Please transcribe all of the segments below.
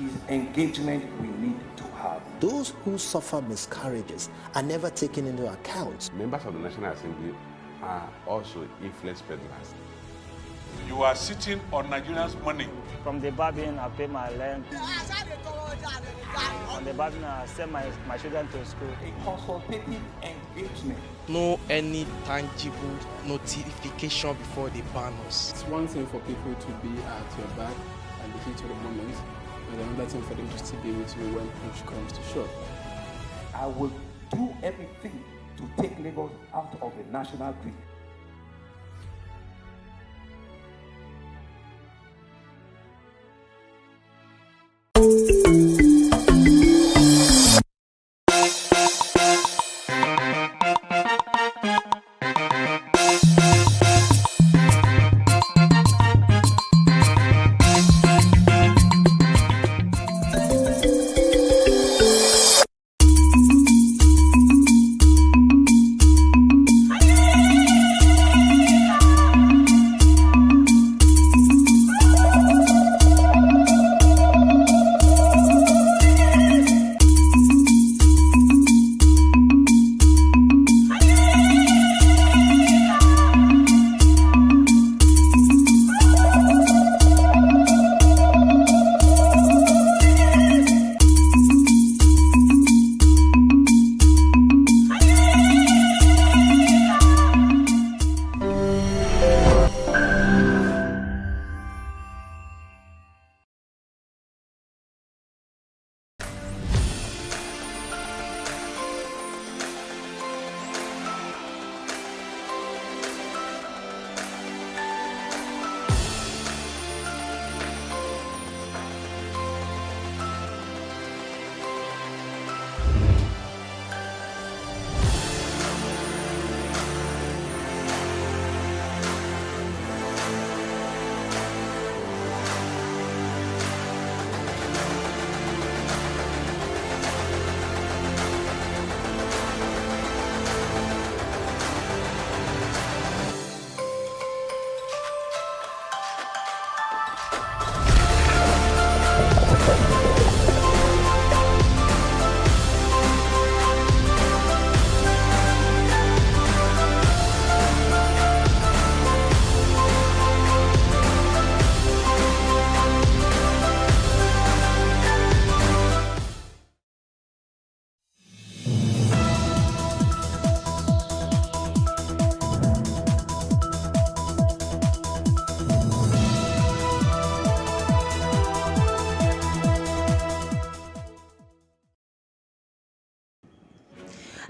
is engagement we need to have. Those who suffer miscarriages are never taken into account. Members of the National Assembly are also influence peddlers. You are sitting on Nigerians' money. From the barbing, I pay my rent. From the barbing, I send my children to school. A consultative engagement. No any tangible notification before they ban us. It's one thing for people to be at your back and the heat of the moment, and another thing for them to still be with you when push comes to shove. I will do everything to take Lagos out of the national grid.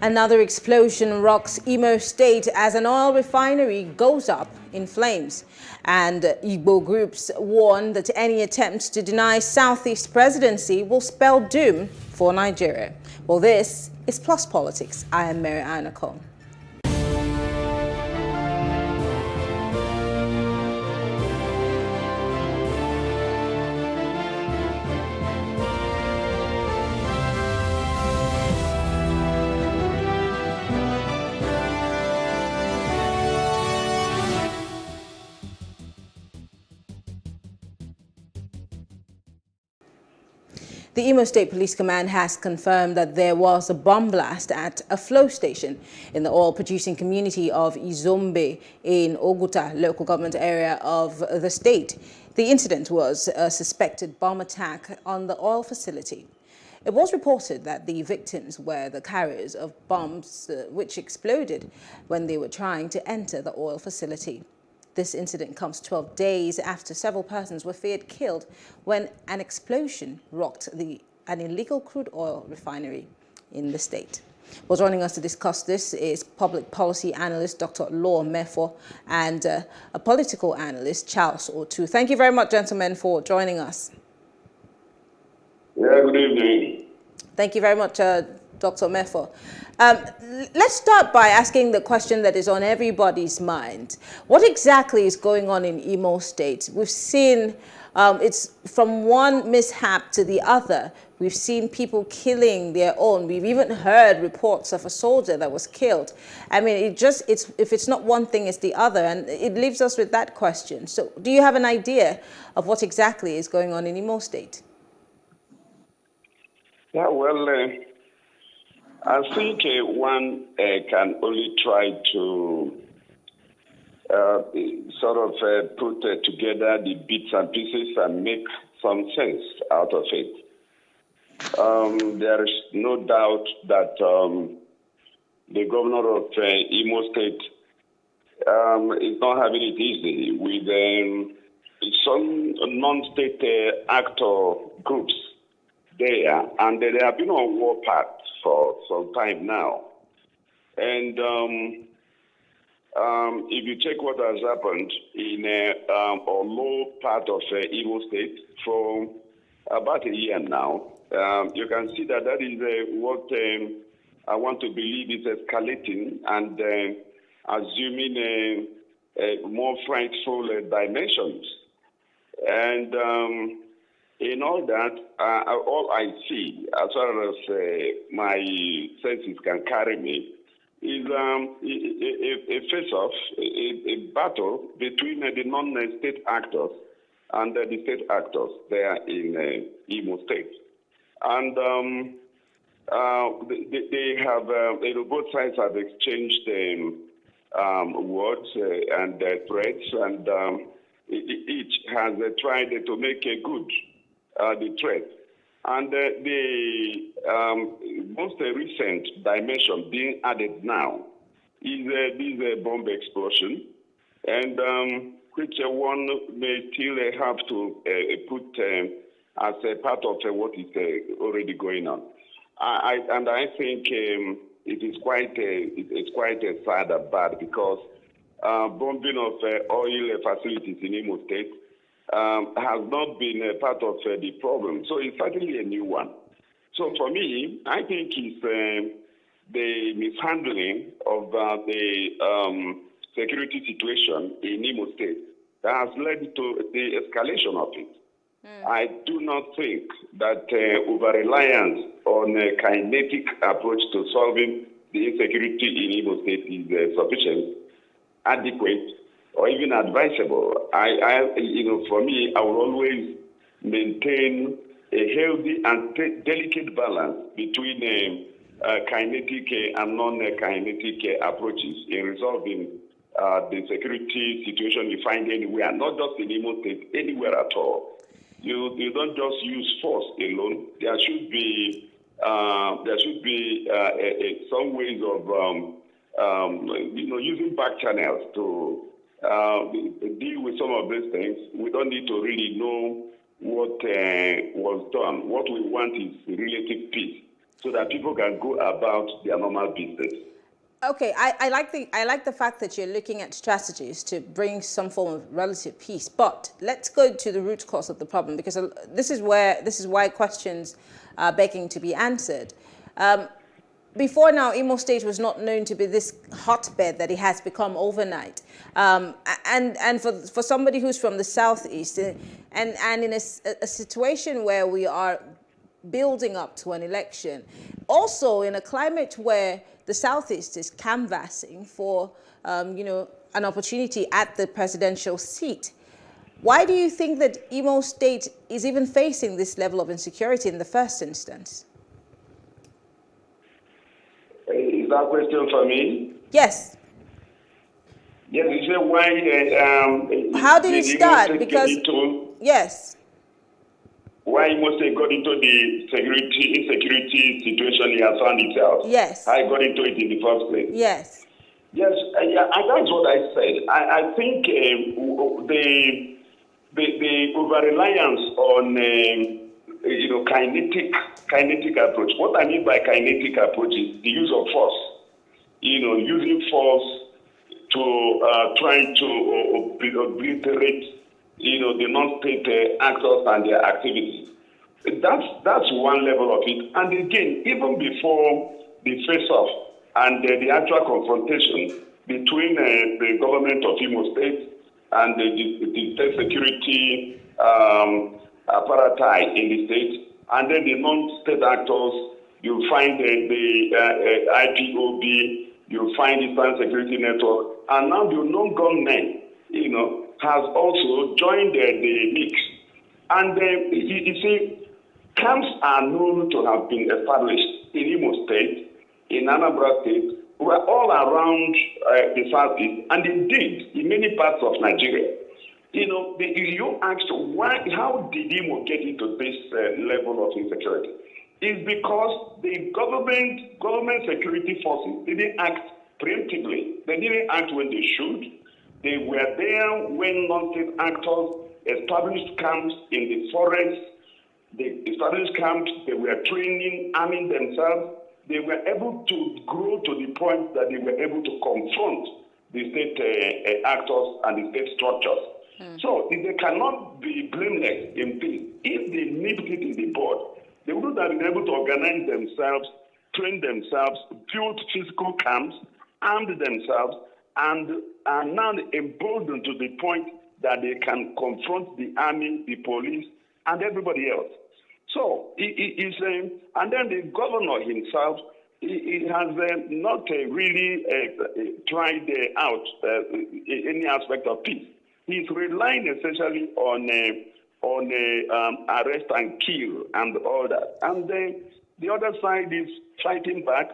Another explosion rocks Imo State as an oil refinery goes up in flames. And Igbo groups warn that any attempts to deny Southeast presidency will spell doom for Nigeria. Well, this is Plus Politics. I am Mary Anacon. The Imo State Police Command has confirmed that there was a bomb blast at a flow station in the oil-producing community of Izombe in Oguta local government area of the state. The incident was a suspected bomb attack on the oil facility. It was reported that the victims were the carriers of bombs which exploded when they were trying to enter the oil facility. This incident comes 12 days after several persons were feared killed when an explosion rocked an illegal crude oil refinery in the state. Well, joining us to discuss this is public policy analyst Dr. Law Mefo and a political analyst, Charles Otu. Thank you very much, gentlemen, for joining us. Yeah, good evening. Thank you very much, Dr. Mefo. Let's start by asking the question that is on everybody's mind. What exactly is going on in Imo State? We've seen it's from one mishap to the other. We've seen people killing their own. We've even heard reports of a soldier that was killed. I mean, if it's not one thing, it's the other. And it leaves us with that question. So do you have an idea of what exactly is going on in Imo State? Yeah, well, I think one can only try to sort of put together the bits and pieces and make some sense out of it. There is no doubt that the governor of Imo State is not having it easy with some non-state actor groups there, and they have been on war path for some time now. And if you check what has happened in Olo part of Imo State for about a year now, you can see that that is what I want to believe is escalating and assuming more frightful dimensions. And in all that, all I see, as far as my senses can carry me, is a face-off, a battle between the non-state actors and the state actors there in Imo State. And they have, both sides have exchanged words and threats, and each has tried to make a good the threat. And the most recent dimension being added now is this bomb explosion, and which one may still have to put as a part of what is already going on. I think it is quite sad and bad, because bombing of oil facilities in Imo State has not been a part of the problem. So it's certainly a new one. So for me, I think it's the mishandling of the security situation in Imo State that has led to the escalation of it. I do not think that over-reliance on a kinetic approach to solving the insecurity in Imo State is sufficient, adequate, or even advisable. For me, I will always maintain a healthy and delicate balance between kinetic and non-kinetic approaches in resolving the security situation you find anywhere, not just in Imo State, anywhere at all. You don't just use force alone. There should be some ways of using back channels to deal with some of these things. We don't need to really know what was done. What we want is relative peace, so that people can go about their normal business. Okay, I like the fact that you're looking at strategies to bring some form of relative peace, but let's go to the root cause of the problem, because this is why questions are begging to be answered. Before now, Imo State was not known to be this hotbed that it has become overnight, and for somebody who's from the southeast, and in a situation where we are building up to an election, also in a climate where the Southeast is canvassing for, an opportunity at the presidential seat. Why do you think that Imo State is even facing this level of insecurity in the first instance? Is that a question for me? Yes. Yes, you say why... How did it start? Because... Yes. Why Imo State got into the insecurity situation he has found itself. Yes. I got into it in the first place. Yes. Yes, that's what I said. I think the over-reliance on kinetic approach. What I mean by kinetic approach is the use of force. Using force to try to obliterate the non-state actors and their activities. That's one level of it. And again, even before the face-off and the actual confrontation between the government of Imo State and the state security apparatus in the state, and then the non-state actors, you find the IPOB, you find Eastern Security Network, and now the non-gunmen, has also joined the mix. And you see, camps are known to have been established in Imo State, in Anambra State, were all around the southeast, and indeed in many parts of Nigeria. You know, you asked how did Imo get into this level of insecurity? It's because the government security forces didn't act preemptively. They didn't act when they should. They were there when non-state actors established camps in the forest. They established camps. They were training, arming themselves. They were able to grow to the point that they were able to confront the state actors and the state structures. So they cannot be blameless in this. If they nipped it in the bud, they would have been able to organize themselves, train themselves, build physical camps, armed themselves, and are now emboldened to the point that they can confront the army, the police, and everybody else. So and then the governor himself, he has not really tried out any aspect of peace. He's relying essentially on arrest and kill and all that. And the other side is fighting back,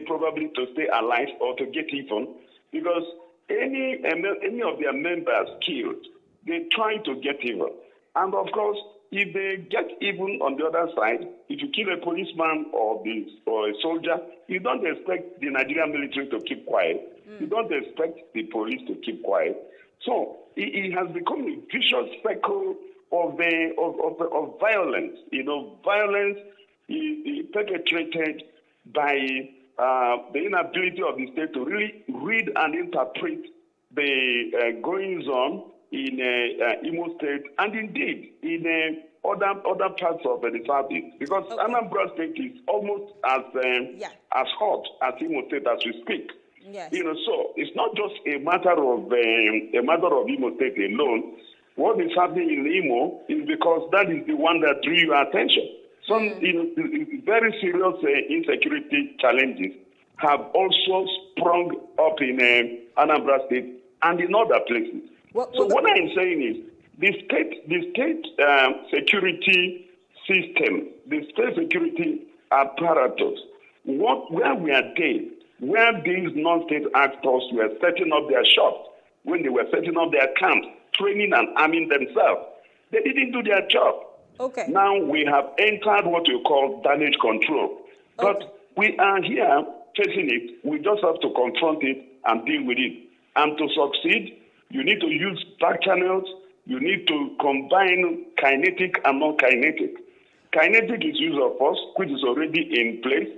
probably to stay alive or to get even, because any of their members killed, they try to get even. And of course, if they get even on the other side, if you kill a policeman or a soldier, you don't expect the Nigerian military to keep quiet. You don't expect the police to keep quiet. So it has become a vicious cycle of violence. You know, violence is perpetrated by the inability of the state to really read and interpret the goings on in Imo State and indeed in other parts of the southeast, because Anambra State is almost as hot as Imo State as we speak. Yes. You know, so it's not just a matter of Imo State alone. What is happening in Imo is because that is the one that drew your attention. Some very serious insecurity challenges have also sprung up in Anambra State and in other places. What I'm saying is the state security system, the state security apparatus, where were they? Where these non-state actors were setting up their shops, when they were setting up their camps, training and arming themselves, they didn't do their job. Okay. Now we have entered what you call damage control. But we are here facing it. We just have to confront it and deal with it. And to succeed, you need to use back channels. You need to combine kinetic and non-kinetic. Kinetic is use of force, which is already in place.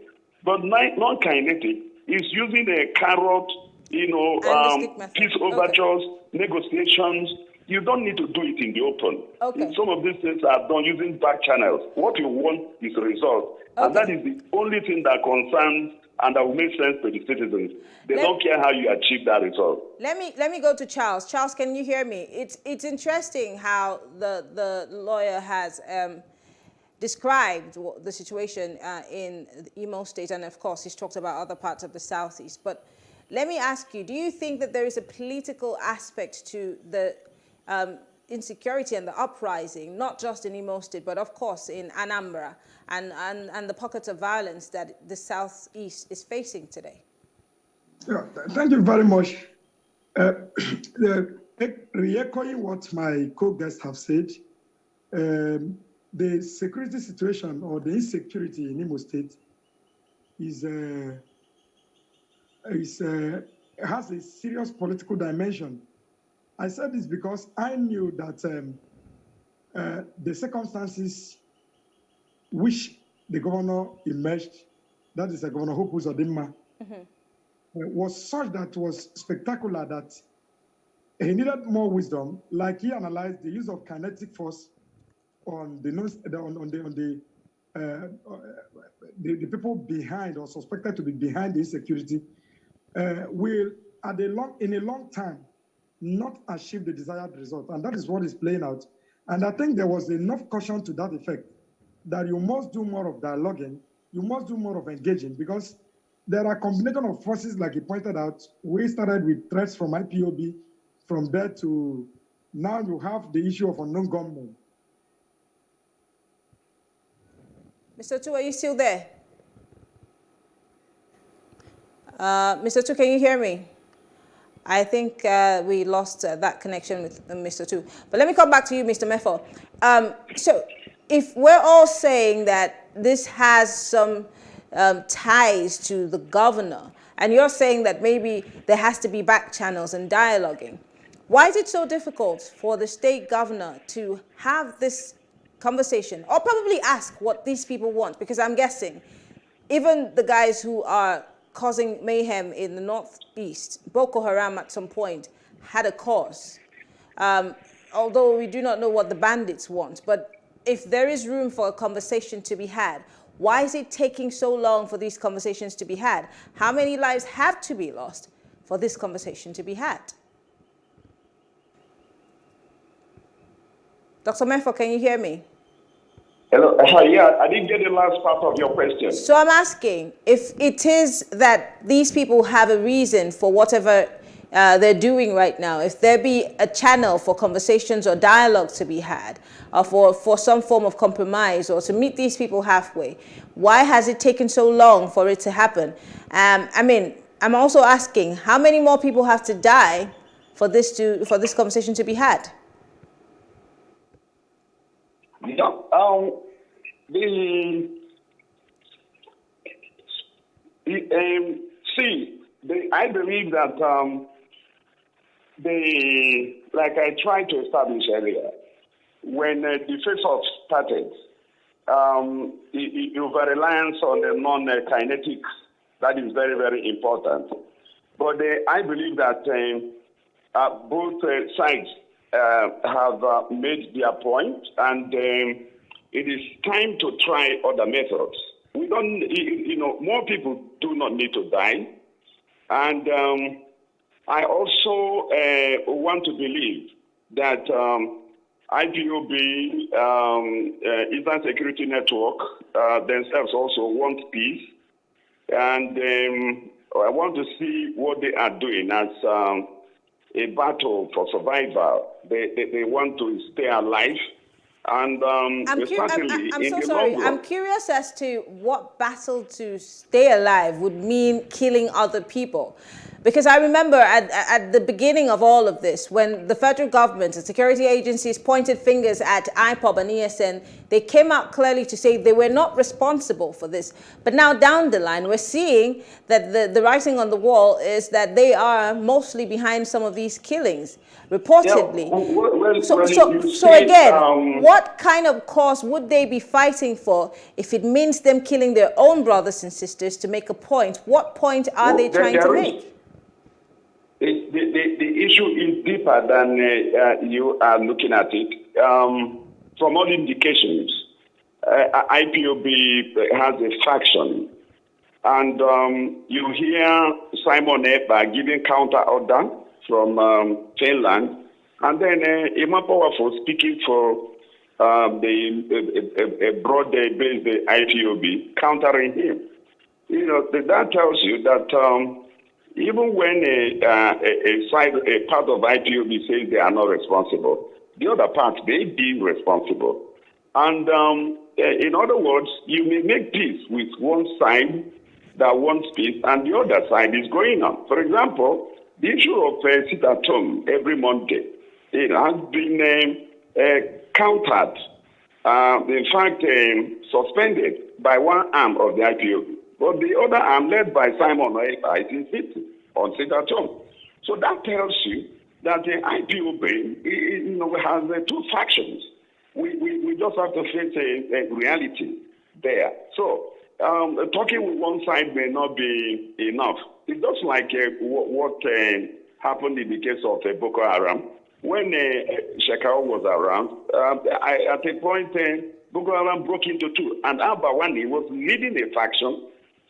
But non-kinetic is using a carrot, peace overtures, negotiations. You don't need to do it in the open. Some of these things are done using back channels. What you want is a result. And that is the only thing that concerns and that will make sense to the citizens. They don't care how you achieve that result. Let me go to Charles. Charles, can you hear me? It's interesting how the lawyer has described the situation in Imo State, and of course he's talked about other parts of the southeast. But let me ask you, do you think that there is a political aspect to the insecurity and the uprising, not just in Imo State, but of course in Anambra and the pockets of violence that the southeast is facing today? Yeah, thank you very much. Re-echoing what my co-guests have said, the security situation or the insecurity in Imo State has a serious political dimension. I said this because I knew that the circumstances which the governor emerged, that is Governor Hope Uzodimma, was such that was spectacular that he needed more wisdom. Like he analyzed the use of kinetic force on the people behind or suspected to be behind the insecurity will in a long time not achieve the desired result, and that is what is playing out. And I think there was enough caution to that effect that you must do more of dialoguing, you must do more of engaging, because there are a combination of forces, like you pointed out. We started with threats from IPOB, from there to now you have the issue of unknown gunmen. Mr. Tu, are you still there? Mr. Tu, can you hear me? I think we lost that connection with Mr. Tu. But let me come back to you, Mr. Mefo. So if we're all saying that this has some ties to the governor, and you're saying that maybe there has to be back channels and dialoguing, why is it so difficult for the state governor to have this conversation, or probably ask what these people want? Because I'm guessing even the guys who are causing mayhem in the northeast, Boko Haram at some point had a cause. Although we do not know what the bandits want, but if there is room for a conversation to be had, why is it taking so long for these conversations to be had? How many lives have to be lost for this conversation to be had? Dr. Mefo, can you hear me? Hello. Yeah, I didn't get the last part of your question. So I'm asking, if it is that these people have a reason for whatever they're doing right now, if there be a channel for conversations or dialogue to be had, or for some form of compromise, or to meet these people halfway, why has it taken so long for it to happen? I mean, I'm also asking, how many more people have to die for this conversation to be had? Yeah, I believe that like I tried to establish earlier, when the face-off started, over-reliance on the non-kinetics, that is very, very important. But I believe that both sides have made their point, and it is time to try other methods. We don't, more people do not need to die. And I also want to believe that IPOB, Eastern Security Network, themselves also want peace. And I want to see what they are doing as a battle for survival. They want to stay alive. And I'm so sorry. I'm curious as to what battle to stay alive would mean killing other people. Because I remember at the beginning of all of this, when the federal government and security agencies pointed fingers at IPOB and ESN, they came out clearly to say they were not responsible for this. But now down the line, we're seeing that the writing on the wall is that they are mostly behind some of these killings, reportedly. Yeah, so again, what kind of cause would they be fighting for if it means them killing their own brothers and sisters to make a point? What point are they trying to make? The issue is deeper than you are looking at it. From all indications, IPOB has a faction. And you hear Simon Epa giving counter order from Finland. And then Emma Powerful speaking for the broad-based IPOB, countering him. That tells you that even when a part of IPOB says they are not responsible, the other part may be responsible. And in other words, you may make peace with one side that wants peace, and the other side is going on. For example, the issue of sit at home every Monday, it has been countered, in fact, suspended by one arm of the IPOB. But the other arm, led by Simon Oepa, is in city on sit at home. So that tells you that the IPOB has two factions. We just have to face a reality there. So talking with one side may not be enough. It's just like what happened in the case of Boko Haram. When Shekau was around, at a point, Boko Haram broke into two, and Al-Bawani was leading a faction.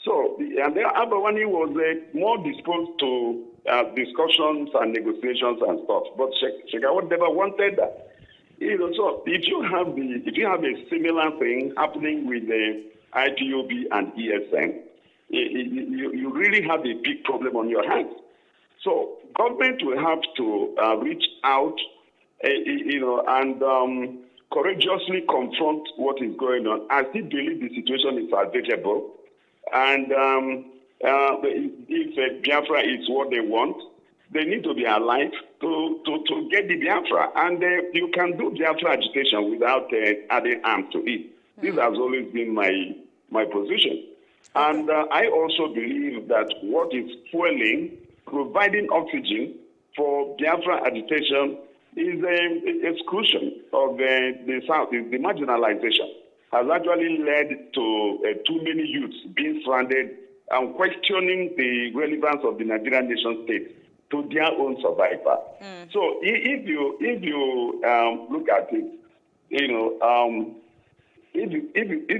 So, and then Al-Bawani was more disposed to discussions and negotiations and stuff, but Shekau never wanted that. So if you have a similar thing happening with the IPOB and ESN, you really have a big problem on your hands. So government will have to reach out, and courageously confront what is going on. I still believe the situation is unbearable. And if Biafra is what they want, they need to be alive to get the Biafra. And you can do Biafra agitation without adding arms to it. This has always been my position. And I also believe that what is fueling, providing oxygen for Biafra agitation is the exclusion of the South, is the marginalization, has actually led to too many youths being stranded and questioning the relevance of the Nigerian nation state to their own survival. So if you look at it, if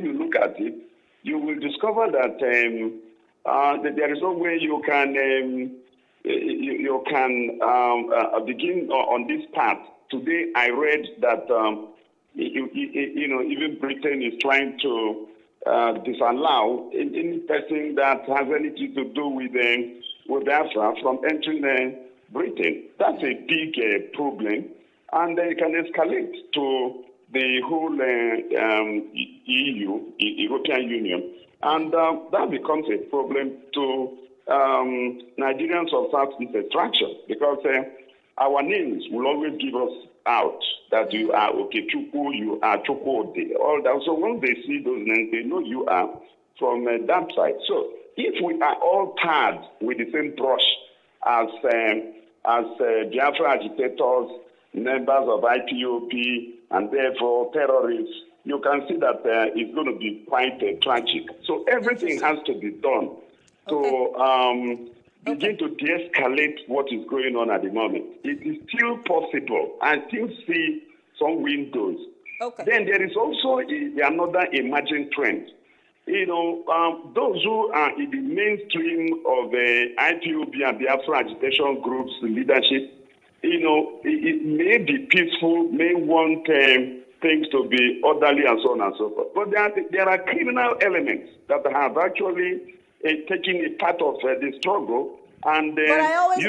you look at it, you will discover that that there is no way you can begin on this path. Today, I read that even Britain is trying to disallow any person that has anything to do with Biafra from entering Britain. That's a big problem, and it can escalate to the whole EU, European Union, and that becomes a problem to Nigerians of Southeast extraction, because our names will always give us out that you are Okechukwu, you are Chukwudi, all that. So once they see those names, they know you are from that side. So if we are all tarred with the same brush as Biafra agitators, members of IPOB, and therefore terrorists, you can see that it's going to be quite tragic. So everything has to be done to begin to de-escalate what is going on at the moment. It is still possible. I still see some windows. Then there is also another emerging trend. Those who are in the mainstream of the IPOB and Biafra agitation groups leadership, it may be peaceful, may want things to be orderly and so on and so forth. But there are criminal elements that have actually taken a part of the struggle. And but I always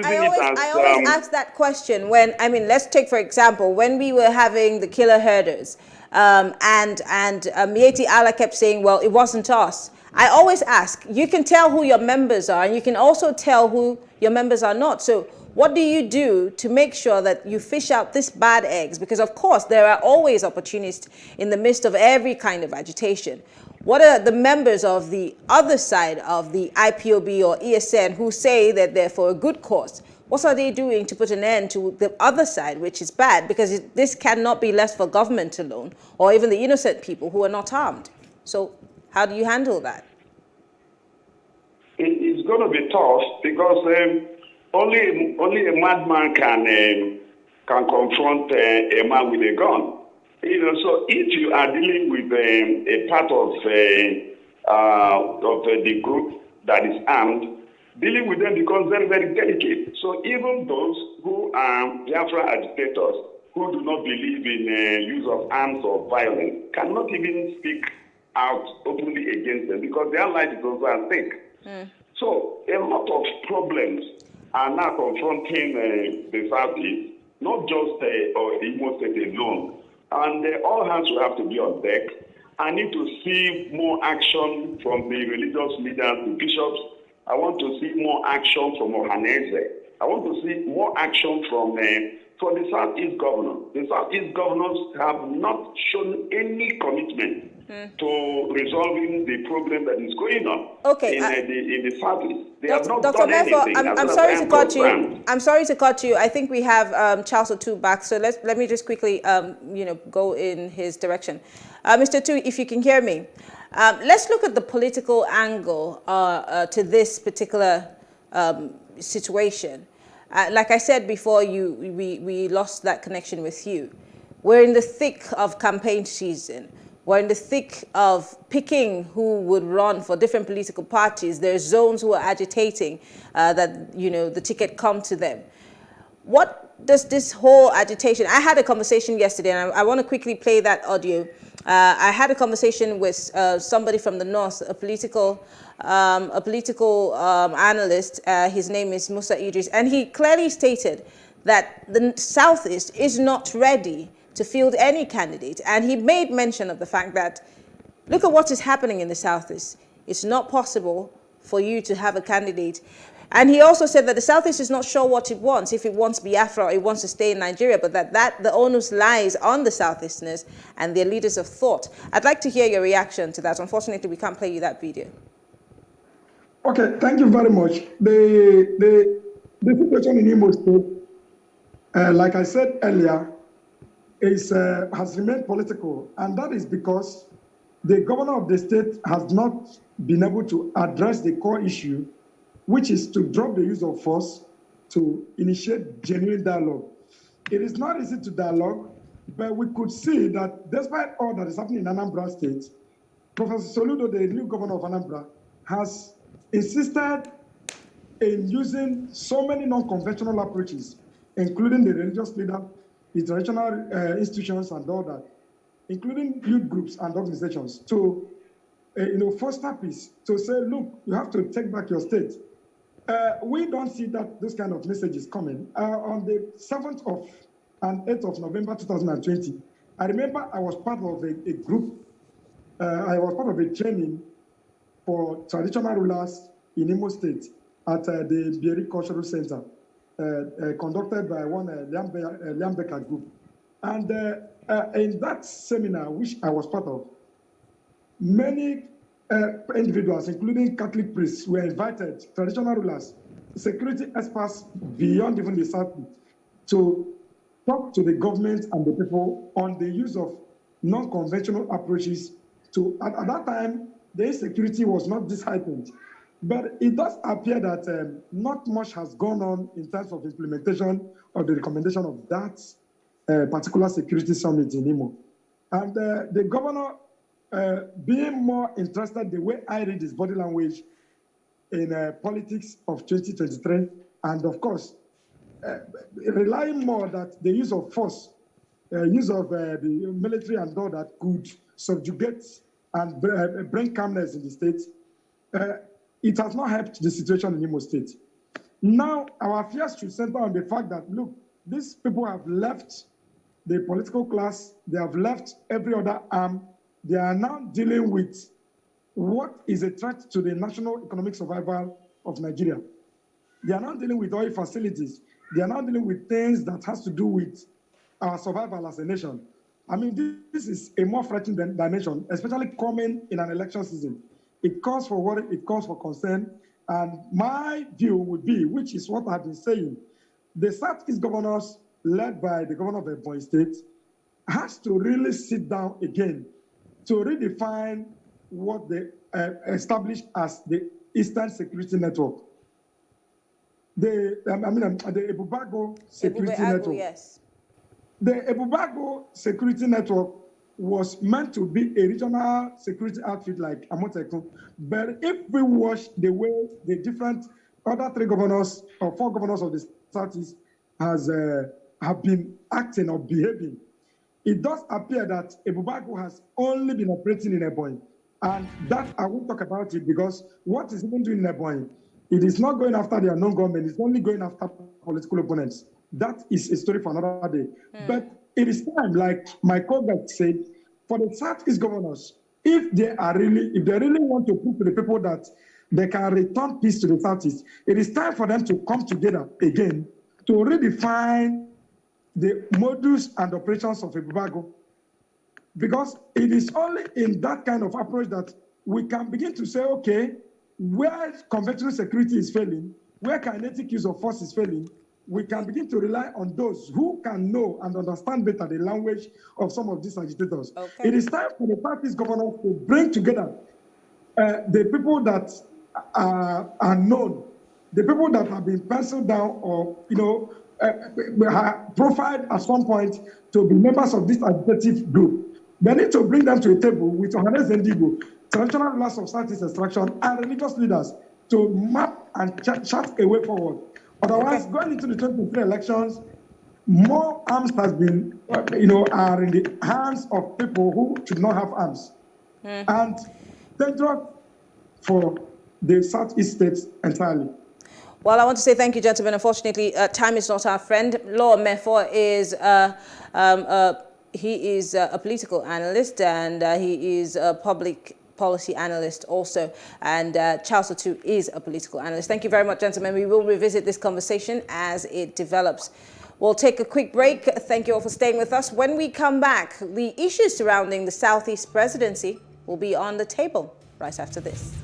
ask that question when, let's take, for example, when we were having the killer herders, and Mieti Allah kept saying, well, it wasn't us. I always ask, you can tell who your members are, and you can also tell who your members are not. So what do you do to make sure that you fish out these bad eggs? Because, of course, there are always opportunists in the midst of every kind of agitation. What are the members of the other side of the IPOB or ESN who say that they're for a good cause? What are they doing to put an end to the other side, which is bad? Because this cannot be left for government alone, or even the innocent people who are not harmed. So how do you handle that? It's going to be tough, because only a madman can confront a man with a gun. So if you are dealing with a part of the group that is armed, dealing with them becomes very, very delicate. So even those who are Biafra agitators, who do not believe in use of arms or violence, cannot even speak out openly against them, because their life is also at stake. So a lot of problems are now confronting the Southeast, not just the Imo State alone. And all hands will have to be on deck. I need to see more action from the religious leaders, the bishops. I want to see more action from Ohaneze. I want to see more action from the Southeast governors. The Southeast governors have not shown any commitment to resolving the problem that is going on in the Southeast. They have not done anything. I'm sorry to cut you. I'm sorry to cut you. I think we have Charles Otu back, so let me just quickly go in his direction. Mr. Otu, if you can hear me, let's look at the political angle to this particular situation. Like I said before, we lost that connection with you. We're in the thick of campaign season. We're in the thick of picking who would run for different political parties. There's zones who are agitating that, the ticket come to them. What does this whole agitation... I had a conversation yesterday, and I want to quickly play that audio. I had a conversation with somebody from the north, a political analyst. His name is Musa Idris, and he clearly stated that the Southeast is not ready to field any candidate. And he made mention of the fact that, look at what is happening in the Southeast. It's not possible for you to have a candidate. And he also said that the Southeast is not sure what it wants, if it wants Biafra or it wants to stay in Nigeria, but that the onus lies on the Southeasterners and their leaders of thought. I'd like to hear your reaction to that. Unfortunately, we can't play you that video. Okay, thank you very much. The situation in Imo State, like I said earlier, has remained political, and that is because the governor of the state has not been able to address the core issue, which is to drop the use of force to initiate genuine dialogue. It is not easy to dialogue, but we could see that despite all that is happening in Anambra State, Professor Soludo, the new governor of Anambra, has insisted in using so many non-conventional approaches, including the religious leader, the traditional institutions and all that, including youth groups and organizations, to foster peace, to say, look, you have to take back your state. We don't see those kind of messages coming. On the 7th and 8th of November 2020, I remember I was part of a group, I was part of a training for traditional rulers in Imo State at the Bieri Cultural Center, conducted by one Liambeka group. And in that seminar, which I was part of, many individuals, including Catholic priests, were invited, traditional rulers, security experts beyond even the South, to talk to the government and the people on the use of non-conventional approaches to, at that time, the insecurity was not this heightened. But it does appear that not much has gone on in terms of implementation of the recommendation of that particular security summit in Imo. And the governor, being more interested, the way I read his body language, in politics of 2023, and of course, relying more that the use of force, use of the military and all that could subjugate and bring calmness in the state, it has not helped the situation in Imo State. Now, our fears should center on the fact that, look, these people have left the political class, they have left every other arm, they are now dealing with what is a threat to the national economic survival of Nigeria. They are not dealing with oil facilities. They are not dealing with things that has to do with our survival as a nation. I mean, this is a more threatening dimension, especially coming in an election season. It calls for worry, it calls for concern, and my view would be, which is what I've been saying, the Southeast governors, led by the governor of Ebonyi State, has to really sit down again to redefine what they established as the Eastern Security Network. The Ebubago Security Network. Yes. The Ebubago Security Network was meant to be a regional security outfit like Amotekun. But if we watch the way the different other 3 governors or 4 governors of the Southeast have been acting or behaving, it does appear that Ebubago has only been operating in Ebonyi. And that, I won't talk about it, because what is even doing in Ebonyi, it is not going after the unknown government, it's only going after political opponents. That is a story for another day. But it is time, like my colleague said, for the Southeast governors, if they really want to prove to the people that they can return peace to the Southeast, it is time for them to come together again to redefine the modus and operations of Ebubago. Because it is only in that kind of approach that we can begin to say, okay, where conventional security is failing, where kinetic use of force is failing, we can begin to rely on those who can know and understand better the language of some of these agitators. Okay. It is time for the party's governors to bring together the people that are known, the people that have been penciled down or, profiled at some point to be members of this agitative group. They need to bring them to a table with Ohanes Ndigo, traditional rulers of Southeast extraction, and religious leaders to map and chart a way forward. Otherwise, going into the 2023 elections, more arms has been, are in the hands of people who should not have arms. And dangerous for the Southeast states entirely. Well, I want to say thank you, gentlemen. Unfortunately, time is not our friend. Law Mefo is He is a political analyst, and he is a public policy analyst also, and Charles Otu is a political analyst. Thank you very much, gentlemen. We will revisit this conversation as it develops. We'll take a quick break. Thank you all for staying with us. When we come back, the issues surrounding the Southeast presidency will be on the table right after this.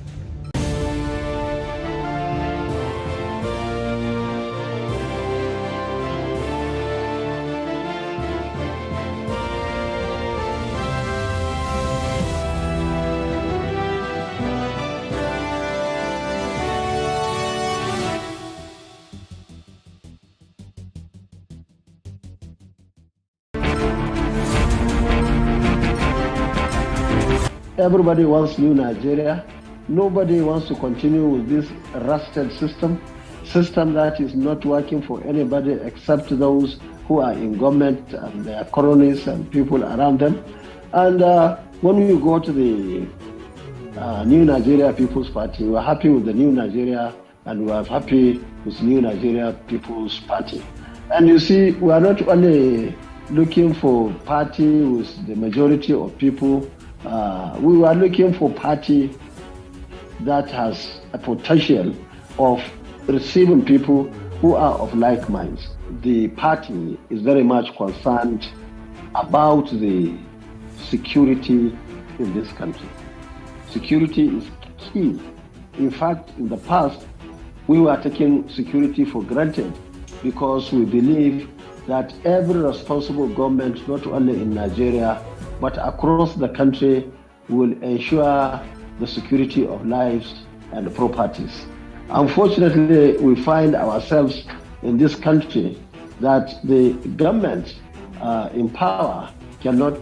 Everybody wants new Nigeria. Nobody wants to continue with this rusted system that is not working for anybody except those who are in government and their cronies and people around them. And when we go to the New Nigeria People's Party, we are happy with the New Nigeria, and we are happy with New Nigeria People's Party. And you see, we are not only looking for party with the majority of people. We were looking for a party that has a potential of receiving people who are of like minds. The party is very much concerned about the security in this country. Security is key. In fact, in the past, we were taking security for granted because we believe that every responsible government, not only in Nigeria, but across the country, will ensure the security of lives and properties. Unfortunately, we find ourselves in this country that the government in power cannot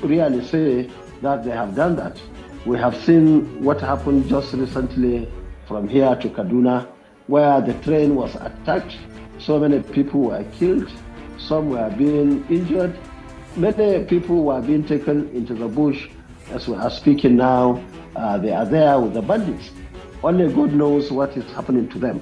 really say that they have done that. We have seen what happened just recently from here to Kaduna, where the train was attacked. So many people were killed, some were being injured. Many people were being taken into the bush. As we are speaking now, they are there with the bandits. Only God knows what is happening to them.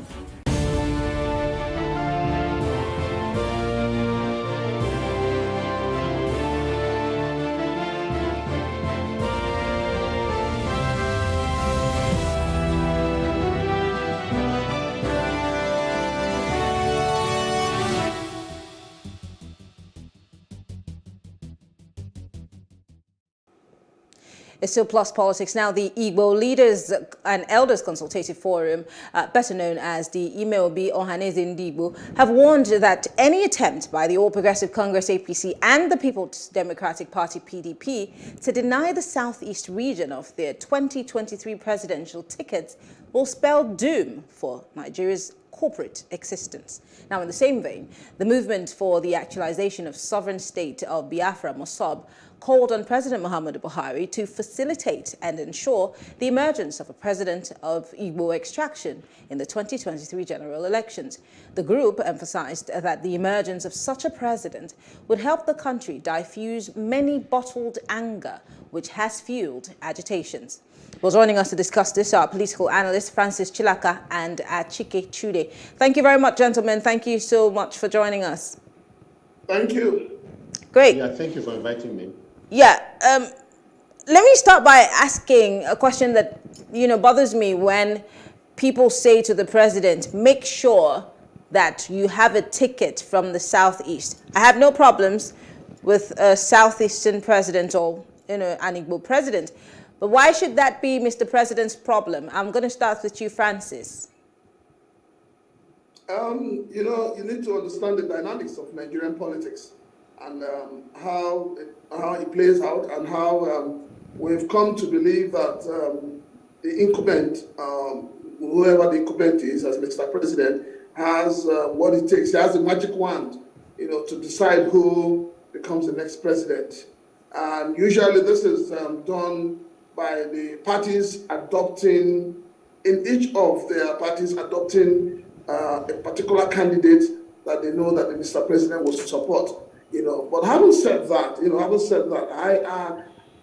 It's still Plus Politics now. The Igbo Leaders and Elders Consultative Forum, better known as the Imeobi Ohaneze Ndigbo, have warned that any attempt by the All Progressive Congress APC and the People's Democratic Party PDP to deny the Southeast region of their 2023 presidential tickets will spell doom for Nigeria's corporate existence. Now, in the same vein, the Movement for the Actualization of Sovereign State of Biafra, MOSOB, called on President Muhammadu Buhari to facilitate and ensure the emergence of a president of Igbo extraction in the 2023 general elections. The group emphasized that the emergence of such a president would help the country diffuse many bottled anger, which has fueled agitations. Well, joining us to discuss this are political analysts Francis Chilaka and Achike Chude. Thank you very much, gentlemen. Thank you so much for joining us. Thank you. Great. Yeah, thank you for inviting me. Yeah, let me start by asking a question that, bothers me when people say to the president, make sure that you have a ticket from the Southeast. I have no problems with a Southeastern president or, an Igbo president. But why should that be Mr. President's problem? I'm going to start with you, Francis. You need to understand the dynamics of Nigerian politics and how it plays out, and how we've come to believe that the incumbent, whoever the incumbent is as Mr. President, has what it takes. He has a magic wand, to decide who becomes the next president. And usually this is done by the parties adopting, in each of their parties adopting a particular candidate that they know that the Mr. President will support. But having said that,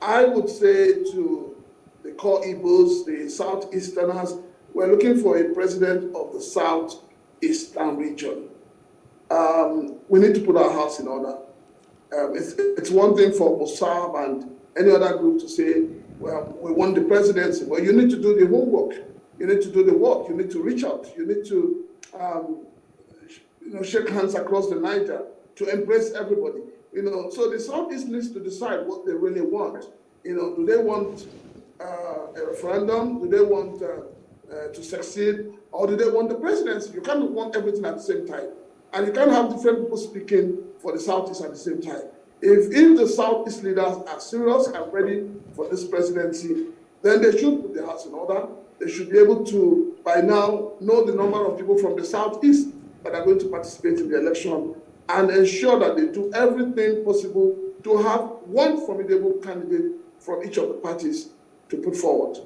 I would say to the core Igbos, the Southeasterners, we're looking for a president of the Southeastern region. We need to put our house in order. It's one thing for Mossab and any other group to say, well, we want the presidency. Well, you need to do the homework. You need to do the work. You need to reach out. You need to shake hands across the Niger to embrace everybody. So the Southeast needs to decide what they really want. Do they want a referendum? Do they want to succeed? Or do they want the presidency? You can't want everything at the same time. And you can't have different people speaking for the Southeast at the same time. If the Southeast leaders are serious and ready for this presidency, then they should put their house in order. They should be able to, by now, know the number of people from the Southeast that are going to participate in the election and ensure that they do everything possible to have one formidable candidate from each of the parties to put forward.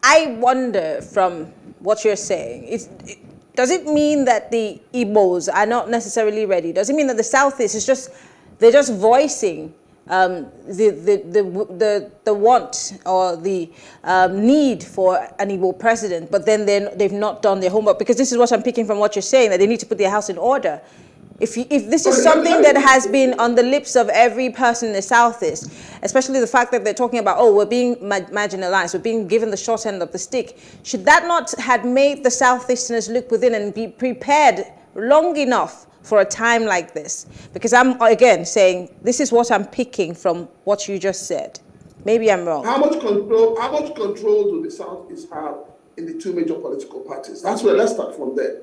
I wonder, from what you're saying, does it mean that the Igbos are not necessarily ready? Does it mean that the Southeast is they're just voicing the want or the need for an Igbo president, but then they've not done their homework? Because this is what I'm picking from what you're saying, that they need to put their house in order. If this is something that has been on the lips of every person in the Southeast, especially the fact that they're talking about, oh, we're being marginalized, we're being given the short end of the stick, should that not have made the Southeasterners look within and be prepared long enough for a time like this? Because I'm, again, saying this is what I'm picking from what you just said. Maybe I'm wrong. How much control do the Southeast have in the two major political parties? That's where, let's start from there.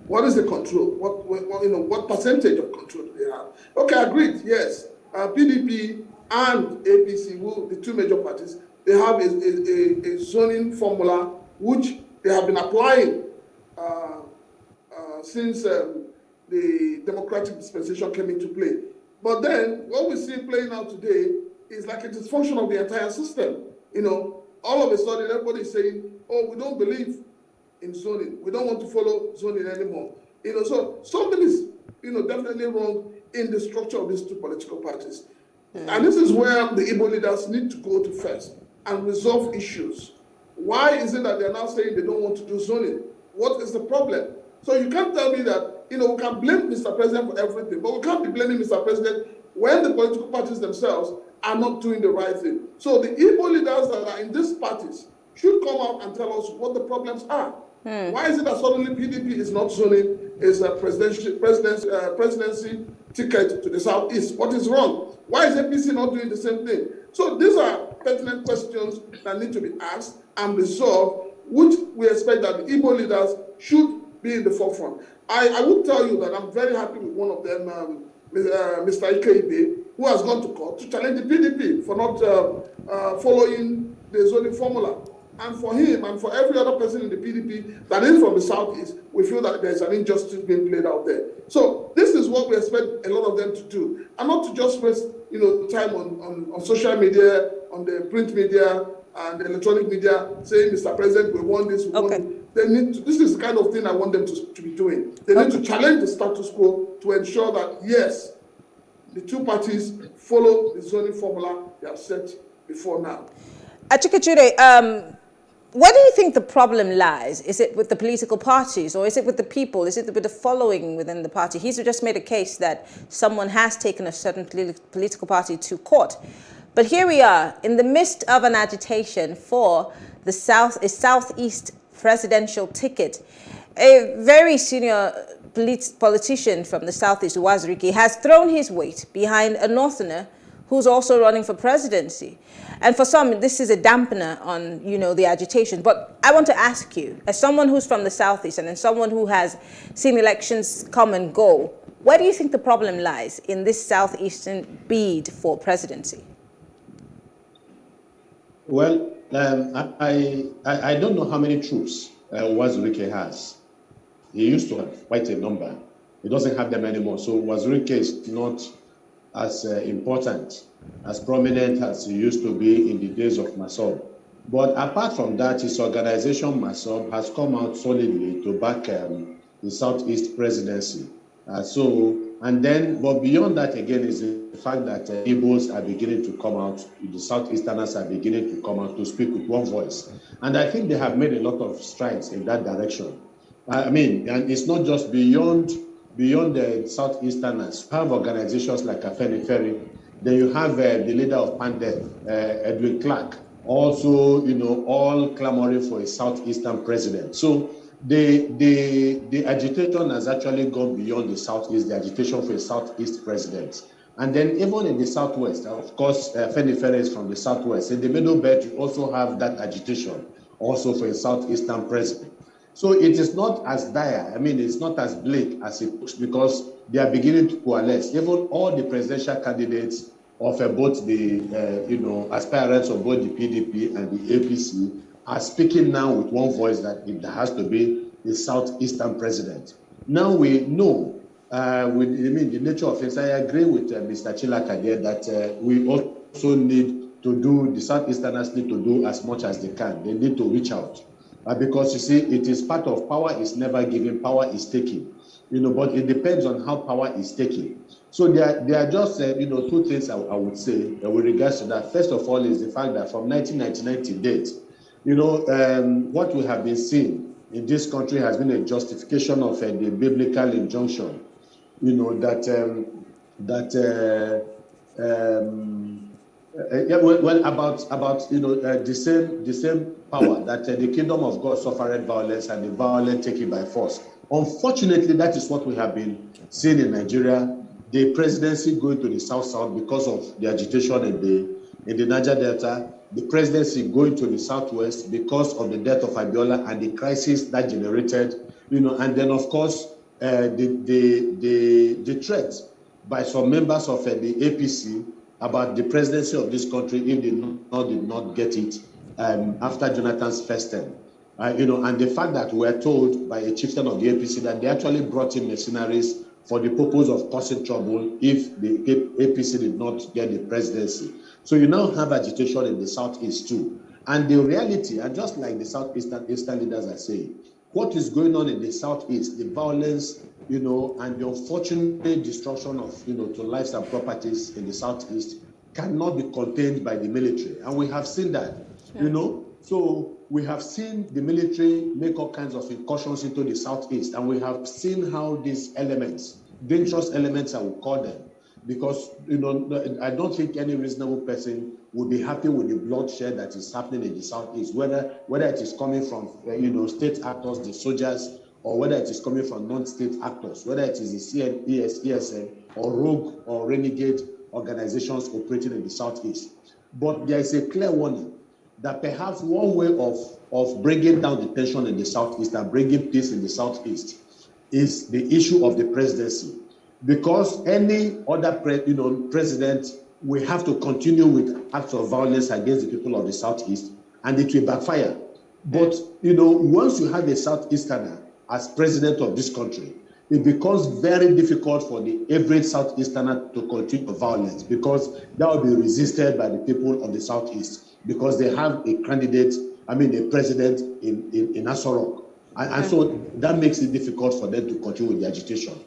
What is the control? What percentage of control do they have? Okay, agreed, yes. PDP and APC, the two major parties, they have a zoning formula which they have been applying since the democratic dispensation came into play. But then what we see playing out today is like a dysfunction of the entire system. All of a sudden everybody is saying, oh, we don't believe in zoning. We don't want to follow zoning anymore. So something is, definitely wrong in the structure of these two political parties. And this is where the Igbo leaders need to go to first and resolve issues. Why is it that they're now saying they don't want to do zoning? What is the problem? So you can't tell me that, we can blame Mr. President for everything, but we can't be blaming Mr. President when the political parties themselves are not doing the right thing. So the Igbo leaders that are in these parties should come out and tell us what the problems are. Why is it that suddenly PDP is not zoning is a presidency ticket to the Southeast? What is wrong? Why is APC not doing the same thing? So these are pertinent questions that need to be asked and resolved, which we expect that the Igbo leaders should be in the forefront. I would tell you that I'm very happy with one of them, Mr. Ikeibe, who has gone to court to challenge the PDP for not following the zoning formula. And for him and for every other person in the PDP that is from the Southeast, we feel that there's an injustice being played out there. So this is what we expect a lot of them to do, and not to just waste time on social media, on the print media and the electronic media, saying, Mr. President, we want this, we want this. They need to, this is the kind of thing I want them to be doing. They need to challenge the status quo to ensure that, yes, the two parties follow the zoning formula they have set before now. Achikachure, where do you think the problem lies? Is it with the political parties, or is it with the people? Is it with the following within the party? He's just made a case that someone has taken a certain political party to court. But here we are, in the midst of an agitation for the Southeast presidential ticket. A very senior politician from the Southeast, Wazirike, has thrown his weight behind a Northerner who's also running for presidency. And for some, this is a dampener on, the agitation. But I want to ask you, as someone who's from the Southeast and as someone who has seen elections come and go, where do you think the problem lies in this Southeastern bid for presidency? Well, I don't know how many troops Wazirike has. He used to have quite a number. He doesn't have them anymore. So Wazirike is not as important, as prominent as he used to be in the days of Masob. But apart from that, his organization, Masob, has come out solidly to back the Southeast presidency. But beyond that, again, is the fact that Igbos are beginning to come out, the Southeasterners are beginning to come out to speak with one voice. And I think they have made a lot of strides in that direction. And it's not just beyond beyond the Southeasterners, you have organizations like Afenifere. Then you have the leader of PANDEF, Edwin Clark, also, all clamoring for a Southeastern president. So the agitation has actually gone beyond the Southeast, the agitation for a Southeast president. And then even in the Southwest, of course, Afenifere is from the Southwest. In the Middle Belt, you also have that agitation also for a Southeastern president. So it is not as dire. I mean, it's not as bleak as it looks, because they are beginning to coalesce. Even all the presidential candidates of both the, aspirants of both the PDP and the APC are speaking now with one voice that it has to be a Southeastern president. Now we know, the nature of things, I agree with Mr. Chilaka there that we also need to do, the Southeasterners need to do as much as they can. They need to reach out. Because you see, it is part of power is never given, power is taken. But it depends on how power is taken. So there are just two things I would say with regards to that. First of all is the fact that from 1999 to date, what we have been seeing in this country has been a justification of the biblical injunction, about the same power that the kingdom of God suffered violence and the violence taken by force. Unfortunately, that is what we have been seeing in Nigeria. The presidency going to the South because of the agitation in the Niger Delta. The presidency going to the Southwest because of the death of Abiola and the crisis that generated. And then of course the threat by some members of the APC about the presidency of this country if they did not get it after Jonathan's first term. And the fact that we were told by a chieftain of the APC that they actually brought in mercenaries for the purpose of causing trouble if the APC did not get the presidency. So you now have agitation in the Southeast too. And the reality, and just like the Southeastern leaders are saying, what is going on in the Southeast, the violence, and the unfortunate destruction of, to lives and properties in the Southeast cannot be contained by the military. And we have seen that, So we have seen the military make all kinds of incursions into the Southeast, and we have seen how these elements, dangerous elements I would call them, because I don't think any reasonable person would be happy with the bloodshed that is happening in the Southeast, whether it is coming from state actors, the soldiers, or whether it is coming from non-state actors, whether it is the ESN or rogue or renegade organizations operating in the Southeast. But there is a clear warning that perhaps one way of bringing down the tension in the Southeast and bringing peace in the Southeast is the issue of the presidency. Because any other president will have to continue with acts of violence against the people of the Southeast, and it will backfire. But once you have a Southeasterner as president of this country, it becomes very difficult for the average Southeasterner to continue violence, because that will be resisted by the people of the Southeast, because they have a candidate, a president in Aso Rock. And so that makes it difficult for them to continue with the agitation.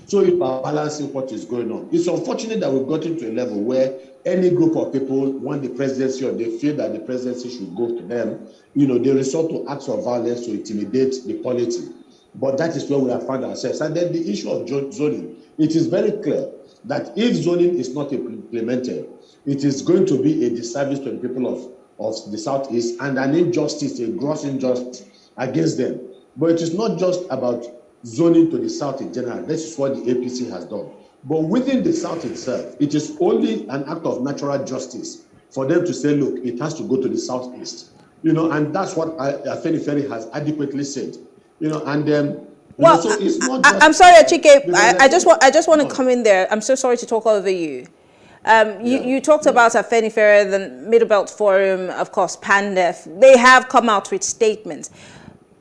So you are balancing what is going on. It's unfortunate that we've gotten to a level where any group of people want the presidency or they feel that the presidency should go to them, they resort to acts of violence to intimidate the polity. But that is where we have found ourselves. And then the issue of zoning, it is very clear that if zoning is not implemented, it is going to be a disservice to the people of the Southeast and an injustice, a gross injustice against them. But it is not just about zoning to the South in general. This is what the APC has done. But within the South itself, it is only an act of natural justice for them to say, look, it has to go to the Southeast. And that's what Afenifere has adequately said. So it's not just, I'm sorry, Achike, I just want to come in there. I'm so sorry to talk over you. You talked about Afenifere, the Middle Belt Forum, of course, PANDEF. They have come out with statements.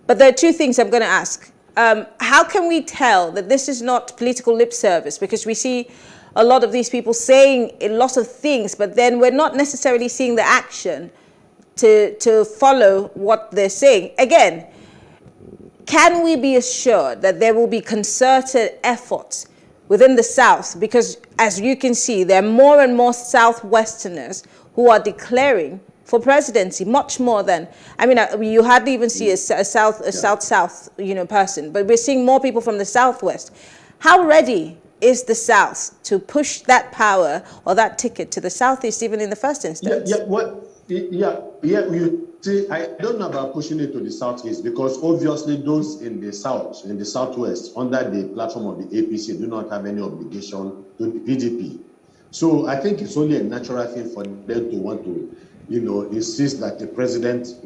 But there are two things I'm going to ask. How can we tell that this is not political lip service? Because we see a lot of these people saying a lot of things, but then we're not necessarily seeing the action to follow what they're saying. Again, can we be assured that there will be concerted efforts within the South? Because as you can see, there are more and more Southwesterners who are declaring for presidency, much more than, you hardly even see a South person, but we're seeing more people from the Southwest. How ready is the South to push that power or that ticket to the Southeast, even in the first instance? You see, I don't know about pushing it to the Southeast, because obviously those in the South, in the Southwest, under the platform of the APC, do not have any obligation to the PDP. So I think it's only a natural thing for them to want to, insist that the president,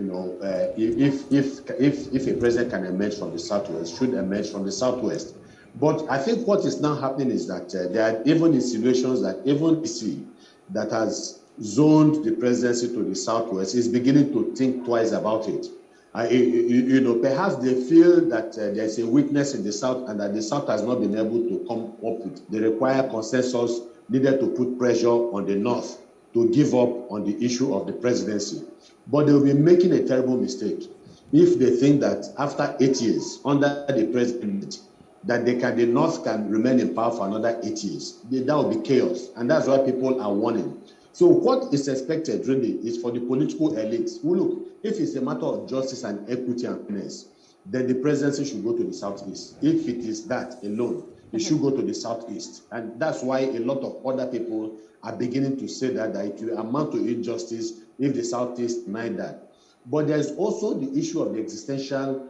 if a president can emerge from the Southwest, should emerge from the Southwest. But I think what is now happening is that there are even insinuations that even PC that has zoned the presidency to the Southwest is beginning to think twice about it. Perhaps they feel that there's a weakness in the South and that the South has not been able to come up with the required consensus needed to put pressure on the North to give up on the issue of the presidency. But they will be making a terrible mistake if they think that after 8 years under the president, that the North can remain in power for another 8 years. That will be chaos, and that's why people are warning. So what is expected really is for the political elites who look, if it's a matter of justice and equity and fairness, then the presidency should go to the Southeast. If it is that alone, it should go to the Southeast. And that's why a lot of other people are beginning to say that it will amount to injustice if the Southeast deny that. But there's also the issue of the existential,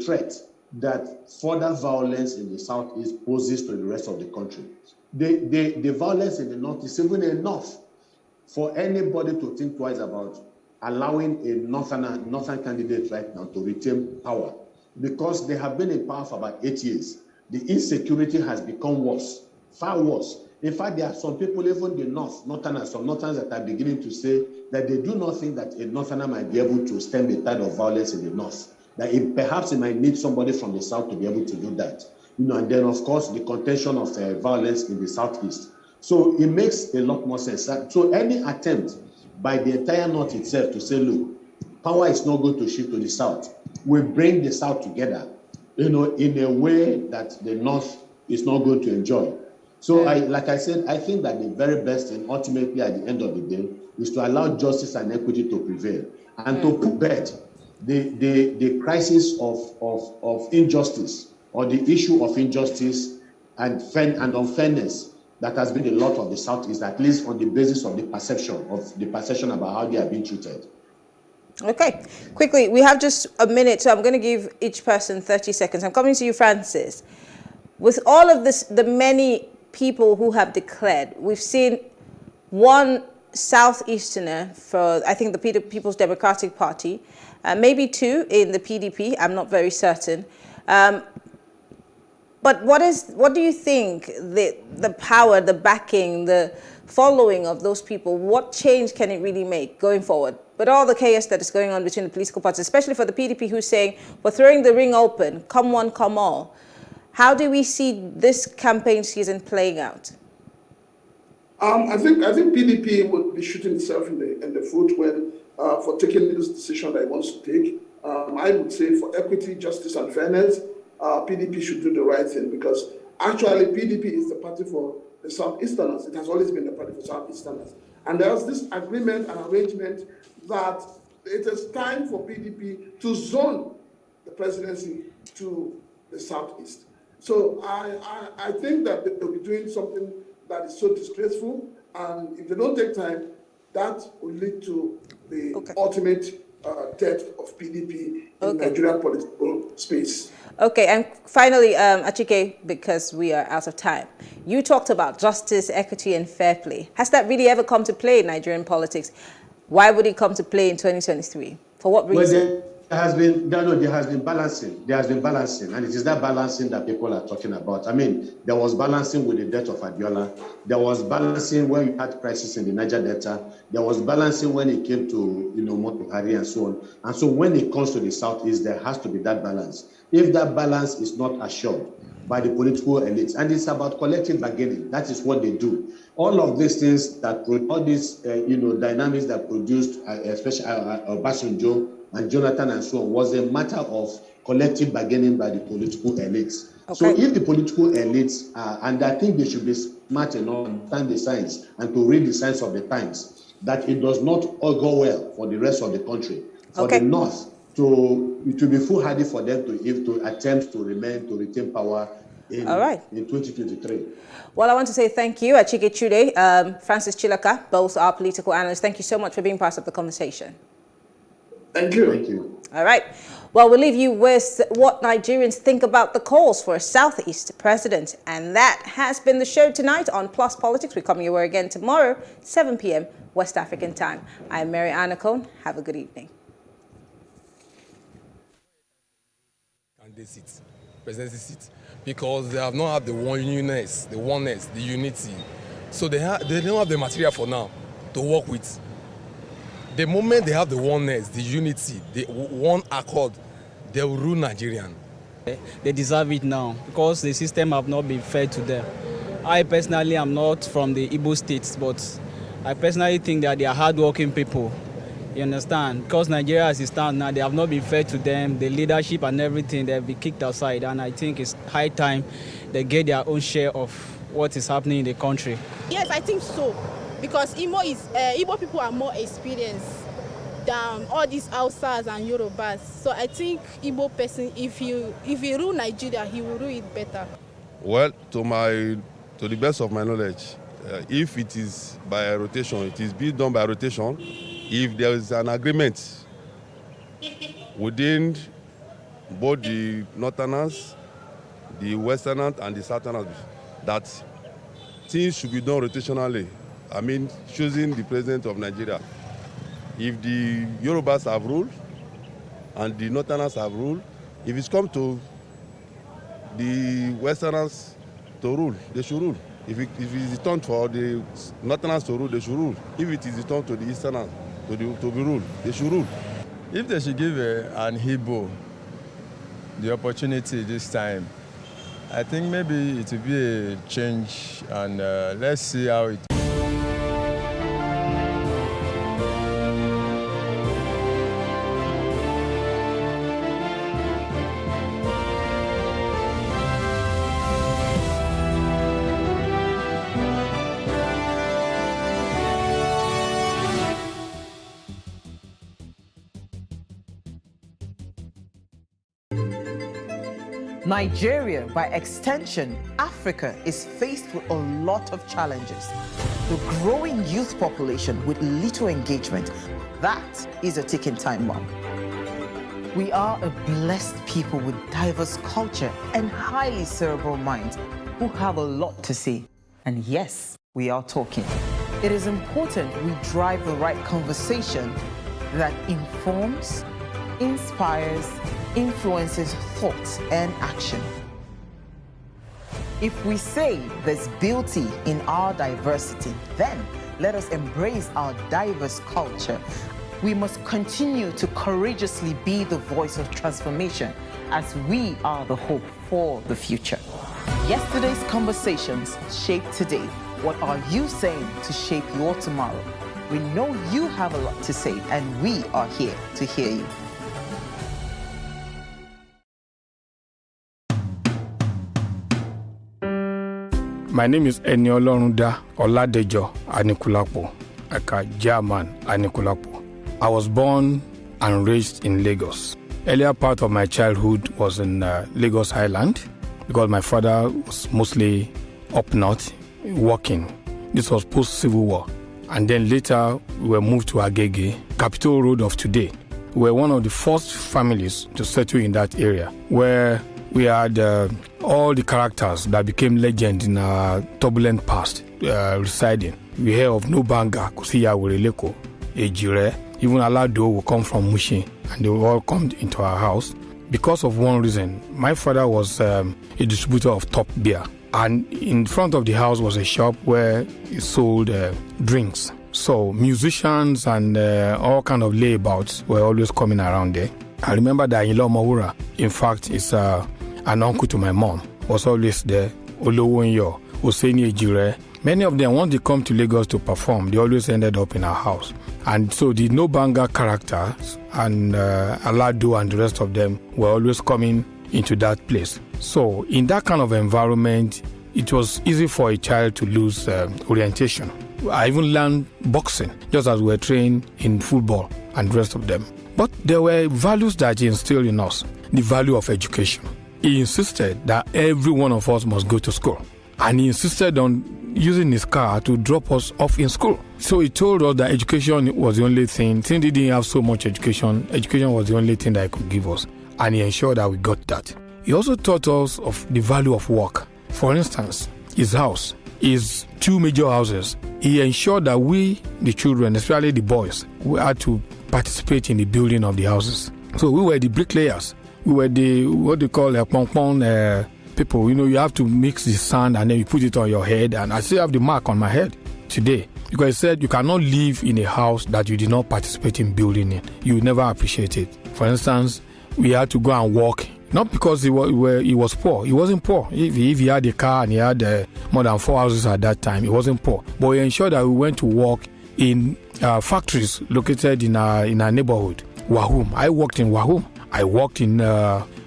threat that further violence in the Southeast poses to the rest of the country. The violence in the North is even enough for anybody to think twice about allowing a northern candidate right now to retain power, because they have been in power for about 8 years. The insecurity has become worse, far worse. In fact, there are some people, even the northerners, some northerners that are beginning to say that they do not think that a northerner might be able to stem the tide of violence in the North, that perhaps it might need somebody from the South to be able to do that. And then, of course, the contention of violence in the Southeast. So it makes a lot more sense. So any attempt by the entire North itself to say, look, power is not going to shift to the South, will bring the South together, in a way that the North is not going to enjoy. So, like I said, I think that the very best thing, ultimately at the end of the day, is to allow justice and equity to prevail and to put bed the crisis of injustice, or the issue of injustice and unfairness that has been a lot of the Southeast, at least on the basis of the perception about how they are being treated. Okay, quickly, we have just a minute, so I'm going to give each person 30 seconds. I'm coming to you, Francis. With all of this, the many people who have declared, we've seen one Southeasterner for, I think, the People's Democratic Party, maybe two in the PDP, I'm not very certain. But what do you think the power, the backing, the following of those people, what change can it really make going forward? But all the chaos that is going on between the political parties, especially for the PDP, who's saying, we're throwing the ring open, come one, come all. How do we see this campaign season playing out? I think PDP would be shooting itself in the foot when for taking this decision that it wants to take. I would say for equity, justice, and fairness, PDP should do the right thing, because actually PDP is the party for the Southeasterners. It has always been the party for Southeasterners. And there's this agreement and arrangement that it is time for PDP to zone the presidency to the Southeast. So I think that they'll be doing something that is so disgraceful, and if they don't take time, that will lead to the ultimate death of PDP in Nigerian political space. Okay, and finally, Achike, because we are out of time, you talked about justice, equity, and fair play. Has that really ever come to play in Nigerian politics? Why would it come to play in 2023? For what reason? Well, there has been balancing. There has been balancing, and it is that balancing that people are talking about. I mean, there was balancing with the death of Abiola. There was balancing when we had crisis in the Niger Delta. There was balancing when it came to Buhari and so on. And so when it comes to the Southeast, there has to be that balance. If that balance is not assured by the political elites, and it's about collective bargaining, that is what they do. All of these things all these dynamics that produced, especially Obasanjo and Jonathan and so on, was a matter of collective bargaining by the political elites. So if the political elites and I think they should be smart enough to understand the signs and to read the signs of the times, that it does not all go well for the rest of the country. For the North, it will be foolhardy for them to attempt to retain power All right. in 2023. Well, I want to say thank you, Achike Chude, Francis Chilaka, both our political analysts. Thank you so much for being part of the conversation. Thank you. Thank you. All right. Well, we'll leave you with what Nigerians think about the calls for a Southeast president. And that has been the show tonight on Plus Politics. We come your way again tomorrow, 7 p.m. West African time. I'm Mary Anacone. Have a good evening. And they sit, presidency seat, because they have not had the oneness, the unity. So they don't have the material for now to work with. The moment they have the oneness, the unity, the one accord, they will rule Nigerian. They deserve it now because the system have not been fair to them. I personally am not from the Igbo states, but I personally think that they are hardworking people. You understand? Because Nigeria as it stands now, they have not been fair to them. The leadership and everything, they have been kicked outside. And I think it's high time they get their own share of what is happening in the country. Yes, I think so. Because Igbo people are more experienced than all these Hausas and Yorubas. So I think Igbo person, if he rule Nigeria, he will rule it better. Well, to the best of my knowledge, if it is by rotation, it is being done by rotation. If there is an agreement within both the Northerners, the Westerners, and the Southerners, that things should be done rotationally. I mean, choosing the president of Nigeria. If the Yorubas have ruled and the Northerners have ruled, if it's come to the Westerners to rule, they should rule. If it is turn for the Northerners to rule, they should rule. If it is turn to the Easterners to be ruled, they should rule. If they should give an Igbo the opportunity this time, I think maybe it will be a change, and let's see how it. Nigeria, by extension, Africa, is faced with a lot of challenges. The growing youth population with little engagement, that is a ticking time bomb. We are a blessed people with diverse culture and highly cerebral minds who have a lot to say. And yes, we are talking. It is important we drive the right conversation that informs, inspires, influences thoughts and action. If we say there's beauty in our diversity, then let us embrace our diverse culture. We must continue to courageously be the voice of transformation as we are the hope for the future. Yesterday's conversations shape today. What are you saying to shape your tomorrow? We know you have a lot to say, and we are here to hear you. My name is Eniolorunda Oladejo Anikulapo, aka German Anikulapo. I was born and raised in Lagos. Earlier part of my childhood was in Lagos Island because my father was mostly up north working. This was post-Civil War. And then later we were moved to Agege, Capitol Road of today. We were one of the first families to settle in that area where we had all the characters that became legend in our turbulent past residing. We hear of Nobanga, Kusiya Wereleko, Ejire, even Alado will come from Mushin, and they will all come into our house. Because of one reason, my father was a distributor of top beer, and in front of the house was a shop where he sold drinks. So musicians and all kind of layabouts were always coming around there. I remember that Ilo Mawura, in fact, is an uncle to my mom, was always there. Olowonyo, Oseni Ejire. Many of them, once they come to Lagos to perform, they always ended up in our house. And so the Nobanga characters and Alado and the rest of them were always coming into that place. So in that kind of environment, it was easy for a child to lose orientation. I even learned boxing, just as we were trained in football and the rest of them. But there were values that instilled in us, the value of education. he insisted that every one of us must go to school. And he insisted on using his car to drop us off in school. So he told us that education was the only thing. Since he didn't have so much education was the only thing that he could give us. And he ensured that we got that. He also taught us of the value of work. For instance, his house, his 2 major houses, he ensured that we, the children, especially the boys, we had to participate in the building of the houses. So we were the bricklayers. We were the, what they call people. You have to mix the sand and then you put it on your head. And I still have the mark on my head today. Because he said you cannot live in a house that you did not participate in building it. You will never appreciate it. For instance, we had to go and walk. Not because he was poor. He wasn't poor. If he had a car and he had more than 4 houses at that time, he wasn't poor. But he ensured that we went to work in factories located in our neighborhood. Wahum. I worked in Wahum. I worked in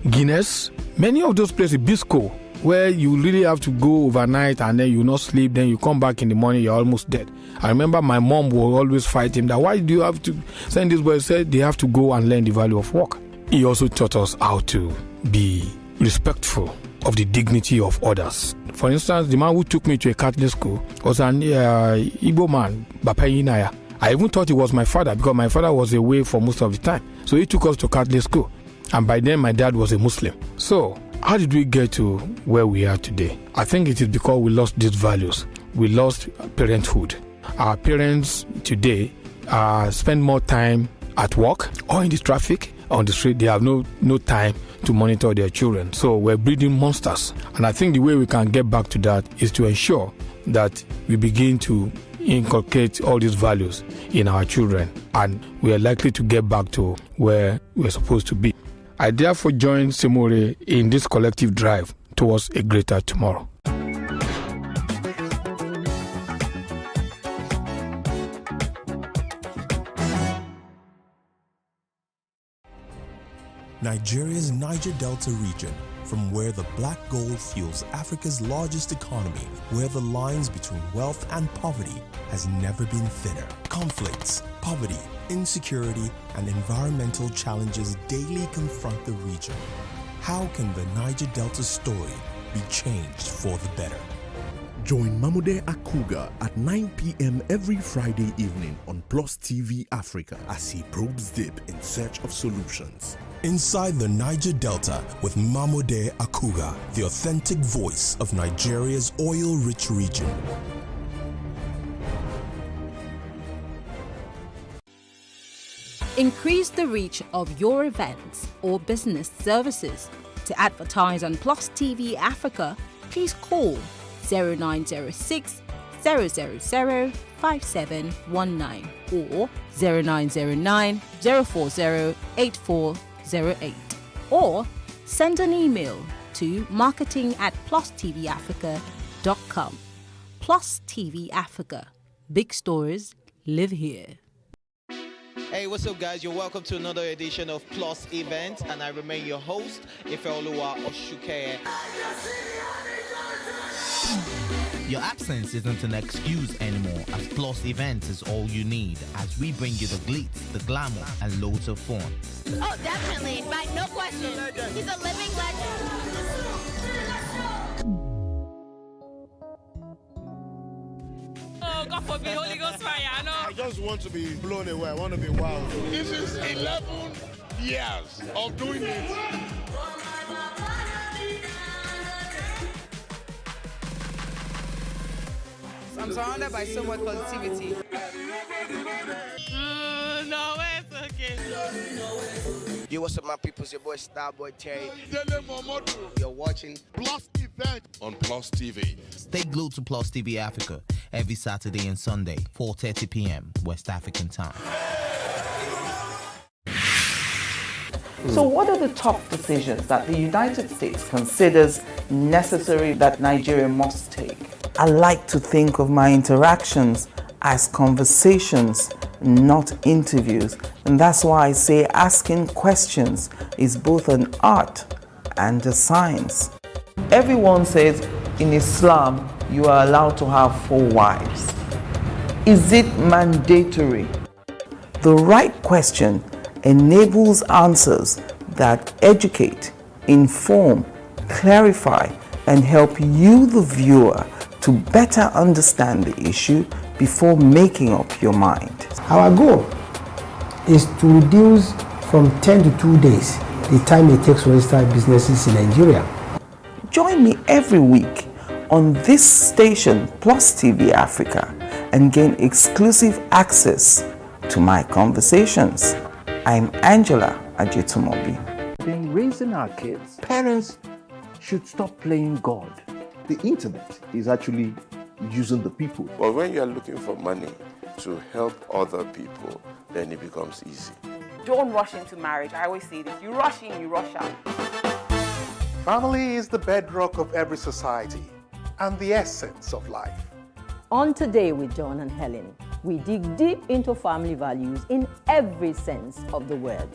Guinness. Many of those places, Bisco, where you really have to go overnight and then you not sleep, then you come back in the morning, you're almost dead. I remember my mom would always fight him that why do you have to send these boys? Said they have to go and learn the value of work. He also taught us how to be respectful of the dignity of others. For instance, the man who took me to a Catholic school was an Igbo man, Bapayinaya. I even thought he was my father because my father was away for most of the time. So he took us to Catholic school. And by then, my dad was a Muslim. So how did we get to where we are today? I think it is because we lost these values. We lost parenthood. Our parents today spend more time at work or in the traffic, on the street. They have no time to monitor their children. So we're breeding monsters. And I think the way we can get back to that is to ensure that we begin to inculcate all these values in our children. And we are likely to get back to where we're supposed to be. I therefore join Simore in this collective drive towards a greater tomorrow. Nigeria's Niger Delta region, from where the black gold fuels Africa's largest economy, where the lines between wealth and poverty has never been thinner. Conflicts, poverty, insecurity, and environmental challenges daily confront the region. How can the Niger Delta story be changed for the better? Join Mamude Akuga at 9 p.m. every Friday evening on Plus TV Africa as he probes deep in search of solutions. Inside the Niger Delta with Mamude Akuga, the authentic voice of Nigeria's oil-rich region. Increase the reach of your events or business services. To advertise on Plus TV Africa, please call 0906 000 5719 or 0909 040 8408 or send an email to marketing@plustvafrica.com. Plus TV Africa. Big stories live here. Hey, what's up, guys? You're welcome to another edition of Plus Event, and I remain your host, Ifeoluwa Oshuke. Your absence isn't an excuse anymore, as Plus Events is all you need, as we bring you the glitz, the glamour, and loads of fun. Oh, definitely. No question. He's a living legend. Oh, God forbid, Holy Ghost fire, I know. I just want to be blown away. I want to be wild. This is 11 years of doing this. I'm surrounded by so much positivity. No, it's okay. Yo, what's up, my people? It's your boy Starboy Terry. You're watching Plus Event on Plus TV. Stay glued to Plus TV Africa every Saturday and Sunday, 4:30 p.m. West African time. So what are the top decisions that the United States considers necessary that Nigeria must take? I like to think of my interactions as conversations, not interviews. And that's why I say asking questions is both an art and a science. Everyone says in Islam you are allowed to have 4 wives. Is it mandatory? The right question enables answers that educate, inform, clarify, and help you, the viewer, to better understand the issue before making up your mind. Our goal is to reduce from 10 to 2 days the time it takes to register businesses in Nigeria. Join me every week on this station, Plus TV Africa, and gain exclusive access to my conversations. I'm Angela Ajetumobi. In raising our kids, parents should stop playing God. The internet is actually using the people. But when you are looking for money to help other people, then it becomes easy. Don't rush into marriage. I always say this. You rush in, you rush out. Family is the bedrock of every society and the essence of life. On Today with John and Helen, we dig deep into family values in every sense of the word.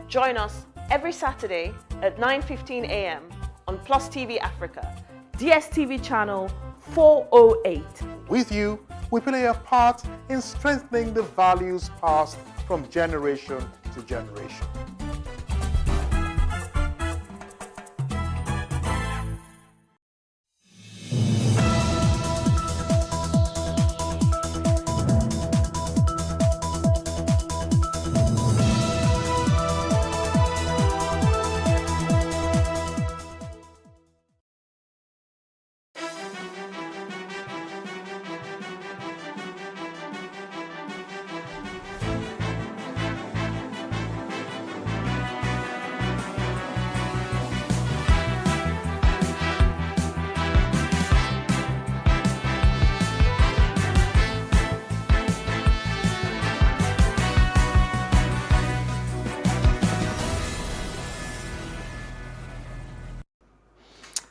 Join us every Saturday at 9:15 a.m. on Plus TV Africa, DSTV channel 408. With you, we play a part in strengthening the values passed from generation to generation.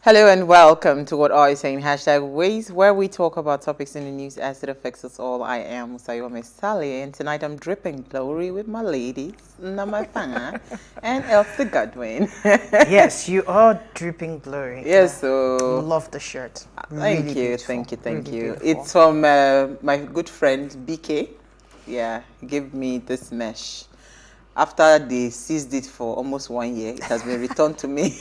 Hello and welcome to What Are You Saying? #Ways, where we talk about topics in the news as it affects us all. I am Musayome Sally, and tonight I'm dripping glory with my ladies, Namafanga and Elsie Godwin. Yes, you are dripping glory. Yes, so love the shirt. Thank Really you, beautiful. thank you. Really It's from my good friend BK. Yeah, he gave me this mesh. After they seized it for almost 1 year, it has been returned to me.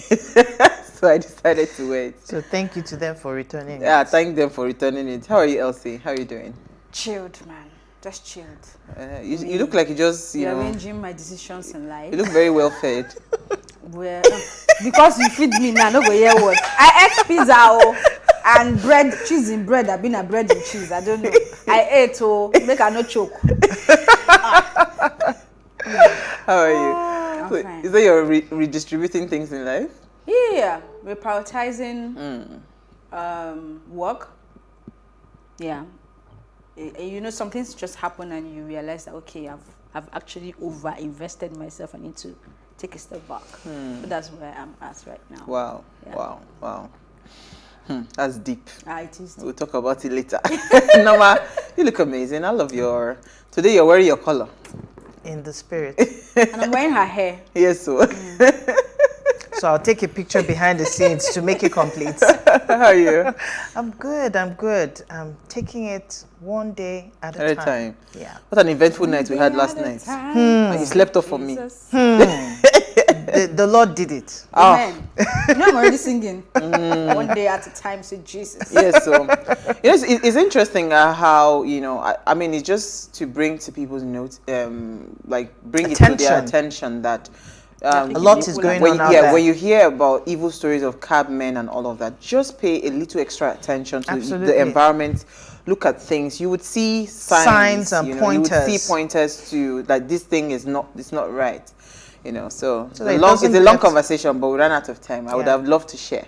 So I decided to wait. So thank you to them for returning Yeah, it. thank them for returning it. How are you, Elsie? How are you doing? Chilled, man. Just chilled. You look like you just, you know, arranging my decisions in life. you look very well fed. Well, because you feed me now, no go hear what. I ate pizza and bread, cheese in bread. I've been a bread and cheese. I don't know. I ate make I no choke. How are you? So, fine. is that you're redistributing things in life? Yeah, we're prioritizing work. Yeah. You know, some things just happen and you realize that, okay, I've actually over-invested myself. I need to take a step back. So that's where I'm at right now. Wow, Yeah. wow. That's deep. It is deep. We'll talk about it later. Nama, you look amazing. I love today you're wearing your color. In the spirit. And I'm wearing her hair. Yes, so. So I'll take a picture behind the scenes to make it complete. How are you? I'm good. I'm taking it one day at a time. Yeah. What an eventful night we had last night. And you slept off for me. The Lord did it. Amen. You know, I'm already singing. One day at a time, say Jesus. Yes, so it's interesting how, you know, I mean, it's just to bring to people's notes, like bring it to their attention that a lot is going on out there. When you hear about evil stories of cabmen and all of that, just pay a little extra attention to the environment. Look at things. You would see signs and pointers. You would see pointers to that this thing is not right. You know, so it's a long conversation, but we ran out of time. I would have loved to share.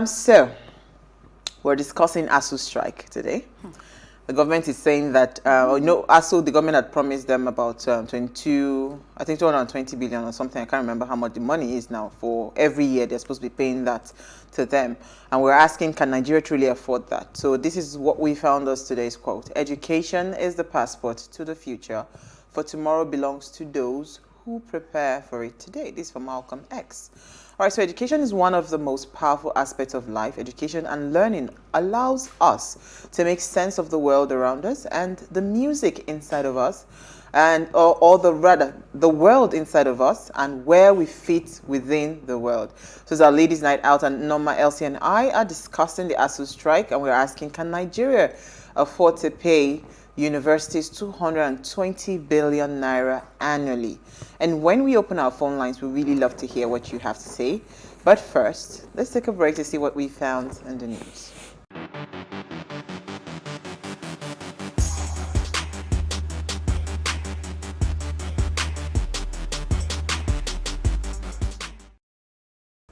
So we're discussing ASU strike today. The government is saying that, ASU, the government had promised them about 220 billion or something. I can't remember how much the money is now. For every year, they're supposed to be paying that to them. And we're asking, can Nigeria truly afford that? So this is what we found as today's quote. Education is the passport to the future, for tomorrow belongs to those who prepare for it today. This is from Malcolm X. All right, so education is one of the most powerful aspects of life. Education and learning allows us to make sense of the world around us and the music inside of us. and or the world inside of us and where we fit within the world. So it's our ladies' night out, and Norma, Elsie, and I are discussing the ASU strike, and we're asking, can Nigeria afford to pay universities 220 billion naira annually? And when we open our phone lines, we really love to hear what you have to say. But first, let's take a break to see what we found in the news.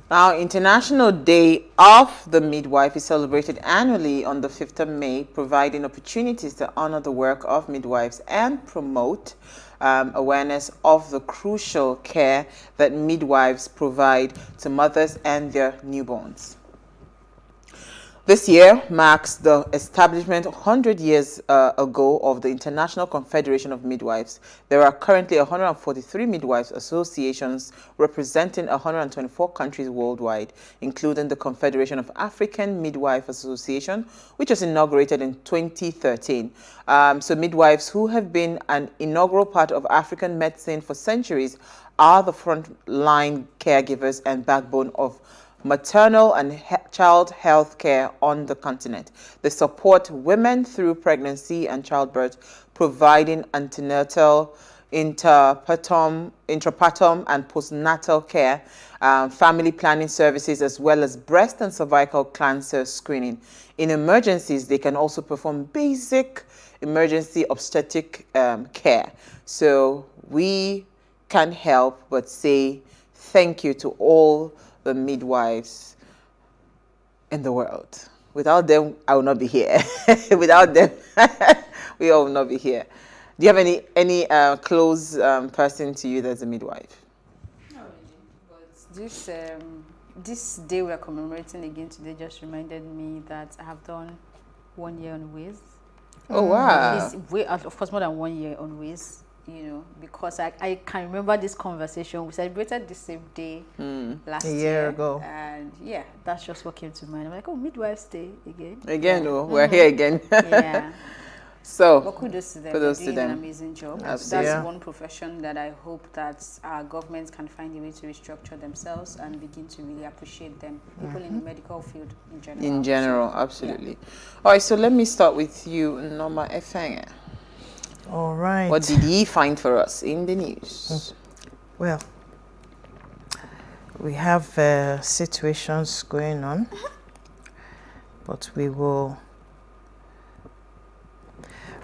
Now, International Day of the Midwife is celebrated annually on the 5th of May, providing opportunities to honor the work of midwives and promote awareness of the crucial care that midwives provide to mothers and their newborns. This year marks the establishment 100 years ago of the International Confederation of Midwives. There are currently 143 midwives associations representing 124 countries worldwide, including the Confederation of African Midwife Association, which was inaugurated in 2013. So midwives, who have been an integral part of African medicine for centuries, are the frontline caregivers and backbone of maternal and child health care on the continent. They support women through pregnancy and childbirth, providing antenatal, intrapartum and postnatal care, family planning services, as well as breast and cervical cancer screening. In emergencies, they can also perform basic emergency obstetric care. So we can't help but say thank you to all the midwives in the world. Without them, I will not be here. Without them, we all will not be here. Do you have any close person to you that's a midwife? Not really, but this day we are commemorating again today just reminded me that I have done 1 year on Wiz. Oh wow! It's way out, of course, more than 1 year on Wiz. You know, because I can remember this conversation. We celebrated the same day last year ago. And yeah, that's just what came to mind. I'm like, oh, Midwives Day again. Again, yeah. We're here again. Yeah. So, but kudos to them. Kudos They're doing to them. An amazing job. Absolutely. That's one profession that I hope that our governments can find a way to restructure themselves and begin to really appreciate them. People in the medical field in general. In general, absolutely. Yeah. All right, so let me start with you, Norma Efenge. All right. What did he find for us in the news? Well, we have situations going on, but we will...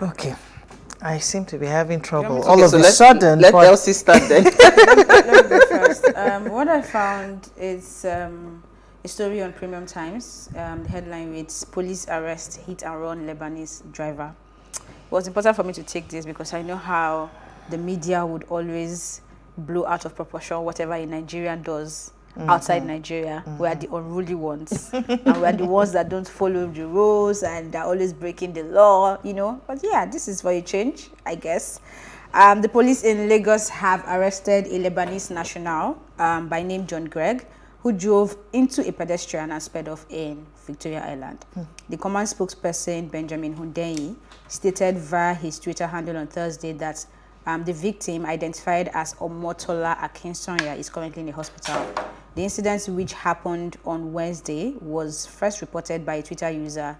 Okay. I seem to be having trouble all of a sudden. Let Elsie start then. Let me go first. What I found is a story on Premium Times. The headline reads, "Police arrest hit and run Lebanese driver." It was important for me to take this because I know how the media would always blow out of proportion whatever a Nigerian does outside Nigeria. We are the unruly ones. And we are the ones that don't follow the rules and are always breaking the law, you know. But yeah, this is for a change, I guess. The police in Lagos have arrested a Lebanese national by name John Gregg, who drove into a pedestrian and sped off in Victoria Island. The command spokesperson, Benjamin Hundeyi, stated via his Twitter handle on Thursday that the victim, identified as Omotola Akinsonya, is currently in the hospital. The incident, which happened on Wednesday, was first reported by a Twitter user,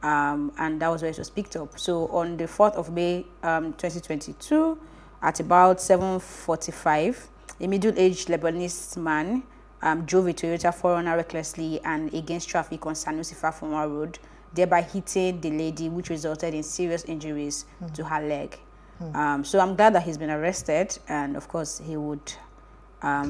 and that was where it was picked up. So on the 4th of May, 2022, at about 7:45, a middle-aged Lebanese man drove a Toyota 4Runner recklessly and against traffic on Sanusi Fafuma Road, thereby hitting the lady, which resulted in serious injuries to her leg. So I'm glad that he's been arrested, and of course he would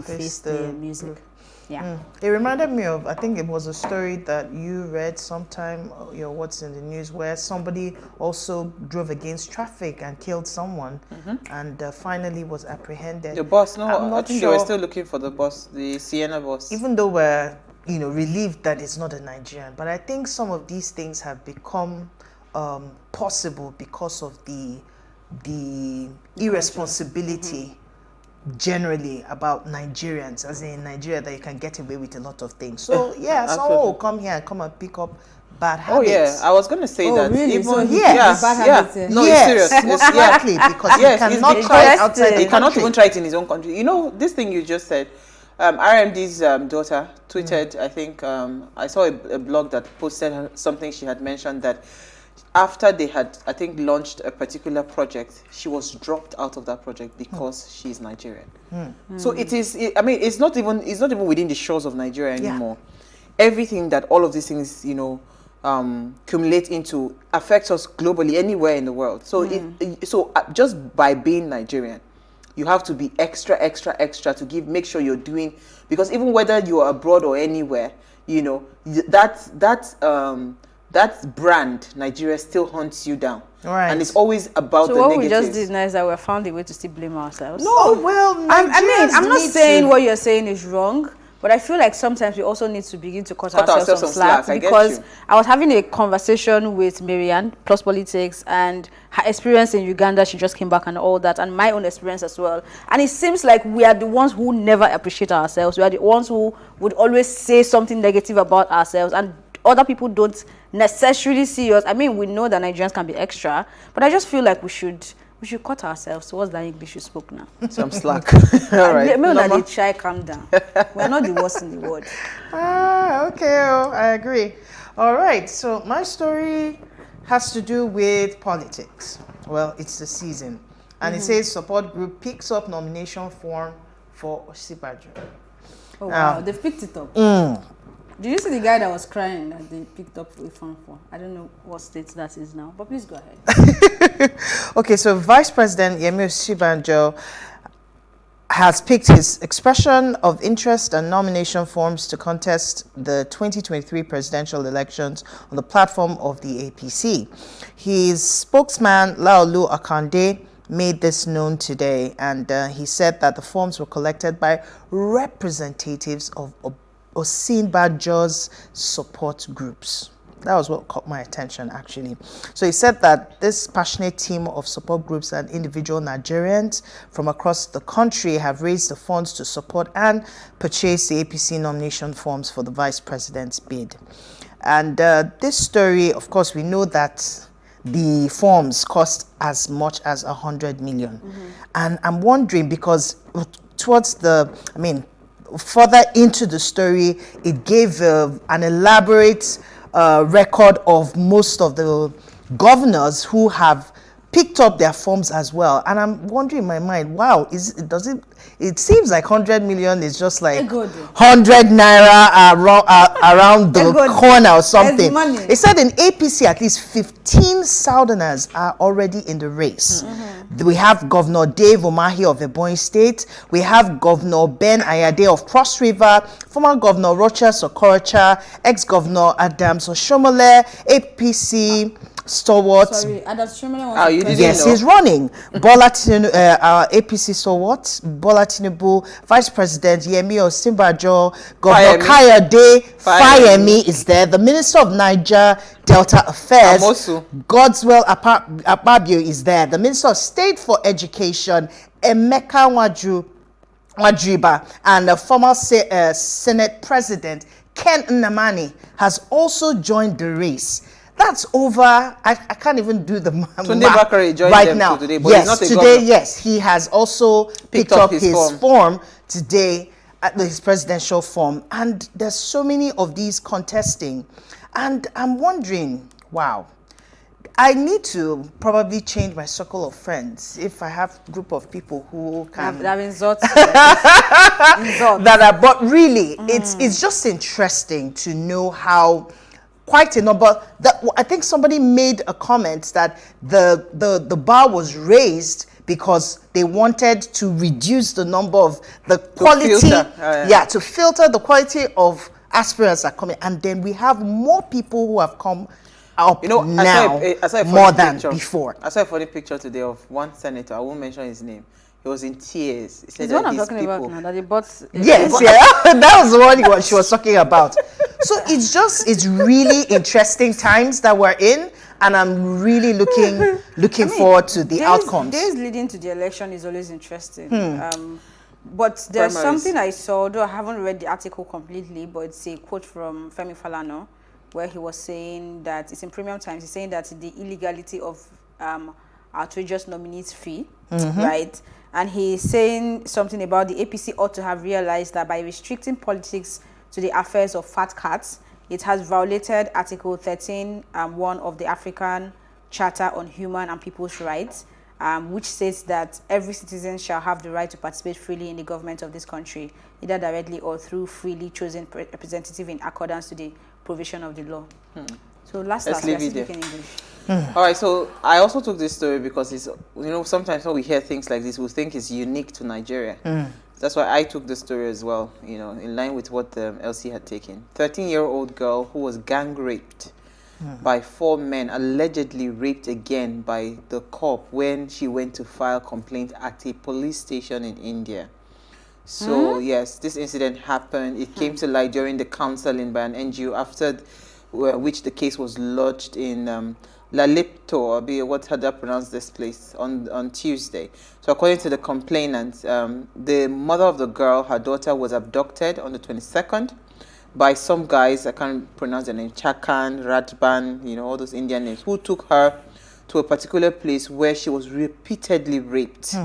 face the music. Yeah. It reminded me of, I think it was a story that you read sometime, what's in the news, where somebody also drove against traffic and killed someone, and finally was apprehended. The boss, no, I think they were still looking for the boss, the Sienna boss. Even though we're, relieved that it's not a Nigerian, but I think some of these things have become possible because of the irresponsibility generally about Nigerians, as in Nigeria, that you can get away with a lot of things. So yeah, someone will come here and come and pick up bad habits. Oh yeah, I was going to say that. Really? Even, So he yes, bad yeah. habits, No, yes, it's serious. most It's, likely because he yes, cannot it's try it outside interesting. the He cannot country. even try it in his own country. You know, this thing you just said. RMD's daughter tweeted. I think I saw a blog that posted something she had mentioned that after they had, I think, launched a particular project, she was dropped out of that project because she's Nigerian. So it is. I mean, it's not even within the shores of Nigeria anymore. Everything that all of these things, you know, accumulate into affects us globally, anywhere in the world. So just by being Nigerian, you have to be extra to make sure you're doing, because even whether you're abroad or anywhere, you know, that brand Nigeria still hunts you down, right? And it's always about the what negatives. we just did now is that we found a way to still blame ourselves. No, Oh, well, I mean, I'm not Nigerians saying need what you're saying is wrong, but I feel like sometimes we also need to begin to cut ourselves some slack, because I was having a conversation with Marianne, Plus Politics, and her experience in Uganda. She just came back and all that, and my own experience as well. And it seems like we are the ones who never appreciate ourselves. We are the ones who would always say something negative about ourselves, and other people don't necessarily see us. I mean, we know that Nigerians can be extra, but I just feel like we should cut ourselves. So what's that English you spoke now? Some slack. All right. They try calm down. We're not the worst in the world. Okay, I agree. All right, so my story has to do with politics. Well, it's the season. And it says support group picks up nomination form for Osibajo. Oh, wow. They've picked it up. Did you see the guy that was crying that they picked up a form for? I don't know what state that is now, but please go ahead. Okay, so Vice President Yemi Osibanjo has picked his expression of interest and nomination forms to contest the 2023 presidential elections on the platform of the APC. His spokesman, Laolu Akande, made this known today, and he said that the forms were collected by representatives of Osinbajo's support groups. That was what caught my attention, actually. So he said that this passionate team of support groups and individual Nigerians from across the country have raised the funds to support and purchase the APC nomination forms for the vice president's bid. And this story, of course, we know that the forms cost as much as 100 million. And I'm wondering, because towards further into the story, it gave an elaborate record of most of the governors who have picked up their forms as well. And I'm wondering in my mind, wow, it seems like 100 million is just like 100 naira around the corner or something. It said in APC at least 15 Southerners are already in the race. We have Governor Dave Umahi of Ebonyi State. We have Governor Ben Ayade of Cross River, former Governor Rocha Sokorocha, ex-Governor Adams Oshomole, APC stalwart. Sorry, Adams Oshomole. Yes, he's running. Bola Tinubu, our APC stalwart, Bola Tinubu, Vice President Yemi Osinbajo, Governor Kayode Fayemi is there. The Minister of Niger Delta Affairs, Godswill Akpabio is there. The Minister of State for Education, Emeka Wadriba, and the former Senate President Ken Nnamani has also joined the race. That's over. I can't even do the math right now. Today, but yes, today, yes, he has also picked up his form today at his presidential form, and there's so many of these contesting, and I'm wondering, wow, I need to probably change my circle of friends if I have a group of people who can that are, but really, it's just interesting to know how. Quite a number. I think somebody made a comment that the bar was raised because they wanted to reduce the number of the quality, to filter the quality of aspirants that are coming, and then we have more people who have come up now more than before. I saw a funny picture today of one senator. I won't mention his name. He was in tears. He said the one I'm talking about now, that they bought. Yes, that was the one she was talking about. So it's really interesting times that we're in, and I'm really looking forward to the outcomes. Days leading to the election is always interesting. But there's something I saw, though I haven't read the article completely, but it's a quote from Femi Falana, where he was saying that it's in Premium Times. He's saying that the illegality of outrageous nominees fee, right? And he's saying something about the APC ought to have realized that by restricting politics to the affairs of fat cats, it has violated Article 13(1) of the African Charter on Human and People's Rights, which says that every citizen shall have the right to participate freely in the government of this country, either directly or through freely chosen representative in accordance to the provision of the law. So last we are speaking English. All right, so I also took this story because it's, sometimes when we hear things like this, we think it's unique to Nigeria. That's why I took the story as well, in line with what LC had taken. 13-year-old girl who was gang raped by 4 men, allegedly raped again by the cop when she went to file complaint at a police station in India. So yes, this incident happened. It came to light during the counseling by an NGO after which the case was lodged in Lalipto, what had I pronounced this place, on Tuesday. So according to the complainant, the mother of the girl, her daughter, was abducted on the 22nd by some guys, I can't pronounce their name, Chakan, Ratban, all those Indian names, who took her to a particular place where she was repeatedly raped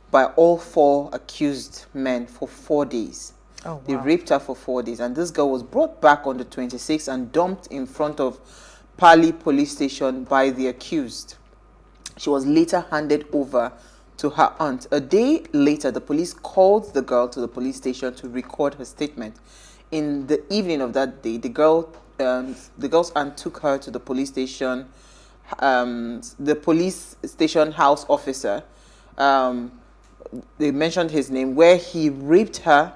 by all 4 accused men for 4 days. Oh, wow. They raped her for 4 days, and this girl was brought back on the 26th and dumped in front of Pali police station by the accused. She was later handed over to her aunt. A day later, the police called the girl to the police station to record her statement. In the evening of that day, the girl's aunt took her to the police station. The police station house officer, they mentioned his name, where he raped her.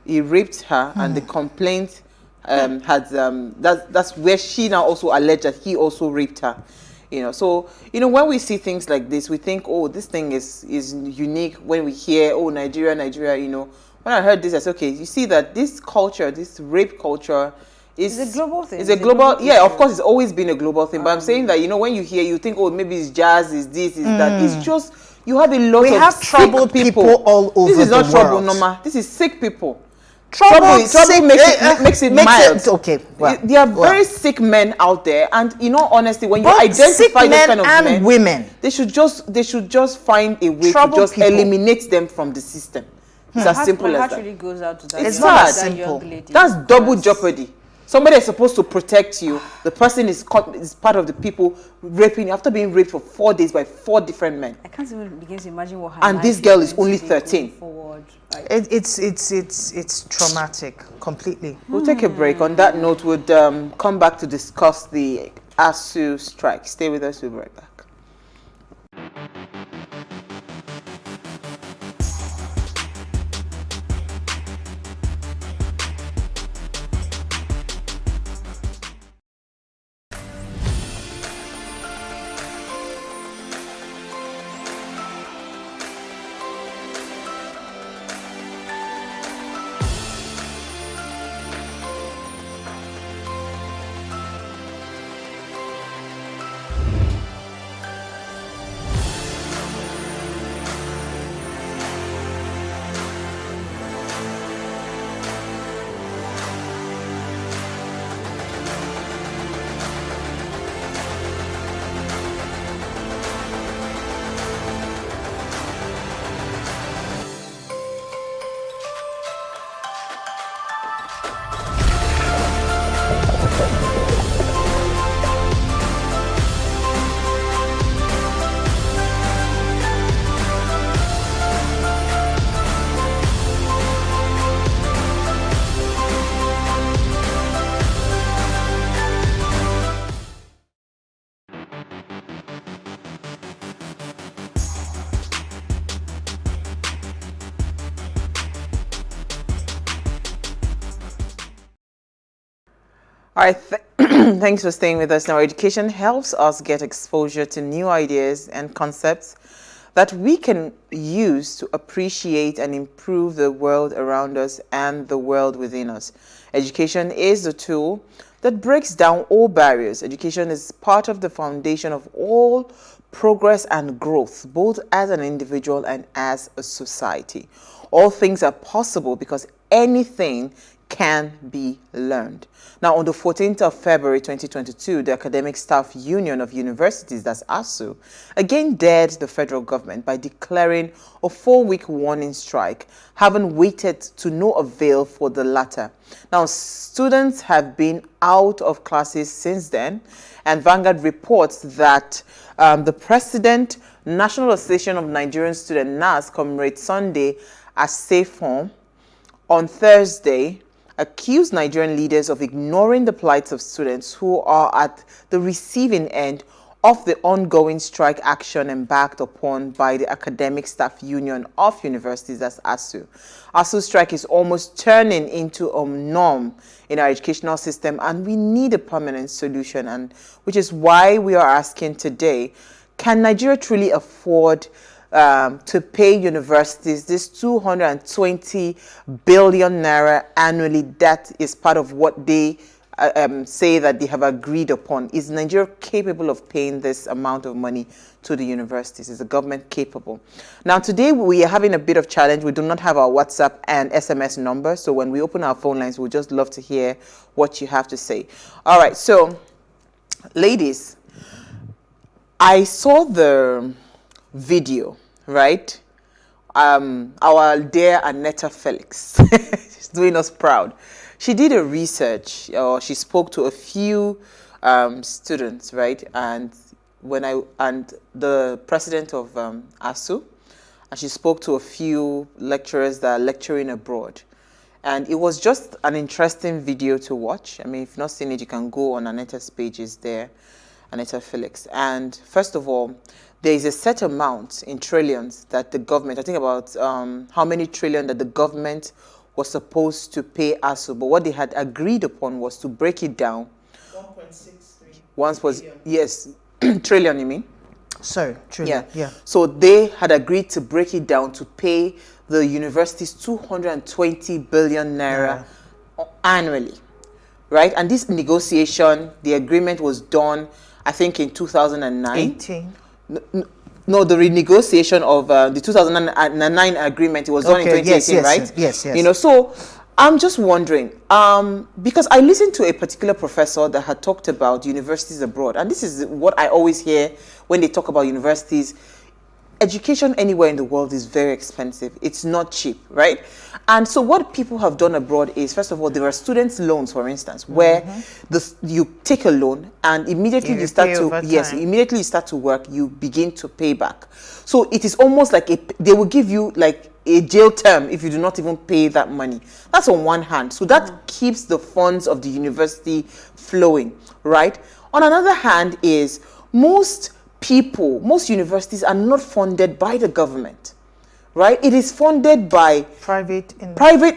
He raped her, and the complaint that's where she now also alleged that he also raped her. So when we see things like this, we think, oh, this thing is unique. When we hear, oh, Nigeria, when I heard this, I said, okay, you see that this culture, this rape culture, it's a global thing. It's a global, yeah, of course, it's always been a global thing. But I'm saying that, when you hear, you think, oh, maybe it's jazz, it's this, it's that. It's just, you have a lot of have troubled people all over the world. This is not trouble, Norma. This is sick people. Trouble makes it mild. Okay, well, there are very sick men out there, and honestly, when you identify those kind of men, women, they should just find a way to just eliminate them from the system. It's as simple as that. Really goes out to that. It's not that simple. That's double jeopardy. Somebody is supposed to protect you. The person is part of the people raping you after being raped for 4 days by 4 different men. I can't even begin to imagine what. And this girl is only 13. It's traumatic completely. We'll take a break. On that note, we'll come back to discuss the ASU strike. Stay with us. We'll be right back. All right, thanks for staying with us. Now, education helps us get exposure to new ideas and concepts that we can use to appreciate and improve the world around us and the world within us. Education is the tool that breaks down all barriers. Education is part of the foundation of all progress and growth, both as an individual and as a society. All things are possible because anything can be learned. Now, on the 14th of February 2022, the Academic Staff Union of Universities, that's ASU, again dared the federal government by declaring a 4-week warning strike, having waited to no avail for the latter. Now, students have been out of classes since then, and Vanguard reports that the President, National Association of Nigerian Students, NAS, Comrade Sunday Asefon, on Thursday, accused Nigerian leaders of ignoring the plights of students who are at the receiving end of the ongoing strike action embarked upon by the Academic Staff Union of Universities, that's ASU. ASU strike is almost turning into a norm in our educational system, and we need a permanent solution, and which is why we are asking today, can Nigeria truly afford to pay universities this 220 billion naira annually? That is part of what they say that they have agreed upon. Is Nigeria capable of paying this amount of money to the universities? Is the government capable? Now, today we are having a bit of challenge. We do not have our WhatsApp and SMS number, so when we open our phone lines, we'd just love to hear what you have to say. All right, so ladies, I saw the video, right? Our dear Annetta Felix, she's doing us proud. She did a research, or she spoke to a few students, right? And the president of ASU, and she spoke to a few lecturers that are lecturing abroad. And it was just an interesting video to watch. I mean, if you've not seen it, you can go on Annetta's pages there, Annetta Felix. And first of all, there is a set amount in trillions that the government, I think about how many trillion that the government was supposed to pay ASU, but what they had agreed upon was to break it down. 1.63. Once was, yes, trillion, you mean? Sorry, trillion, yeah. So they had agreed to break it down to pay the universities 220 billion naira annually, right? And this negotiation, the agreement was done, I think, in 2009. 18. No, the renegotiation of the 2009 agreement, it was done in 2018, right? Yes. You know, so I'm just wondering, because I listened to a particular professor that had talked about universities abroad, and this is what I always hear when they talk about universities. Education anywhere in the world is very expensive. It's not cheap, right? And so what people have done abroad is, first of all, there are students' loans, for instance, where you take a loan and immediately you start to, immediately you start to work, you begin to pay back. So it is almost like they will give you like a jail term if you do not even pay that money. That's on one hand. So that keeps the funds of the university flowing, right? On another hand is most universities are not funded by the government, right? It is funded by private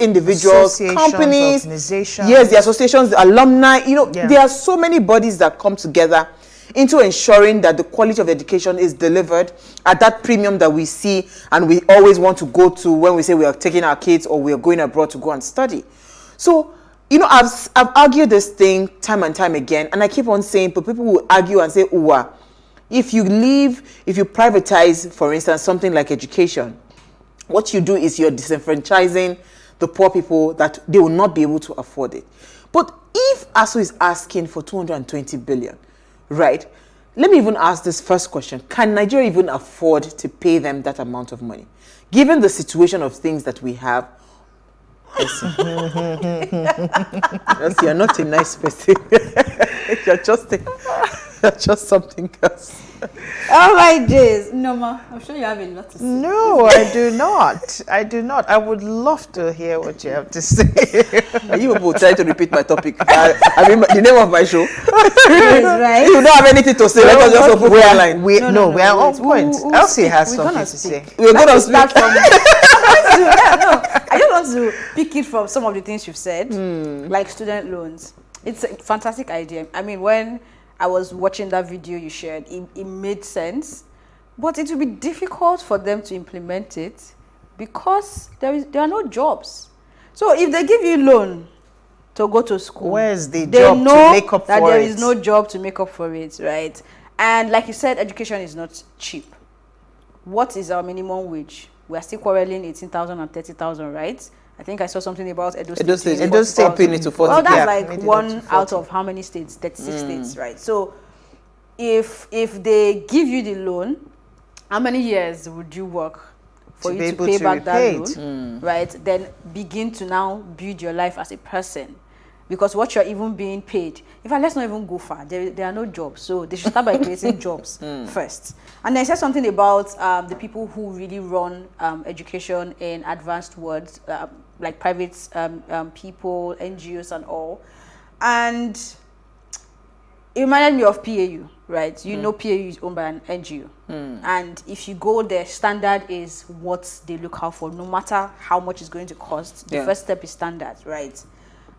individuals, companies, organizations. Yes, the associations, the alumni. You know, there are so many bodies that come together into ensuring that the quality of education is delivered at that premium that we see and we always want to go to when we say we are taking our kids or we are going abroad to go and study. So, you know, I've argued this thing time and time again, and I keep on saying, but people will argue and say, if you privatize, for instance, something like education, what you do is you're disenfranchising the poor people that they will not be able to afford it. But if ASU is asking for 220 billion, right? Let me even ask this first question. Can Nigeria even afford to pay them that amount of money? Given the situation of things that we have, you're not a nice person. You're just something else. Oh my days. Noma, I'm sure you have a lot to say. No, I do not. I would love to hear what you have to say. Are you able to try to repeat my topic? I mean, the name of my show. Yes, right. If you don't have anything to say, let us just open the line. We are on point. Elsie has something to say. We're going to start from... I just want to pick it from some of the things you've said, like student loans. It's a fantastic idea. I mean, when I was watching that video you shared, it made sense, but it will be difficult for them to implement it because there are no jobs. So if they give you loan to go to school, where's the job to make up for it? There is no job to make up for it, right? And like you said, education is not cheap. What is our minimum wage? We are still quarreling 18,000 and 30,000, right? I think I saw something about Edo State. Edo State upping it to 40. Well, that's Yeah. like one out of how many states? 36 states, right? So if they give you the loan, how many years would you work for you to pay back that loan, right? Then begin to now build your life as a person. Because what you're even being paid, in fact, let's not even go far. There are no jobs, so they should start by creating jobs first. And I said something about the people who really run education in advanced words, like private people, NGOs and all. And it reminded me of PAU, right? You know PAU is owned by an NGO. And if you go there, standard is what they look out for, no matter how much it's going to cost. The first step is standard, right?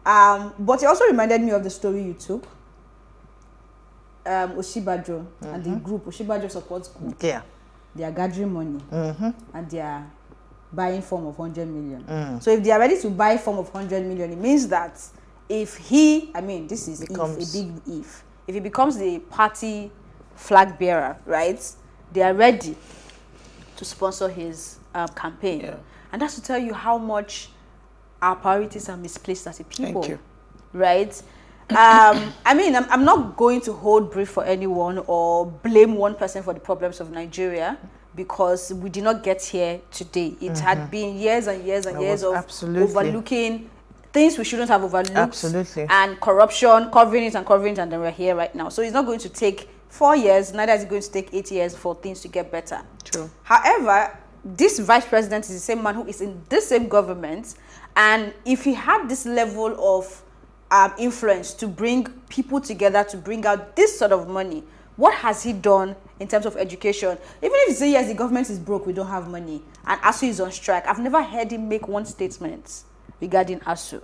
But it also reminded me of the story you took. Oshibajo and the group, Oshibajo Supports Group. Yeah. They are gathering money and they are buying form of 100 million. So if they are ready to buy form of 100 million, it means that if he, I mean, this is becomes a big if he becomes the party flag bearer, right? They are ready to sponsor his campaign. Yeah. And that's to tell you how much our priorities are misplaced as a people. Thank you. Right? I mean, I'm not going to hold brief for anyone or blame one person for the problems of Nigeria, because we did not get here today. It had been years and years and years of overlooking things we shouldn't have overlooked, and corruption, covering it, and then we're here right now. So it's not going to take 4 years, neither is it going to take 8 years for things to get better. True. However, this vice president is the same man who is in this same government, and if he had this level of influence to bring people together, to bring out this sort of money, what has he done in terms of education? Even if you say, yes, the government is broke, we don't have money, and ASU is on strike, I've never heard him make one statement regarding ASU.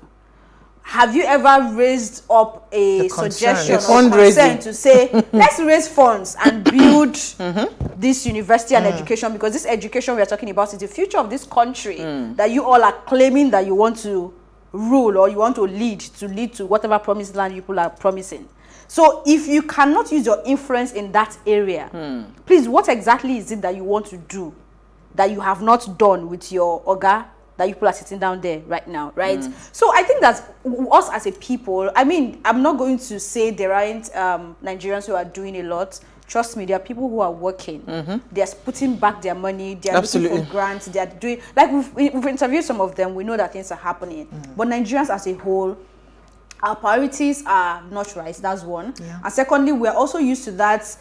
Have you ever raised up a suggestion or concern to say, let's raise funds and build this university and education, because this education we are talking about is the future of this country that you all are claiming that you want to rule or you want to lead to whatever promised land you people are promising. So if you cannot use your influence in that area, please, what exactly is it that you want to do that you have not done with your Oga that you people are sitting down there right now, right? So I think that us as a people, I mean, I'm not going to say there aren't Nigerians who are doing a lot. Trust me, there are people who are working. They are putting back their money. They are looking for grants. They are doing, like we've interviewed some of them. We know that things are happening. But Nigerians as a whole, our priorities are not right. That's one. And secondly, we're also used to that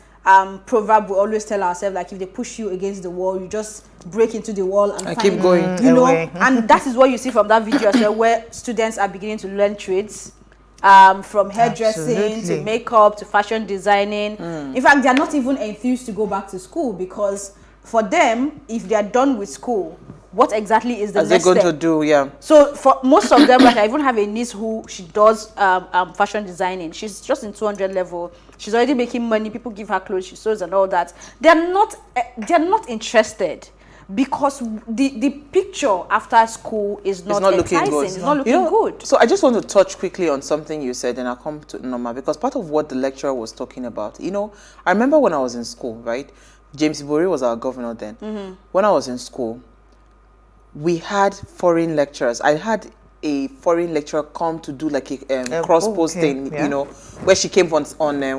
proverb we always tell ourselves, like, if they push you against the wall, you just break into the wall and keep going. You know, and that is what you see from that video as well, where students are beginning to learn trades. From hairdressing to makeup to fashion designing. In fact, they are not even enthused to go back to school, because for them, if they are done with school, what exactly is the next step? Going to do? Yeah. So for most of them, like I even have a niece who she does fashion designing. She's just in 200 level. She's already making money. People give her clothes. She sews and all that. They are not interested. Because the picture after school is not looking good. It's not looking good. So I just want to touch quickly on something you said, and I'll come to Norma, because part of what the lecturer was talking about, you know, I remember when I was in school, right? James Ibori was our governor then. When I was in school, we had foreign lecturers. I had a foreign lecturer come to do like a cross-posting, you know, where she came on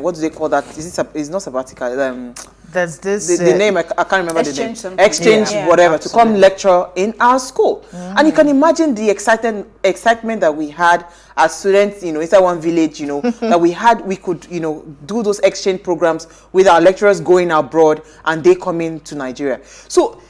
what do they call that? It's not sabbatical. There's this the name I can't remember the name. Exchange, whatever, to come lecture in our school. And you can imagine the excitement that we had as students, you know, inside one village, you know, that we could, you know, do those exchange programs with our lecturers going abroad and they coming to Nigeria. So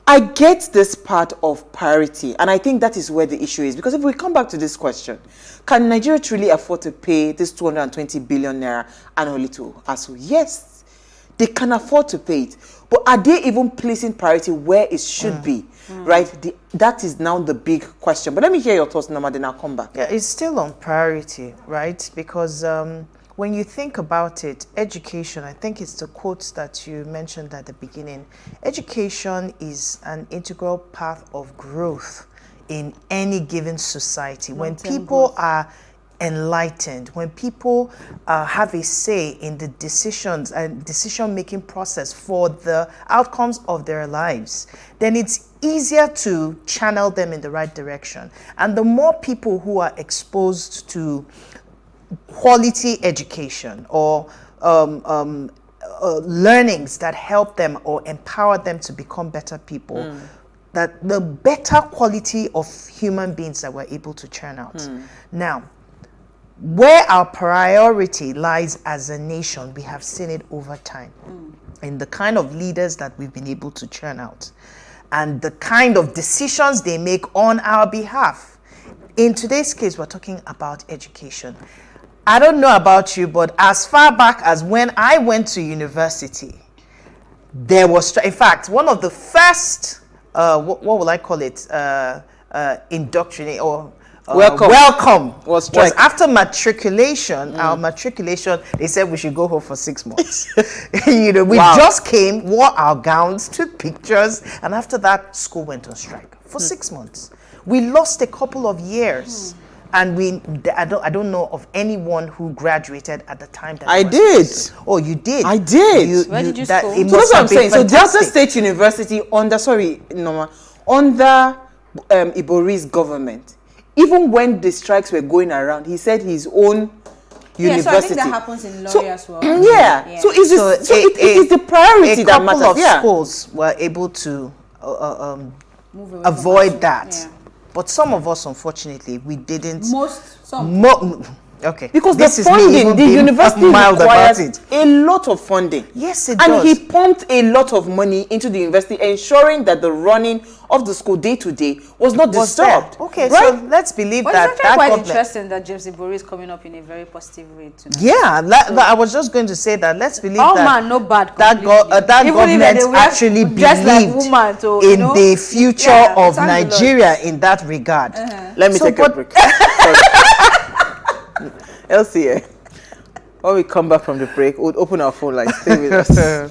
I get this part of priority, and I think that is where the issue is. Because if we come back to this question, can Nigeria truly afford to pay this 220 billion naira annually to ASU? Yes. They can afford to pay it, but are they even placing priority where it should be, right? That is now the big question. But let me hear your thoughts, Norma, then I'll come back. Yeah, it's still on priority, right? Because when you think about it, education, I think it's the quotes that you mentioned at the beginning. Education is an integral part of growth in any given society. When people are enlightened, when people have a say in the decisions and decision-making process for the outcomes of their lives, then it's easier to channel them in the right direction. And the more people who are exposed to quality education or learnings that help them or empower them to become better people, that the better quality of human beings that we're able to churn out. Now, where our priority lies as a nation, we have seen it over time in the kind of leaders that we've been able to churn out and the kind of decisions they make on our behalf. In today's case, we're talking about education. I don't know about you, but as far back as when I went to university, there was, in fact, one of the first, what will I call it, indoctrinate or welcome was after matriculation. Our matriculation, they said we should go home for 6 months. We just came, wore our gowns, took pictures, and after that, school went on strike for 6 months. We lost a couple of years. And I don't know of anyone who graduated at the time that I did. Oh, you did? I did. Where did you school? school? So that's what I'm saying. So Delta State University under Ibori's government, even when the strikes were going around, he said his own university. So I think that happens in Lorry as well. Yeah. So it is the priority that matters. A couple of schools were able to avoid that. Yeah. But some of us, unfortunately, we didn't. Okay. Because this the funding, the university requires a lot of funding. Yes, it does. And he pumped a lot of money into the university, ensuring that the running of the school day to day was not disturbed. Okay, right? So let's believe that. It's actually quite interesting that James Ibori is coming up in a very positive way tonight. Yeah, I was just going to say that. Let's believe that. Man, no bad. That government actually believed in the future of Nigeria in that regard. Let me take a break. LCA, when we come back from the break, we'll open our phone line. Stay with us.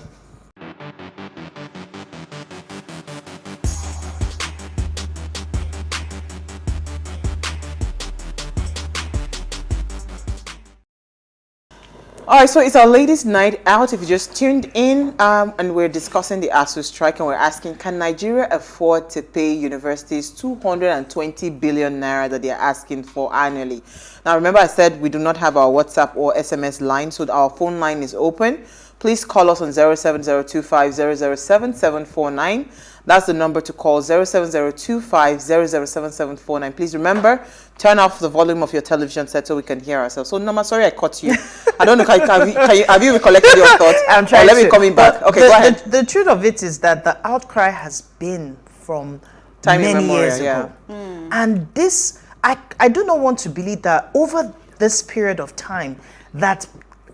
All right, so it's our ladies' night out. If you just tuned in, and we're discussing the ASU strike, and we're asking, can Nigeria afford to pay universities 220 billion naira that they're asking for annually? Now, remember I said we do not have our WhatsApp or SMS line, so our phone line is open. Please call us on 07025007749. That's the number to call, 07025007749. Please remember, turn off the volume of your television set so we can hear ourselves. So, Norma, sorry I caught you. I don't know, have you recollected your thoughts? I'm trying to. Let me come back. Okay, go ahead. The truth of it is that the outcry has been from many years ago. And this, I do not want to believe that over this period of time that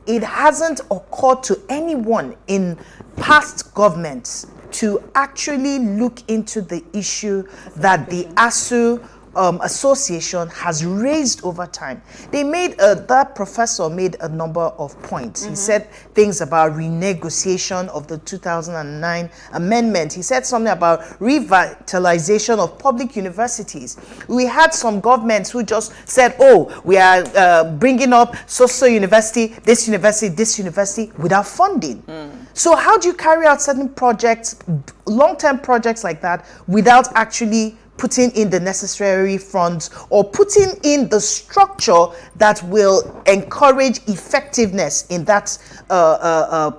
it hasn't occurred to anyone in past governments to actually look into the issue that the ASU association has raised over time. They made that professor made a number of points. He said things about renegotiation of the 2009 amendment. He said something about revitalization of public universities. We had some governments who just said, oh, we are bringing up so university, this university without funding. So how do you carry out certain projects, long-term projects like that, without actually putting in the necessary funds or putting in the structure that will encourage effectiveness in that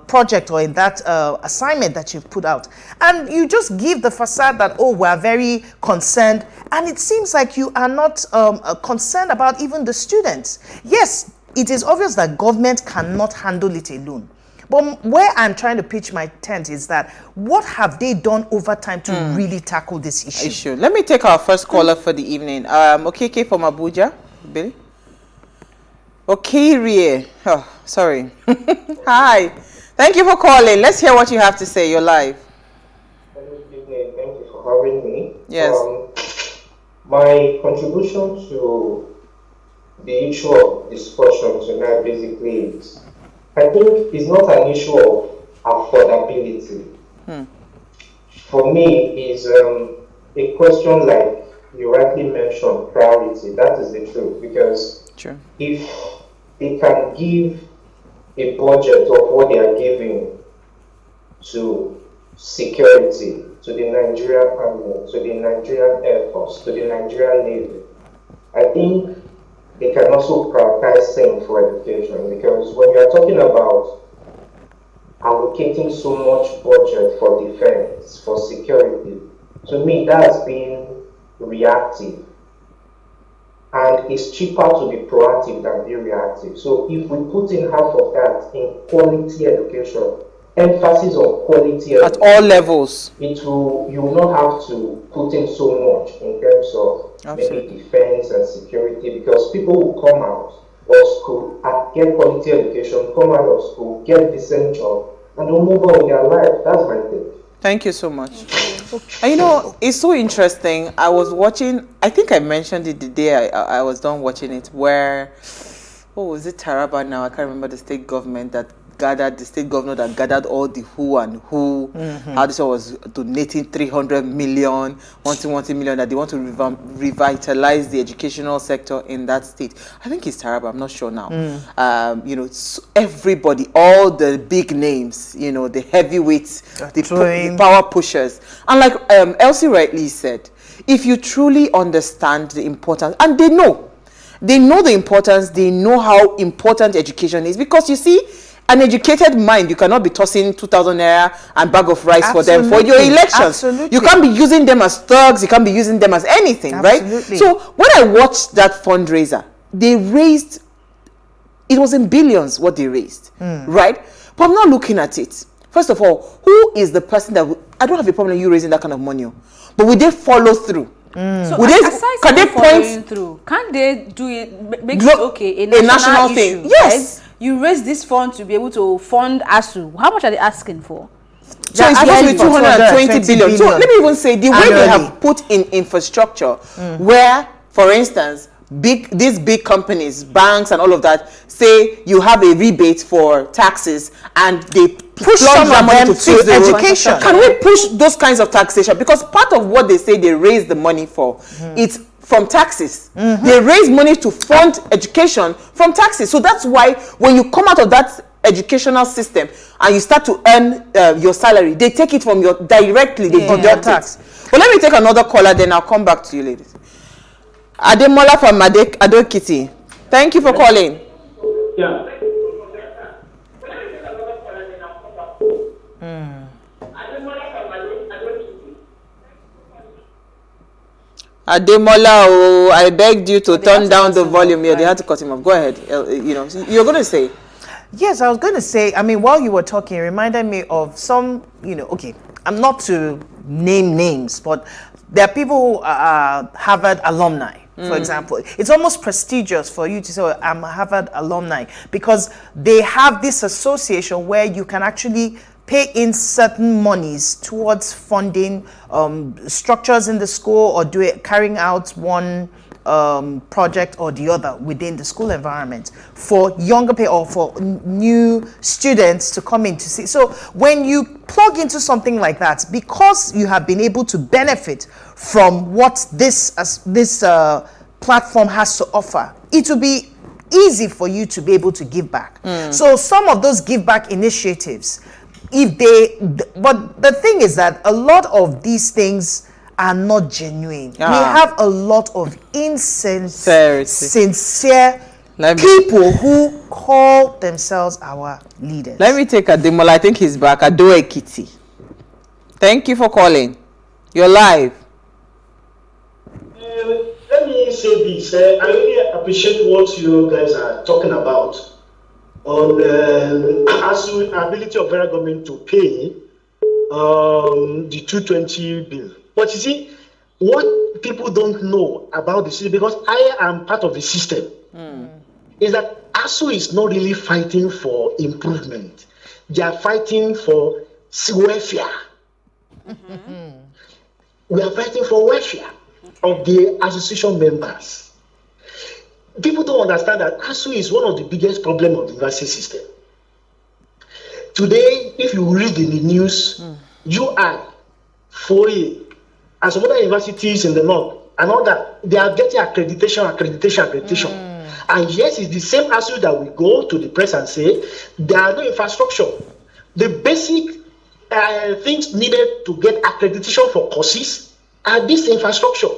project or in that assignment that you've put out? And you just give the facade that, oh, we're very concerned, and it seems like you are not concerned about even the students. Yes, it is obvious that government cannot handle it alone. But where I'm trying to pitch my tent is that what have they done over time to really tackle this issue? Let me take our first caller for the evening. Okeke from Abuja. Billy? Rie. Oh, sorry. Hi. Thank you for calling. Let's hear what you have to say. You're live. Hello, good evening. Thank you for having me. Yes. My contribution to the issue of discussion tonight basically is, I think it's not an issue of affordability. For me, it's a question like you rightly mentioned, priority. That is the truth. Because if they can give a budget of what they are giving to security, to the Nigerian Army, to the Nigerian Air Force, to the Nigerian Navy, I think they can also prioritize same for education, because when you are talking about allocating so much budget for defense, for security, to me that's being reactive. And it's cheaper to be proactive than be reactive. So if we put in half of that in quality education, emphasis on quality education, at all levels, you will not have to put in so much in terms of maybe defense and security, because people will come out of school, get quality education, come out of school, get decent job, and they'll move on with their life. That's my take. Thank you so much. And you know, it's so interesting. I was watching, I think I mentioned it the day I was done watching it, where, oh, was it Taraba now? I can't remember the state government that gathered, the state governor that gathered all the who and who, how this one was donating 300 million, 1 million, that they want to revitalize the educational sector in that state. I think it's Taraba, I'm not sure now. You know, everybody, all the big names, you know, the heavyweights, the power pushers. And like Elsie rightly said, if you truly understand the importance, and they know the importance, they know how important education is, because you see, an educated mind, you cannot be tossing 2,000 naira and bag of rice for them for your elections. You can't be using them as thugs, you can't be using them as anything, right? So when I watched that fundraiser, they raised, it was in billions what they raised, right? But I'm not looking at it. First of all, who is the person that, I don't have a problem with you raising that kind of money, but will they follow through? So can they point through? Can't they do it? Make it okay a national thing? Yes. Right? You raise this fund to be able to fund ASU. How much are they asking for? So it's supposed to be 220 billion. So let me even say the way they have put in infrastructure, where, for instance, these big companies, banks and all of that, say you have a rebate for taxes, and they push some of them to education. Can we push those kinds of taxation? Because part of what they say they raise the money for, it's from taxes. They raise money to fund education from taxes. So that's why when you come out of that educational system and you start to earn your salary, they take it from your directly, they deduct it. But let me take another caller, then I'll come back to you ladies. Ademola from Adokiti. Thank you for calling. Yeah. Ademola, oh, I begged you to turn down the volume. Yeah, they had to cut him off. Go ahead. You know, you're going to say. Yes, I was going to say, I mean, while you were talking, it reminded me of some, you know, okay, I'm not to name names, but there are people who are Harvard alumni, for example. It's almost prestigious for you to say, oh, I'm a Harvard alumni, because they have this association where you can actually pay in certain monies towards funding structures in the school, or carrying out one project or the other within the school environment for younger people or for new students to come in to see. So when you plug into something like that, because you have been able to benefit from what this platform has to offer, it will be easy for you to be able to give back. So some of those give back initiatives, but the thing is that a lot of these things are not genuine. We have a lot of sincere people who call themselves our leaders. Let me take Ademola. I think he's back. Adoe Kitty. Thank you for calling. You're live. Let me say this. I really appreciate what you guys are talking about on the ability of federal government to pay the 220 bill. But you see, what people don't know about the system, because I am part of the system, is that ASU is not really fighting for improvement. They are fighting for welfare. We are fighting for welfare of the association members. People don't understand that ASU is one of the biggest problems of the university system. Today, if you read in the news, UI, FOE, and some other universities in the north, and all that, they are getting accreditation. And yes, it's the same ASU that we go to the press and say, there are no infrastructure. The basic things needed to get accreditation for courses are this infrastructure.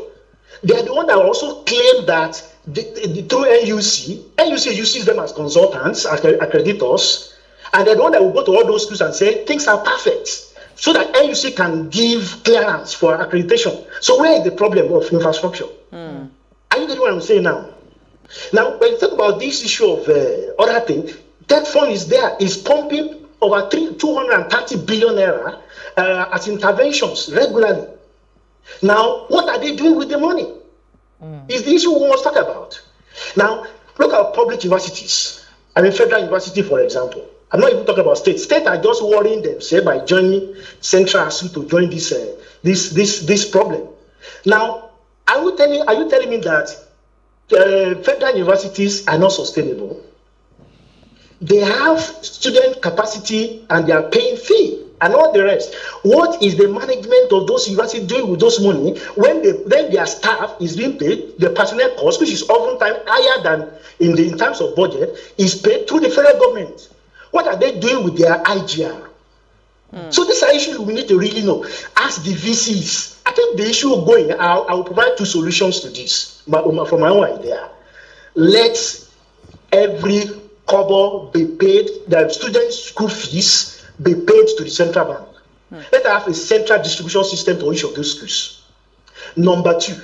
They are the one that also claim that through NUC uses them as consultants, as accreditors, and they're the one that will go to all those schools and say things are perfect, so that NUC can give clearance for accreditation. So where is the problem of infrastructure? Are you getting what I'm saying now? Now, when you talk about this issue of other things, that fund is there, is pumping over 230 billion naira as interventions regularly. Now, what are they doing with the money? Is the issue we must talk about. Now, look at public universities. I mean, Federal University, for example. I'm not even talking about state. State are just worrying themselves by joining Central ASU to join this problem. Now, are you telling me that federal universities are not sustainable? They have student capacity and they are paying fee and all the rest. What is the management of those universities doing with those money when their staff is being paid, the personnel cost, which is oftentimes higher than in terms of budget, is paid through the federal government? What are they doing with their IGR? So these are issues we need to really know. Ask the VCs. I think the issue of going, I will provide two solutions to this from my own idea. Let every kobo be paid, the students' school fees be paid to the central bank. Let's have a central distribution system for each of those schools. Number two,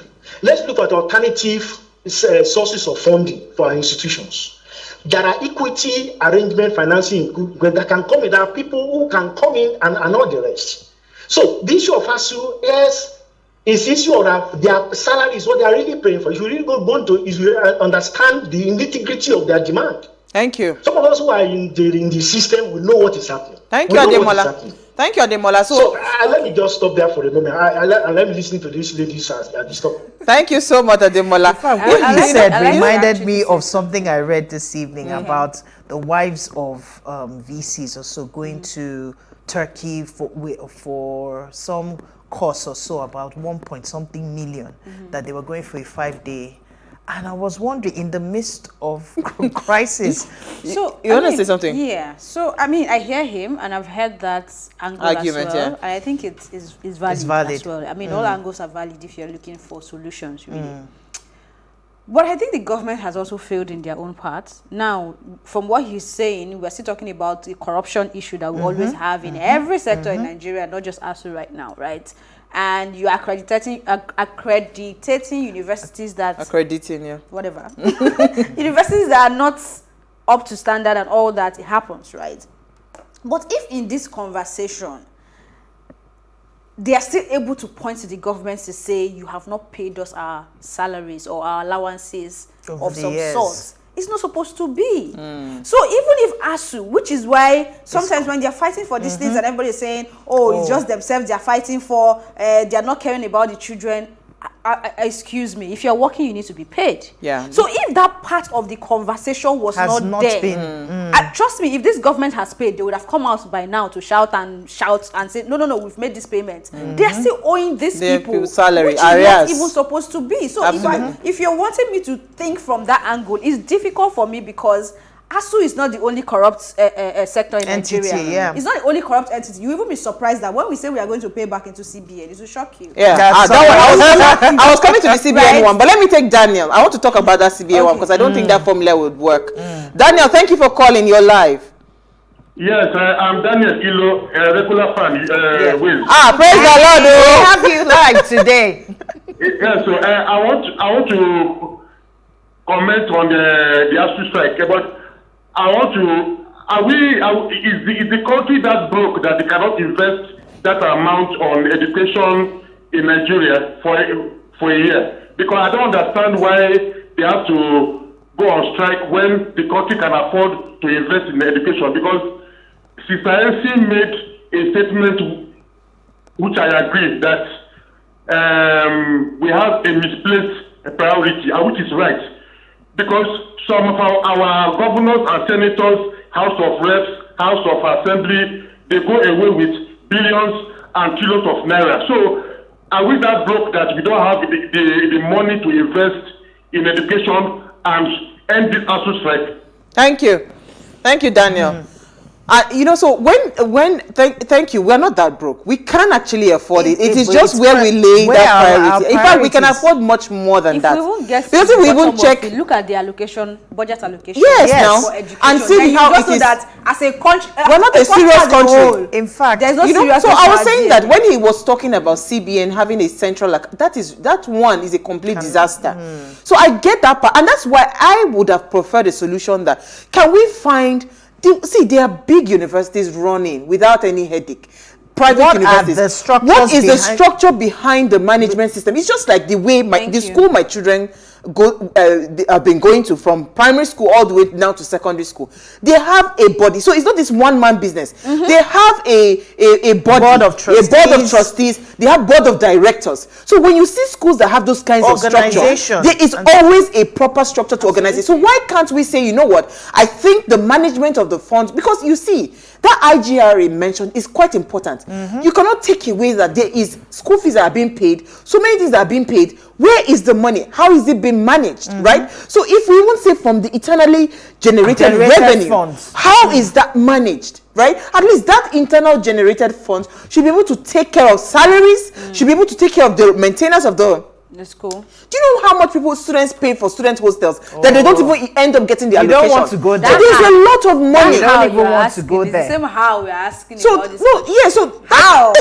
let's look at alternative sources of funding for our institutions. There are equity arrangement financing that can come in. There are people who can come in and all the rest. So the issue of ASU is issue of their salaries, what they are really paying for. If you really if you understand the integrity of their demand. Thank you. Some of us who are in the system will know what is happening. Thank you, Ademola. Thank you, Ademola. So let me just stop there for a moment. Let me listen to these ladies and stop. Thank you so much, Ademola. What you said reminded me of something I read this evening about the wives of VCs also going to Turkey for some course or so, about 1-point-something million that they were going for a 5-day. And I was wondering, in the midst of crisis, so you want to say something? Yeah. So I mean, I hear him, and I've heard that angle argument, as well. yeah. And I think it's valid as well. I mean, all angles are valid if you're looking for solutions, really. But I think the government has also failed in their own part. Now, from what he's saying, we're still talking about the corruption issue that we always have in every sector in Nigeria, not just ASU right now, right? And you're accrediting universities that... Whatever. Universities that are not up to standard and all that, it happens, right? But if in this conversation, they are still able to point to the government to say, you have not paid us our salaries or our allowances of some sort. It's not supposed to be. So even if ASU, which is why sometimes when they're fighting for these things and everybody is saying, it's just themselves they're fighting for, they're not caring about the children. Excuse me, if you're working, you need to be paid. Yeah. So if that part of the conversation was not there, trust me, if this government has paid, they would have come out by now to shout and say, no, we've made this payment. They're still owing these people salary, which is not even supposed to be. So if you're wanting me to think from that angle, it's difficult for me because ASU is not the only corrupt sector in Nigeria. It's not the only corrupt entity. You even be surprised that when we say we are going to pay back into CBN, it will shock you. I was coming to the CBN one, but let me take Daniel. I want to talk about that CBN one because I don't think that formula would work. Daniel, thank you for calling. You're live. Yes, I'm Daniel Ilo, a regular fan. Praise the Lord. We have you live today. So I want to comment on the ASU strike, but I want to, is the country that broke that they cannot invest that amount on education in Nigeria for a year? Because I don't understand why they have to go on strike when the country can afford to invest in education. Because Sister Elsie made a statement which I agree that we have a misplaced priority, which is right. Because some of our governors and senators, House of Reps, House of Assembly, they go away with billions and trillions of naira. So are we that broke that we don't have the money to invest in education and end this ASU strike? Thank you, Daniel. You know, so thank you, we're not that broke. We can actually afford it. It is just where we lay that priority. In fact, we can afford much more than that. If we won't get because if we even check, look at the allocation, budget allocation. Yes, for education, and see how it is. That as a country, we're not a serious country. In fact, there's no serious. So I was saying that when he was talking about CBN having a central, that one is a complete disaster. So I get that part, and that's why I would have preferred a solution that can we find. See, there are big universities running without any headache. Private universities. What is the structure behind the management system? It's just like the way the school my children have been going to, from primary school all the way now to secondary school. They have a body, so it's not this one-man business. They have a board of trustees. They have board of directors. So when you see schools that have those kinds of structure, there is always a proper structure to organize it. So why can't we say, you know what? I think the management of the funds, because you see that IGRA mentioned is quite important. You cannot take away that there is school fees that are being paid, so many things that are being paid. Where is the money? How is it being managed, right? So if we won't say from the eternally generated revenue, funds. How is that managed, right? At least that internal generated funds should be able to take care of salaries, should be able to take care of the maintenance of the school. Do you know how much students pay for student hostels that they don't even end up getting the allocation? You don't want to go there. So there's a lot of money. You don't even want to go there. The same how we're asking so about this. So how?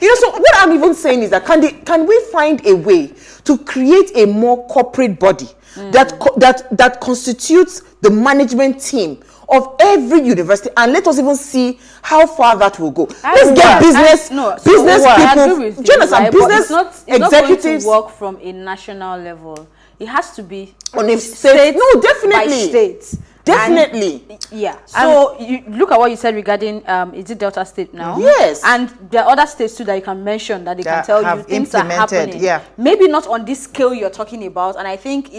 You know, so what I'm even saying is that can we find a way to create a more corporate body that constitutes the management team of every university, and let us even see how far that will go. Let's get business people, business executives. It's not going to work from a national level. It has to be on a state. No, definitely. By states. Definitely. So you look at what you said regarding is it Delta State now? Yes. And there are other states too that you can mention that they can tell you things are happening. Maybe not on this scale you're talking about. And I think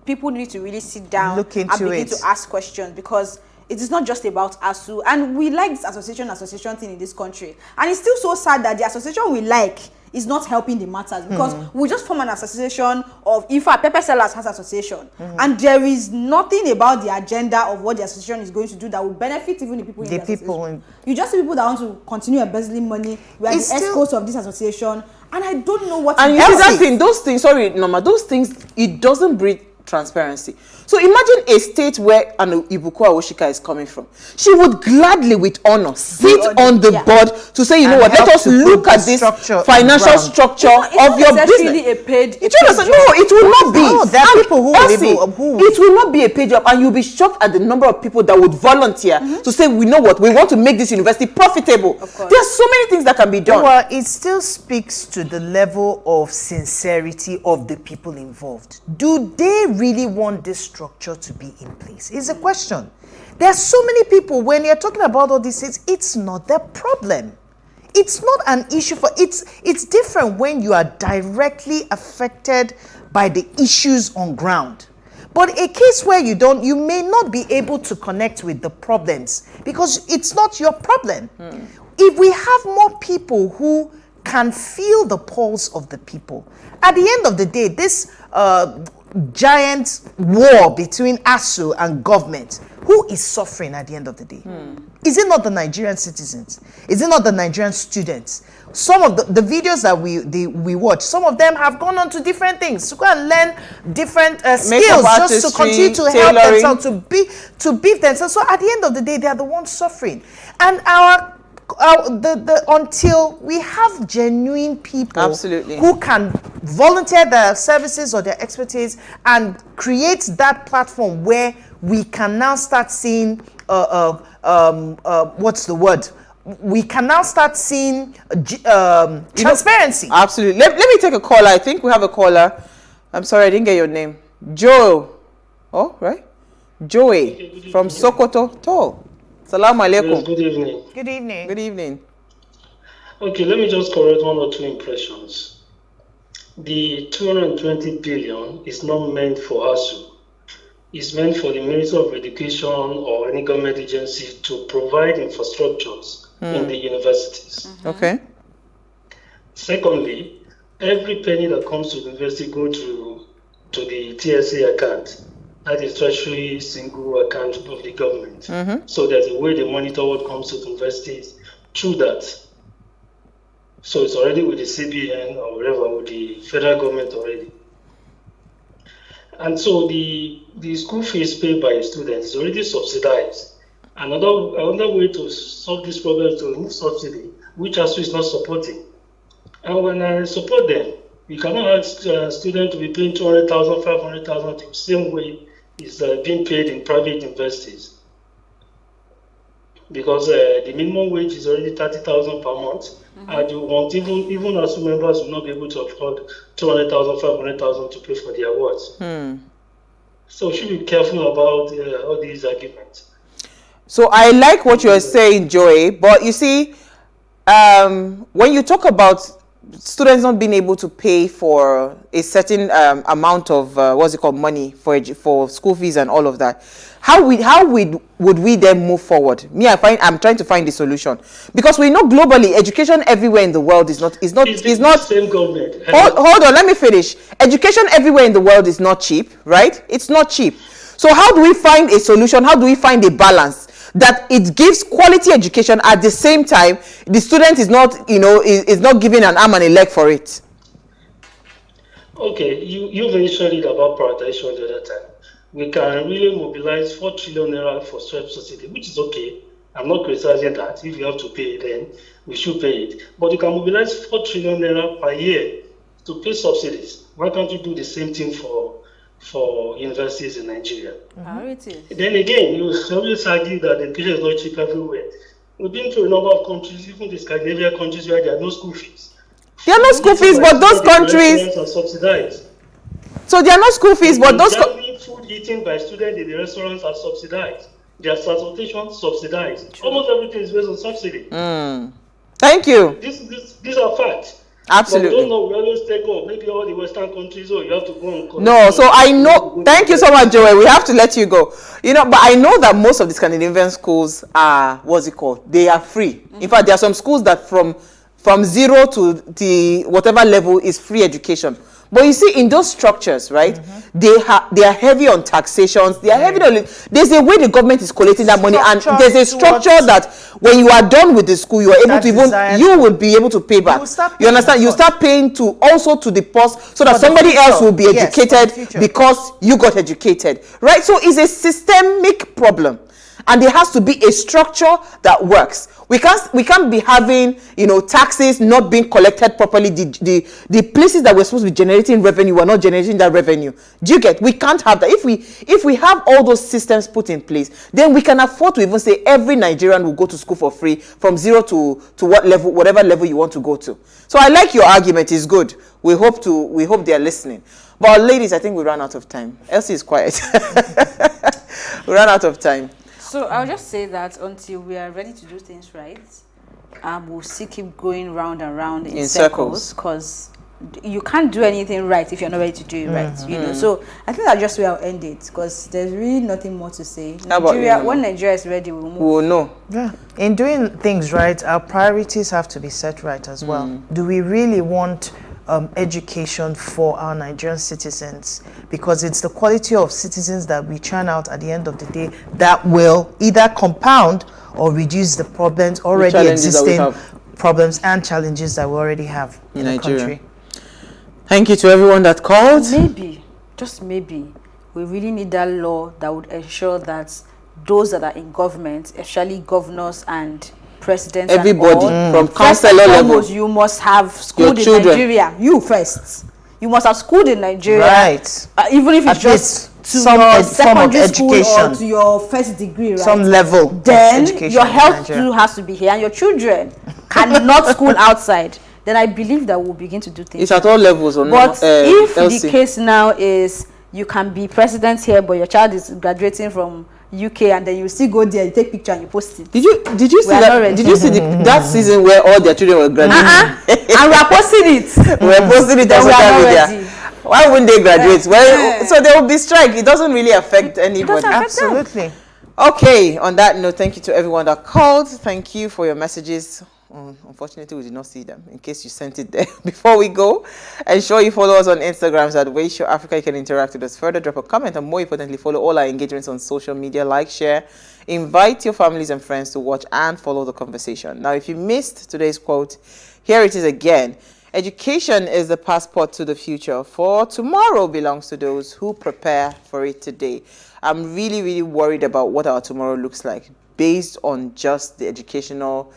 people need to really sit down and begin to ask questions, because it is not just about ASU. And we like this association thing in this country. And it's still so sad that the association we like is not helping the matters, because we just form an association of, in fact, Pepper Sellers has association, and there is nothing about the agenda of what the association is going to do that will benefit even the people in the association. You just see people that want to continue embezzling money. We are the escorts of this association, and I don't know what. And you see that thing, those things. Sorry, Norma, those things. It doesn't breed transparency. So imagine a state where Ibuku Awoshika is coming from. She would gladly, with honor, sit on the board to say, you know what, let us look at this financial structure of your business. Really a paid No, it will not be. No, there are people who it will not be a paid job, and you'll be shocked at the number of people that would volunteer to say, we know what, we want to make this university profitable. There are so many things that can be done. Well, it still speaks to the level of sincerity of the people involved. Do they really want this structure to be in place? Is a question. There are so many people, when you're talking about all these things, it's not their problem. It's not an issue for it's different when you are directly affected by the issues on ground. But a case where you may not be able to connect with the problems because it's not your problem. If we have more people who can feel the pulse of the people, at the end of the day, this giant war between ASU and government, who is suffering at the end of the day? Is it not the Nigerian citizens? Is it not the Nigerian students? Some of the videos that we watch, some of them have gone on to different things, to go and learn different skills just to continue to help themselves, to beef themselves. So at the end of the day, they are the ones suffering. And until we have genuine people who can volunteer their services or their expertise and create that platform where we can now start seeing what's the word? We can now start seeing transparency. Absolutely. Let me take a caller. I think we have a caller. I'm sorry, I didn't get your name. Joe. Oh, right? Joey from Sokoto. Tall. Salaam alaikum. Yes, good evening. Good evening. Good evening. Okay, let me just correct one or two impressions. The 220 billion is not meant for ASU. It's meant for the Ministry of Education or any government agency to provide infrastructures in the universities. Okay. Secondly, every penny that comes to the university goes to the TSA account. at the treasury single account of the government. So there's a way they monitor what comes to universities through that. So it's already with the CBN or whatever, with the federal government already. And so the school fees paid by students is already subsidized. Another way to solve this problem is to remove subsidy, which ASU is not supporting. And when I support them, we cannot ask students to be paying 200,000, 500,000 the same way it's being paid in private universities. Because the minimum wage is already 30,000 per month. And you want even ASU members will not be able to afford 200,000, 500,000 to pay for the awards. So we should be careful about all these arguments. So I like what you're saying, Joy, but you see, when you talk about students not being able to pay for a certain amount of money for school fees and all of that, how would we then move forward? I'm trying to find the solution, because we know globally education everywhere in the world is not same government. Hold on, let me finish. Education everywhere in the world is not cheap, right? It's not cheap. So how do we find a solution? How do we find a balance that it gives quality education at the same time the student is not, is not given an arm and a leg for it? Okay, you mentioned it about prioritization the other time. We can really mobilize 4 trillion naira for subsidy, which is okay. I'm not criticizing that. If you have to pay, then we should pay it. But you can mobilize 4 trillion naira per year to pay subsidies. Why can't you do the same thing for universities in Nigeria? Then again, you always argue that education is not cheap everywhere. We've been to a number of countries, even the Scandinavian countries, where there are no school fees. There are no school fees, but those countries are subsidized. So there are no school fees, but those food eaten by students in the restaurants are subsidized. Their transportation subsidized. Almost everything is based on subsidy. Thank you. These are facts. Absolutely. But don't know, we always take maybe all the Western countries, you have to go and no, so I know. Thank you so much, Joey. We have to let you go. But I know that most of the Scandinavian schools are, they are free. In fact, there are some schools that from 0 to the whatever level is free education. But you see, in those structures, right, they are heavy on taxations. They are heavy on. There's a way the government is collecting that money, and there's a structure that when you are done with the school, you are able to you will be able to pay back. You understand? You start paying to the post, so that somebody else will be educated because you got educated, right? So it's a systemic problem. And there has to be a structure that works. We can't be having, taxes not being collected properly. The places that we're supposed to be generating revenue are not generating that revenue. Do you get? We can't have that. If we have all those systems put in place, then we can afford to even say every Nigerian will go to school for free from 0 to whatever level you want to go to. So I like your argument. It's good. We hope they're listening. But ladies, I think we ran out of time. Elsie is quiet. We ran out of time. So I'll just say that until we are ready to do things right, we'll still keep going round and round in circles, because you can't do anything right if you're not ready to do it right. So I think that's just where I'll end it, because there's really nothing more to say. When Nigeria is ready, we'll move. We'll know. Yeah. In doing things right, our priorities have to be set right as well. Do we really want education for our Nigerian citizens? Because it's the quality of citizens that we churn out at the end of the day that will either compound or reduce the problems already existing, problems and challenges that we already have in the country. Thank you to everyone that called. Maybe, just maybe, we really need that law that would ensure that those that are in government, especially governors and presidents, everybody from councillor level, you must have schooled in Nigeria. You first, you must have schooled in Nigeria, right? Even if it's just to your secondary school or to your first degree, right? Some level. Then your health too has to be here, and your children cannot school outside. Then I believe that we'll begin to do things. It's at all levels, or not? But if the case now is you can be president here, but your child is graduating from UK, and then you still go there, you take picture and you post it. Did you see that? Did you see that season where all their children were graduating? And we are posting it. We are posting it on social media. Why wouldn't they graduate? Well, so there will be strike. It doesn't really affect anybody. Absolutely. Okay. On that note, thank you to everyone that called. Thank you for your messages Unfortunately, we did not see them. In case you sent it there before we go, ensure you follow us on Instagram at Way Show Africa. You can interact with us further, drop a comment, and more importantly, follow all our engagements on social media. Like, share, invite your families and friends to watch and follow the conversation. Now, if you missed today's quote, here it is again. Education is the passport to the future, for tomorrow belongs to those who prepare for it today. I'm really, really worried about what our tomorrow looks like based on just the educational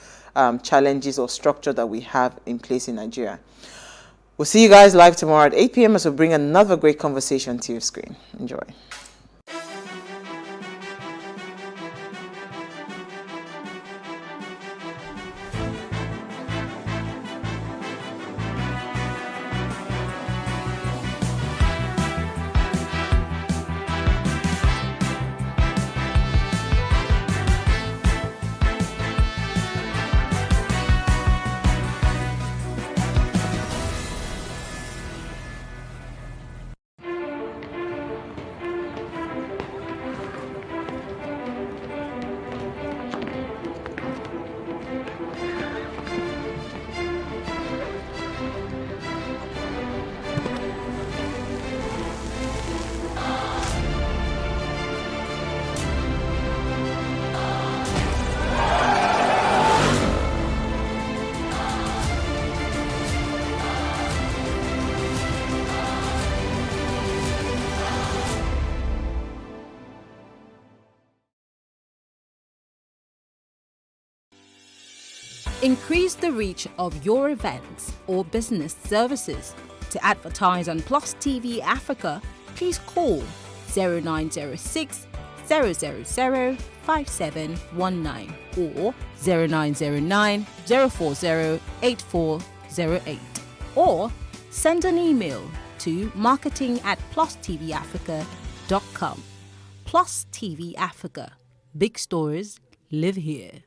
challenges or structure that we have in place in Nigeria. We'll see you guys live tomorrow at 8 p.m. as we bring another great conversation to your screen. Enjoy. Increase the reach of your events or business services. To advertise on Plus TV Africa, please call 0906 000 5719 or 0909 040 8408, or send an email to marketing@plustvafrica.com. Plus TV Africa. Big stories live here.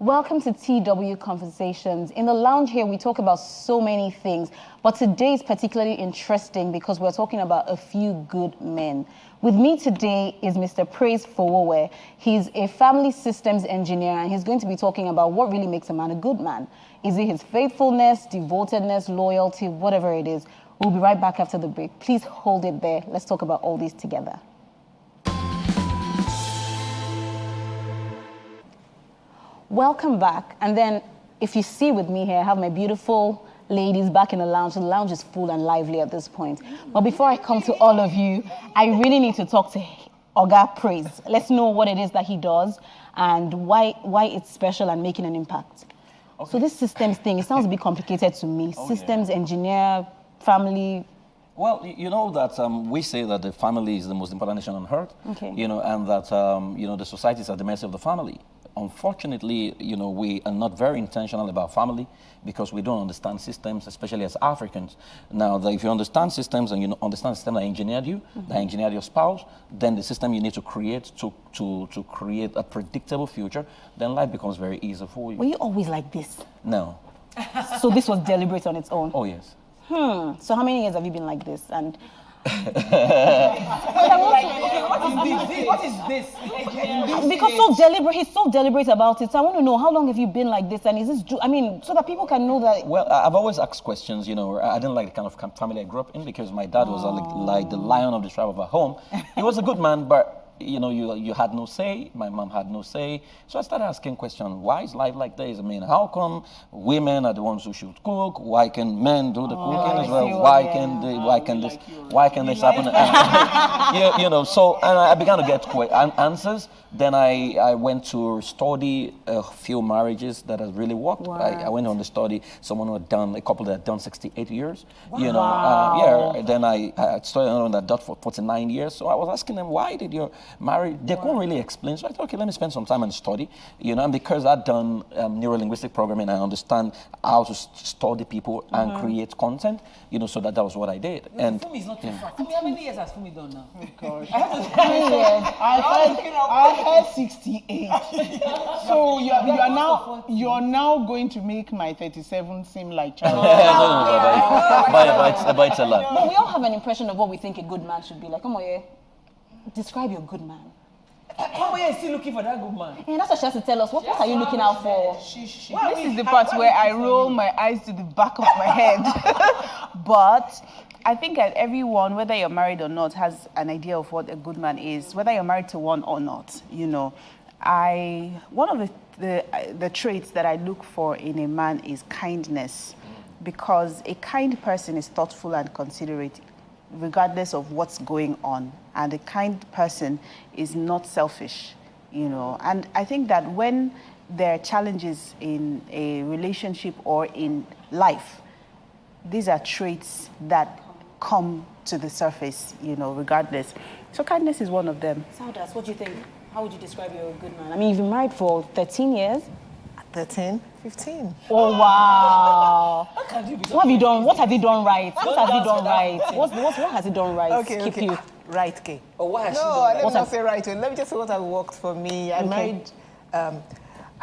Welcome to TW Conversations. In the lounge here, we talk about so many things, but today is particularly interesting because we're talking about a few good men. With me today is Mr. Praise Fowowe. He's a family systems engineer, and he's going to be talking about what really makes a man a good man. Is it his faithfulness, devotedness, loyalty, whatever it is? We'll be right back after the break. Please hold it there. Let's talk about all these together. Welcome back. And then if you see with me here, I have my beautiful ladies back in the lounge. The lounge is full and lively at this point. But before I come to all of you, I really need to talk to Oga Praise. Let's know what it is that he does and why it's special and making an impact. Okay. So this systems thing, it sounds a bit complicated to me. Systems, engineer, family. Well, you know that we say that the family is the most important nation on earth, okay. And that, the society is at the mercy of the family. Unfortunately, we are not very intentional about family because we don't understand systems, especially as Africans. Now, if you understand systems and you understand the system that engineered you, that engineered your spouse, then the system you need to create to create a predictable future, then life becomes very easy for you. Were you always like this? No. So this was deliberate on its own? Oh, yes. So how many years have you been like this? And what is this? Because he's so deliberate about it. So I want to know, how long have you been like this? And is this, so that people can know that. Well, I've always asked questions, I didn't like the kind of family I grew up in because my dad was like the lion of the tribe of our home. He was a good man, but you had no say, my mom had no say. So I started asking questions, why is life like this? I mean, how come women are the ones who should cook? Why can men do the cooking as well? Why can this happen? So and I began to get answers. Then I went to study a few marriages that has really worked. Wow. I went on to study a couple that had done 68 years. Wow. Then I studied another one that done for 49 years. So I was asking them, why did you marry? They couldn't really explain. So I thought, okay, let me spend some time and study. And because I've done neuro-linguistic programming, I understand how to study people and create content. So that was what I did. And Fumi is not too far. How many years has Fumi done now? Oh gosh. I heard 68. So you're now going to make my 37 seem like child. But it's a lot. But we all have an impression of what we think a good man should be like. Come on, yeah. Describe your good man. How are you still looking for that good man? Yeah, that's what she has to tell us. What are you looking out for? This is the part where I roll my eyes to the back of my head. But I think that everyone, whether you're married or not, has an idea of what a good man is, whether you're married to one or not. One of the traits that I look for in a man is kindness, because a kind person is thoughtful and considerate, regardless of what's going on. And a kind person is not selfish, And I think that when there are challenges in a relationship or in life, these are traits that come to the surface, regardless. So kindness is one of them. Saudas, what do you think? How would you describe you're a good man? I mean, you've been married for 13 years. 13, 15. Oh, wow. What have you done? What have you done right? What have you done right? What has he done right? Okay. You? Right, okay. Or what has she No, done? let me not say right. Let me just say what has worked for me. I married...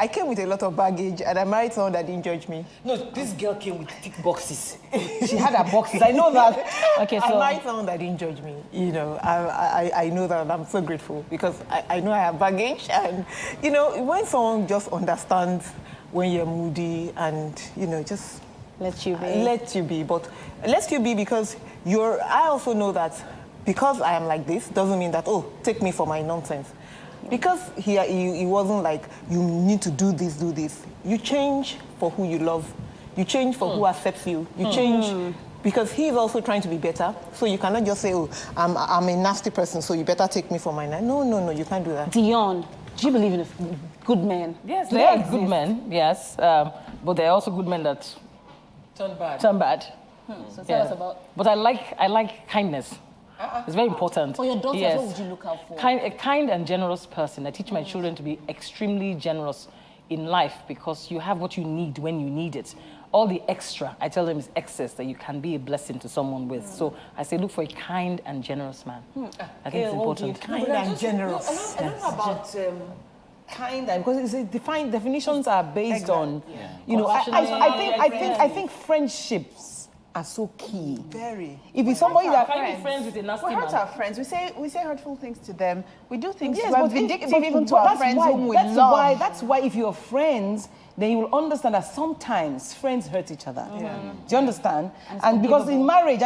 I came with a lot of baggage, and I married someone that didn't judge me. No, this girl came with thick boxes. She had her boxes. I know that. Okay, so I married someone that didn't judge me. I know that, and I'm so grateful because I know I have baggage, and when someone just understands when you're moody and just let you be. But let you be because I also know that because I am like this doesn't mean that take me for my nonsense. Because he wasn't like, you need to do this. You change for who you love. You change for who accepts you. You change because he's also trying to be better. So you cannot just say, I'm a nasty person, so you better take me for my night. No, you can't do that. Dion, do you believe in good men? Yes, there are good men, yes. But there are also good men that turn bad. So tell us about... But I like kindness. It's very important. For your daughters, what would you look out for? A kind and generous person. I teach my children to be extremely generous in life because you have what you need when you need it. All the extra, I tell them, is excess that you can be a blessing to someone with. So I say look for a kind and generous man. I think it's important. Kind and generous. I don't know about kind because definitions are based on, I think friendships are so key. Very. If it's somebody that friends with a nasty we hurt man. our friends. We say hurtful things to them. We do things. Yes, we're but vindictive but even to our friends whom we love. That's why if you're friends, then you will understand that sometimes friends hurt each other. Yeah. Do you understand? And because in marriage,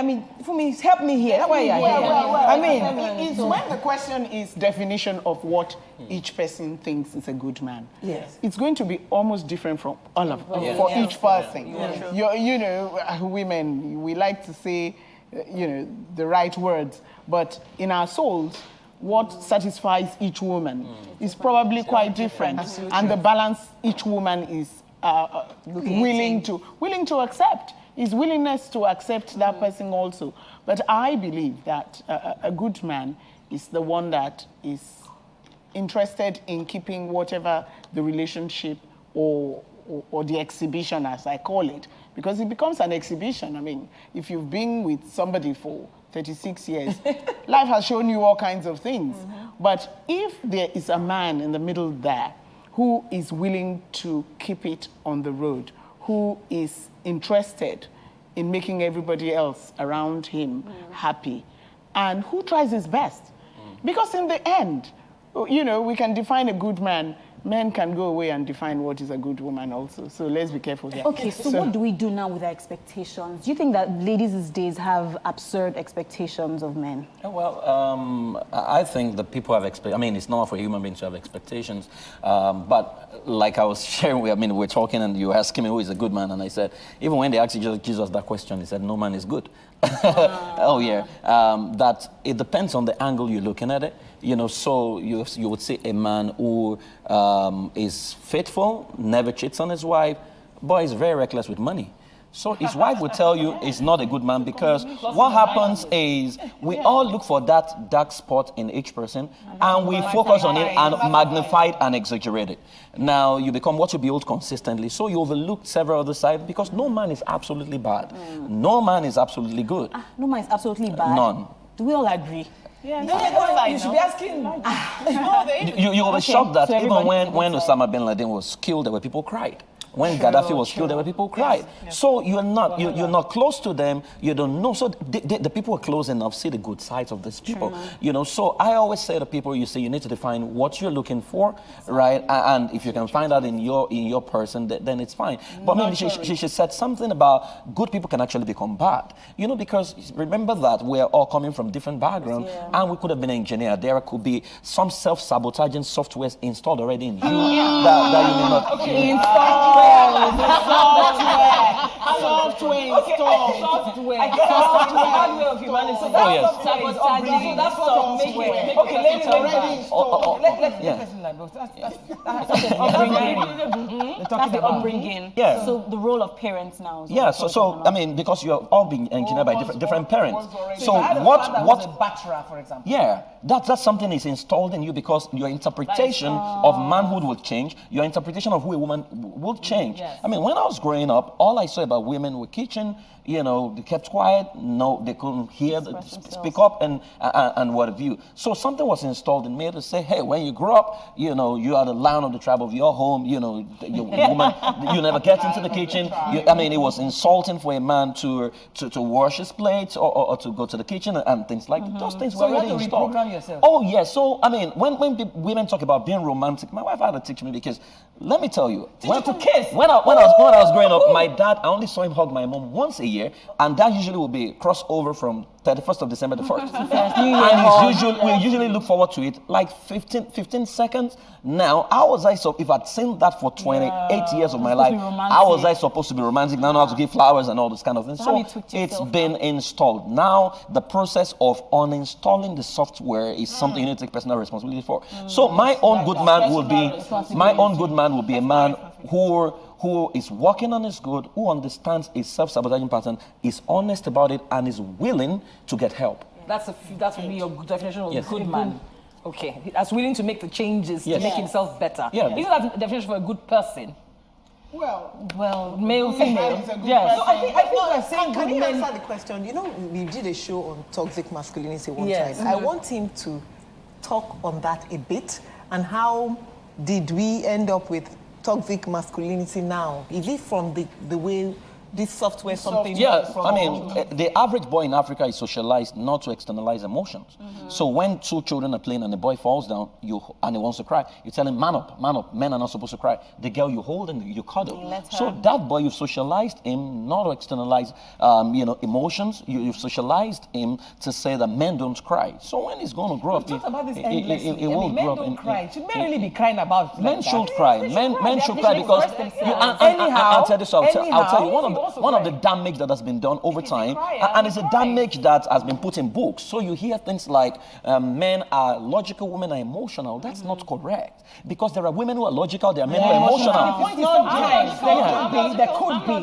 for me, help me here. That's why you're here. It's when the question is definition of what each person thinks is a good man. Yes. It's going to be almost different from all of for each person. Women, we like to say, the right words, but in our souls, what satisfies each woman is probably quite different, and the balance each woman is willing to accept. Is willingness to accept that person also. But I believe that a good man is the one that is interested in keeping whatever the relationship or the exhibition, as I call it, because it becomes an exhibition. I mean, if you've been with somebody for 36 years, life has shown you all kinds of things. But if there is a man in the middle there who is willing to keep it on the road, who is interested in making everybody else around him happy, and who tries his best. Because in the end, we can define a good man men can go away and define what is a good woman also. So let's be careful there. Okay, so what do we do now with our expectations? Do you think that ladies these days have absurd expectations of men? Well, I think that people have I mean, it's normal for a human being to have expectations. But like I was sharing with, we're talking and you were asking me who is a good man, and I said, even when they asked Jesus that question, he said, no man is good. Oh yeah, that it depends on the angle you're looking at it. So you would say a man who is faithful, never cheats on his wife, but is very reckless with money. So his wife would tell you he's not a good man, because what happens is we all look for that dark spot in each person and we focus on it and magnify it and exaggerate it. Now you become what you build consistently, so you overlook several other sides, because no man is absolutely bad. No man is absolutely good. No man is absolutely bad? None. Do we all agree? Yeah, you should be asking. You will be shocked that even when Osama bin Laden was killed, there were people who cried. When Gaddafi was killed, there were people who cried. Yes. So you're not close to them. You don't know. So the people who are close enough see the good sides of these people. So I always say to people, you need to define what you're looking for, right? And if you can find out in your person, then it's fine. But maybe she said something about good people can actually become bad. Because remember that we're all coming from different backgrounds, and we could have been an engineer. There could be some self-sabotaging software installed already in you that you may not. Okay, install. Software. Hardware of humanity. So that's what makes it. Okay, ladies, already installed. That's the upbringing. Yeah. So the role of parents now. Yeah. So because you have all been engineered by different parents. So what was a bachelor, for example? Yeah, that's something is installed in you, because your interpretation of manhood will change. Your interpretation of who a woman will change. Yes. When I was growing up, all I saw about women were kitchen. They kept quiet. No, they couldn't hear, speak up, and what have you. So something was installed in me to say, hey, when you grow up, you are the lion of the tribe of your home. Your woman, you never get into the kitchen. It was insulting for a man to wash his plates or to go to the kitchen and things like that. Those things were already installed. Reprogram yourself. Oh yeah. So when women talk about being romantic, my wife had to teach me, because let me tell you, when I was growing up, my dad, I only saw him hug my mom once a year, and that usually will be crossover from 31st of December to 1st. And we usually look forward to it like 15 seconds. Now, how was I if I'd seen that for 28 years of my life, how was I supposed to be romantic? Now I know how to give flowers and all this kind of thing. So it's been installed. Now, the process of uninstalling the software is something you need to take personal responsibility for. So my own good man will be a man who is working on his good, who understands his self-sabotaging pattern, is honest about it, and is willing to get help. That would be your definition of a good man. Okay, that's willing to make the changes to make himself better. Yeah. Isn't that the definition for a good person? Well, male, female. Yes. No, I think we're saying good men. Answer the question? We did a show on toxic masculinity one time. I want him to talk on that a bit, and how did we end up with toxic masculinity now? Is it from the way this software something? Yeah, the average boy in Africa is socialized not to externalize emotions. So when two children are playing and the boy falls down and he wants to cry, you tell him, man up. Men are not supposed to cry. The girl you hold and you cuddle. So that boy, you've socialized him not to externalize emotions. You've socialized him to say that men don't cry. So when he's going to grow up, he will grow men up. Don't cry. Should men really be crying about men should cry. Men should cry because I'll tell you one of the damage that has been done over time, and it's a damage that has been put in books. So you hear things like men are logical, women are emotional. That's not correct, because there are women who are logical, there are men who are emotional. The point is sometimes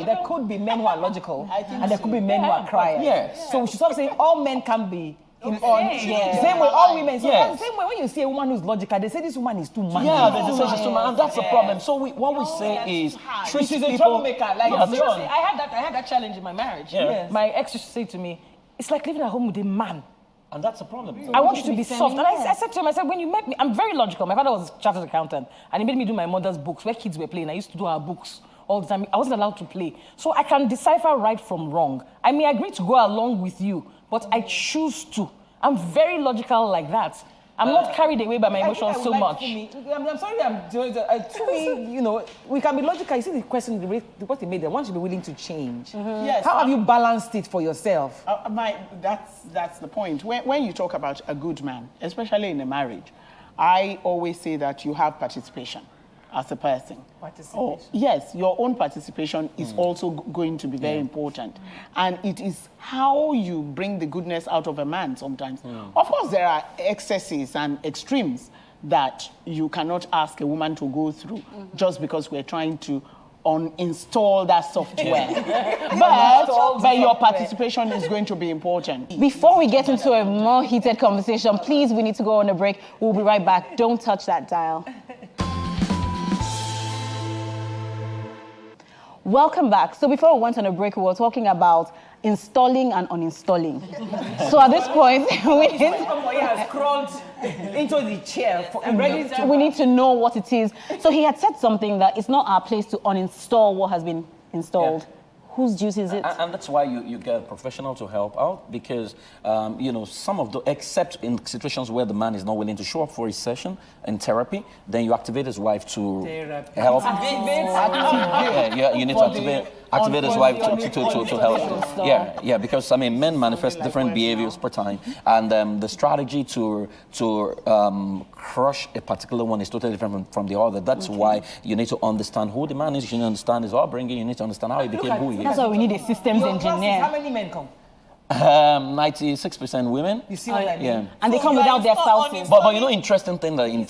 there could be men who are logical, and there could be men who are crying. Yes. So we should stop saying all men can be. Same way, all women. So same way, when you see a woman who's logical, they say this woman is too much. Yeah, they say she's too much, and that's the problem. So what we say is, she's a troublemaker. Seriously, I had that challenge in my marriage. Yeah. My ex used to say to me, "It's like living at home with a man." And that's a problem. I want you to be soft. And I said to him, when you met me, I'm very logical. My father was a chartered accountant, and he made me do my mother's books where kids were playing. I used to do our books all the time. I wasn't allowed to play. So I can decipher right from wrong. I may agree to go along with you, but I choose to. I'm very logical like that. I'm not carried away by my emotions so much. I'm sorry, to me, you know, we can be logical. You see the question, the point you made there, one should be willing to change. Yes. How have you balanced it for yourself? That's the point. When you talk about a good man, especially in a marriage, I always say that you have participation as a person. Participation. Yes, your own participation is also going to be very important. And it is how you bring the goodness out of a man sometimes. Of course, there are excesses and extremes that you cannot ask a woman to go through just because we're trying to uninstall that software. but your participation is going to be important. Before we get into a more heated conversation, please, we need to go on a break. We'll be right back. Don't touch that dial. Welcome back. So before we went on a break, we were talking about installing and uninstalling. So at this point, somebody has crawled into the chair we need to know what it is. So he had said something that it's not our place to uninstall what has been installed. Whose juice is it? And that's why you get a professional to help out, because, you know, some of the, except in situations where the man is not willing to show up for his session in therapy, then you activate his wife to help. You need to activate his wife to help. Yeah, because, I mean, men manifest different behaviors per time, and the strategy to crush a particular one is totally different from the other. That's why you need to understand who the man is, you need to understand his upbringing, you need to understand how he became who he is. That's why we need a systems engineer. How many men come? 96% women. You see what I mean? Yeah. And they come without their spouses. But you know, interesting thing that in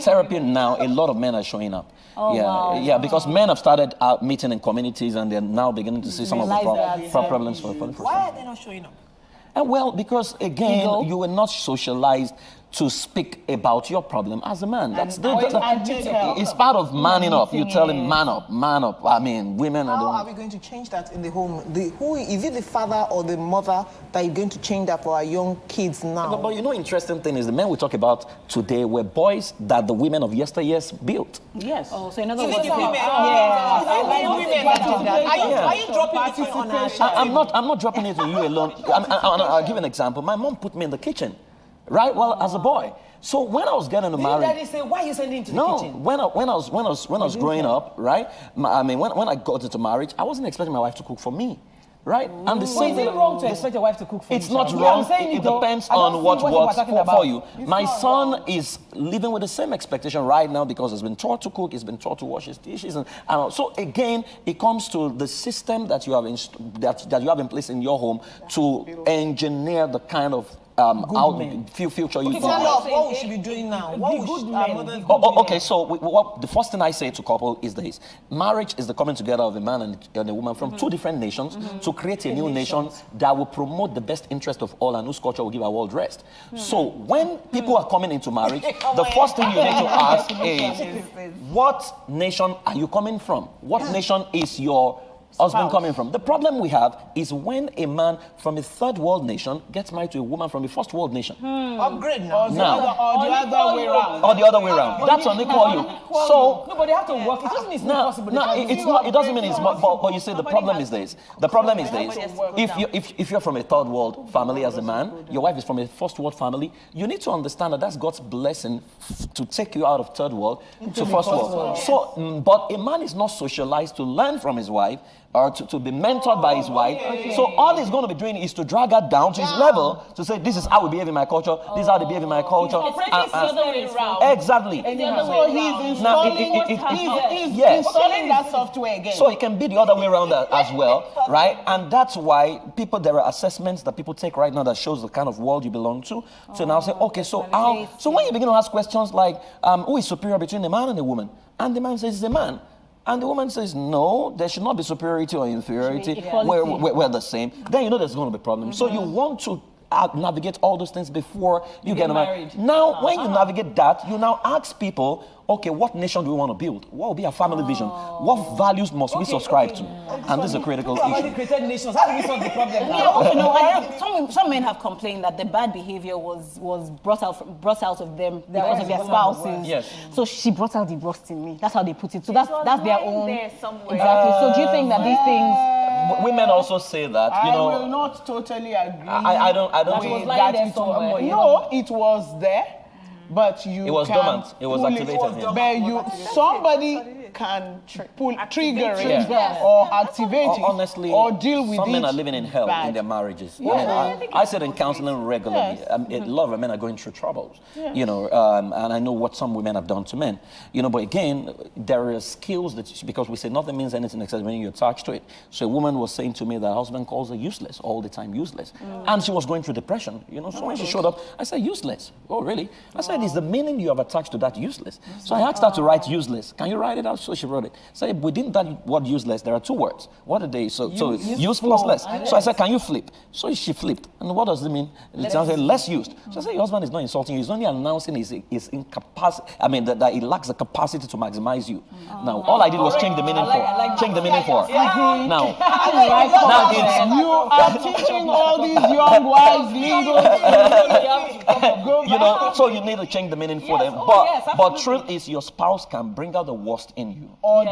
therapy now, a lot of men are showing up. Wow. Because men have started out meeting in communities, and they're now beginning to see some of the problems for the person. Why are they not showing up? Well, because again, you were not socialized to speak about your problem as a man. That's it's part of manning up. You tell him, man up, man up. I mean, women are the How are we going to change that in the home? Who is it, the father or the mother, that you're going to change that for our young kids now? But you know, interesting thing is the men we talk about today were boys that the women of yesteryears built. Yes. Oh, so in other words, Are you dropping it on our show? I'm not dropping it on you alone. I'll give an example. My mom put me in the kitchen. Right? Well, as a boy. So when I was getting married... Did Daddy say, why are you sending him to the kitchen? When I was growing up, right? I mean, when I got into marriage, I wasn't expecting my wife to cook for me. Right? And the same is it wrong to expect your wife to cook for you? It's not wrong. It depends on what works for you. My son is living with the same expectation right now because he's been taught to cook, he's been taught to wash his dishes. And so again, it comes to the system that you have in place in your home to engineer the kind of future you what we should be doing now? Okay, so the first thing I say to couple is this: marriage is the coming together of a man and a woman from two different nations to create a new nation that will promote the best interest of all and whose culture will give our world rest. So when people are coming into marriage, the first thing you need to ask is, what nation are you coming from? What nation is your husband coming from? The problem we have is when a man from a third world nation gets married to a woman from a first world nation. Upgrade now. Or the other way around. Or the other way around. That's unequal you. So nobody have to work. It doesn't mean it's not possible. No, it's not. It doesn't mean it's not. But you see, the problem is this. The problem is this. If you're from a third world family as a man, your wife is from a first world family, you need to understand that that's God's blessing to take you out of third world to first world. So, but a man is not socialized to learn from his wife or to be mentored by his wife. So all he's going to be doing is to drag her down to his level to say, this is how we behave in my culture, this is how they behave in my culture. Exactly. So he's installing that software again. So it can be the other way around as well, right? And that's why there are assessments that people take right now that shows the kind of world you belong to. So now say, okay, so when you begin to ask questions like, who is superior between a man and a woman? And the man says, it's a man. And the woman says, no, there should not be superiority or inferiority. We're the same. Then you know there's going to be problems. So you want to navigate all those things before you get married. Now, when you navigate that, you now ask people, okay, what nation do we want to build? What will be our family vision? What values must we subscribe to? And this is a critical issue. Nobody created nations. How do we solve the problem now? Some men have complained that the bad behavior was brought out of them because of their spouses. Yes. So she brought out the worst in me. That's how they put it. So that's their own. Exactly. So do you think that these things? Women also say that. I will not totally agree. I don't. No, it was there. but you It was can dormant. It was pull activated, yeah. But somebody can trigger it Yes. or activate it Honestly, or deal with some it. men are living in hell bad. in their marriages. Yeah. I sit in counseling regularly. Yes. A lot of men are going through troubles, Yes. and I know what some women have done to men. But again, there are skills because we say nothing means anything except when you're attached to it. So a woman was saying to me that her husband calls her useless all the time, useless. And she was going through depression, So when she showed up, I said, useless. Oh, really? I said, is the meaning you have attached to that useless? So I asked her to write useless. Can you write it out? So she wrote it. So within that word useless, there are two words. What are they? So use plus less. So I said, can you flip? So she flipped. And what does it mean? It sounds like less used. So I said, your husband is not insulting you. He's only announcing his incapacity. That he lacks the capacity to maximize you. Now, all I did was change the meaning for. Change the meaning for. Now it's you are teaching all these young wives lingo. So you need to change the meaning for them. But truth is, your spouse can bring out the worst in you, or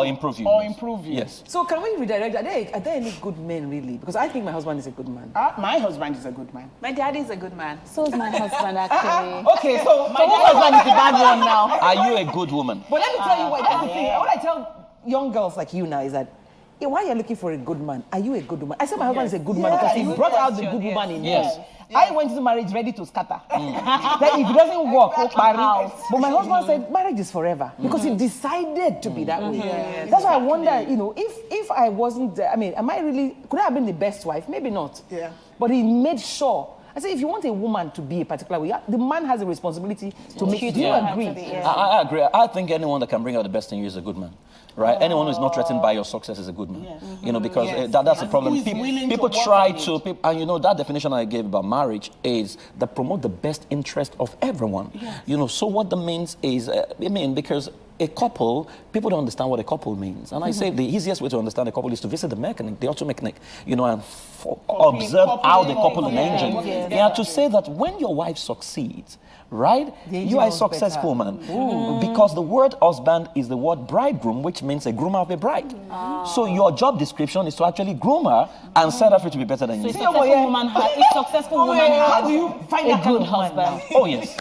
improve you. Or improve you. Yes. So can we redirect? Are there any good men really? Because I think my husband is a good man. My husband is a good man. My daddy is a good man. So is my husband, actually. Okay, so my husband is the bad one now. Are you a good woman? But let me tell you what. That's the thing. What I tell young girls like you now is that. Why are you looking for a good man? Are you a good woman? I said my husband is a good man because he brought out the good woman in me. Yes. I went into marriage ready to scatter. That if it doesn't work, marry. But my husband said marriage is forever because he decided to be that way. That's why I wonder, if I wasn't, am I really, could I have been the best wife? Maybe not. Yeah. But he made sure. I say, if you want a woman to be a particular way, the man has a responsibility to make it. Do you agree? I agree. I think anyone that can bring out the best in you is a good man. Right? Anyone who is not threatened by your success is a good man. Yes. Because that's the problem. People try to, and that definition I gave about marriage is that promote the best interest of everyone. Yes. So what that means is, because a couple, people don't understand what a couple means. And I say the easiest way to understand a couple is to visit the mechanic, the auto mechanic, and observe how the couple in engine. To say that when your wife succeeds, right? You are a successful man. Because the word husband is the word bridegroom, which means a groomer of a bride. So your job description is to actually groom her and set her free to be better than you. Successful woman how do you find a good husband? Oh yes.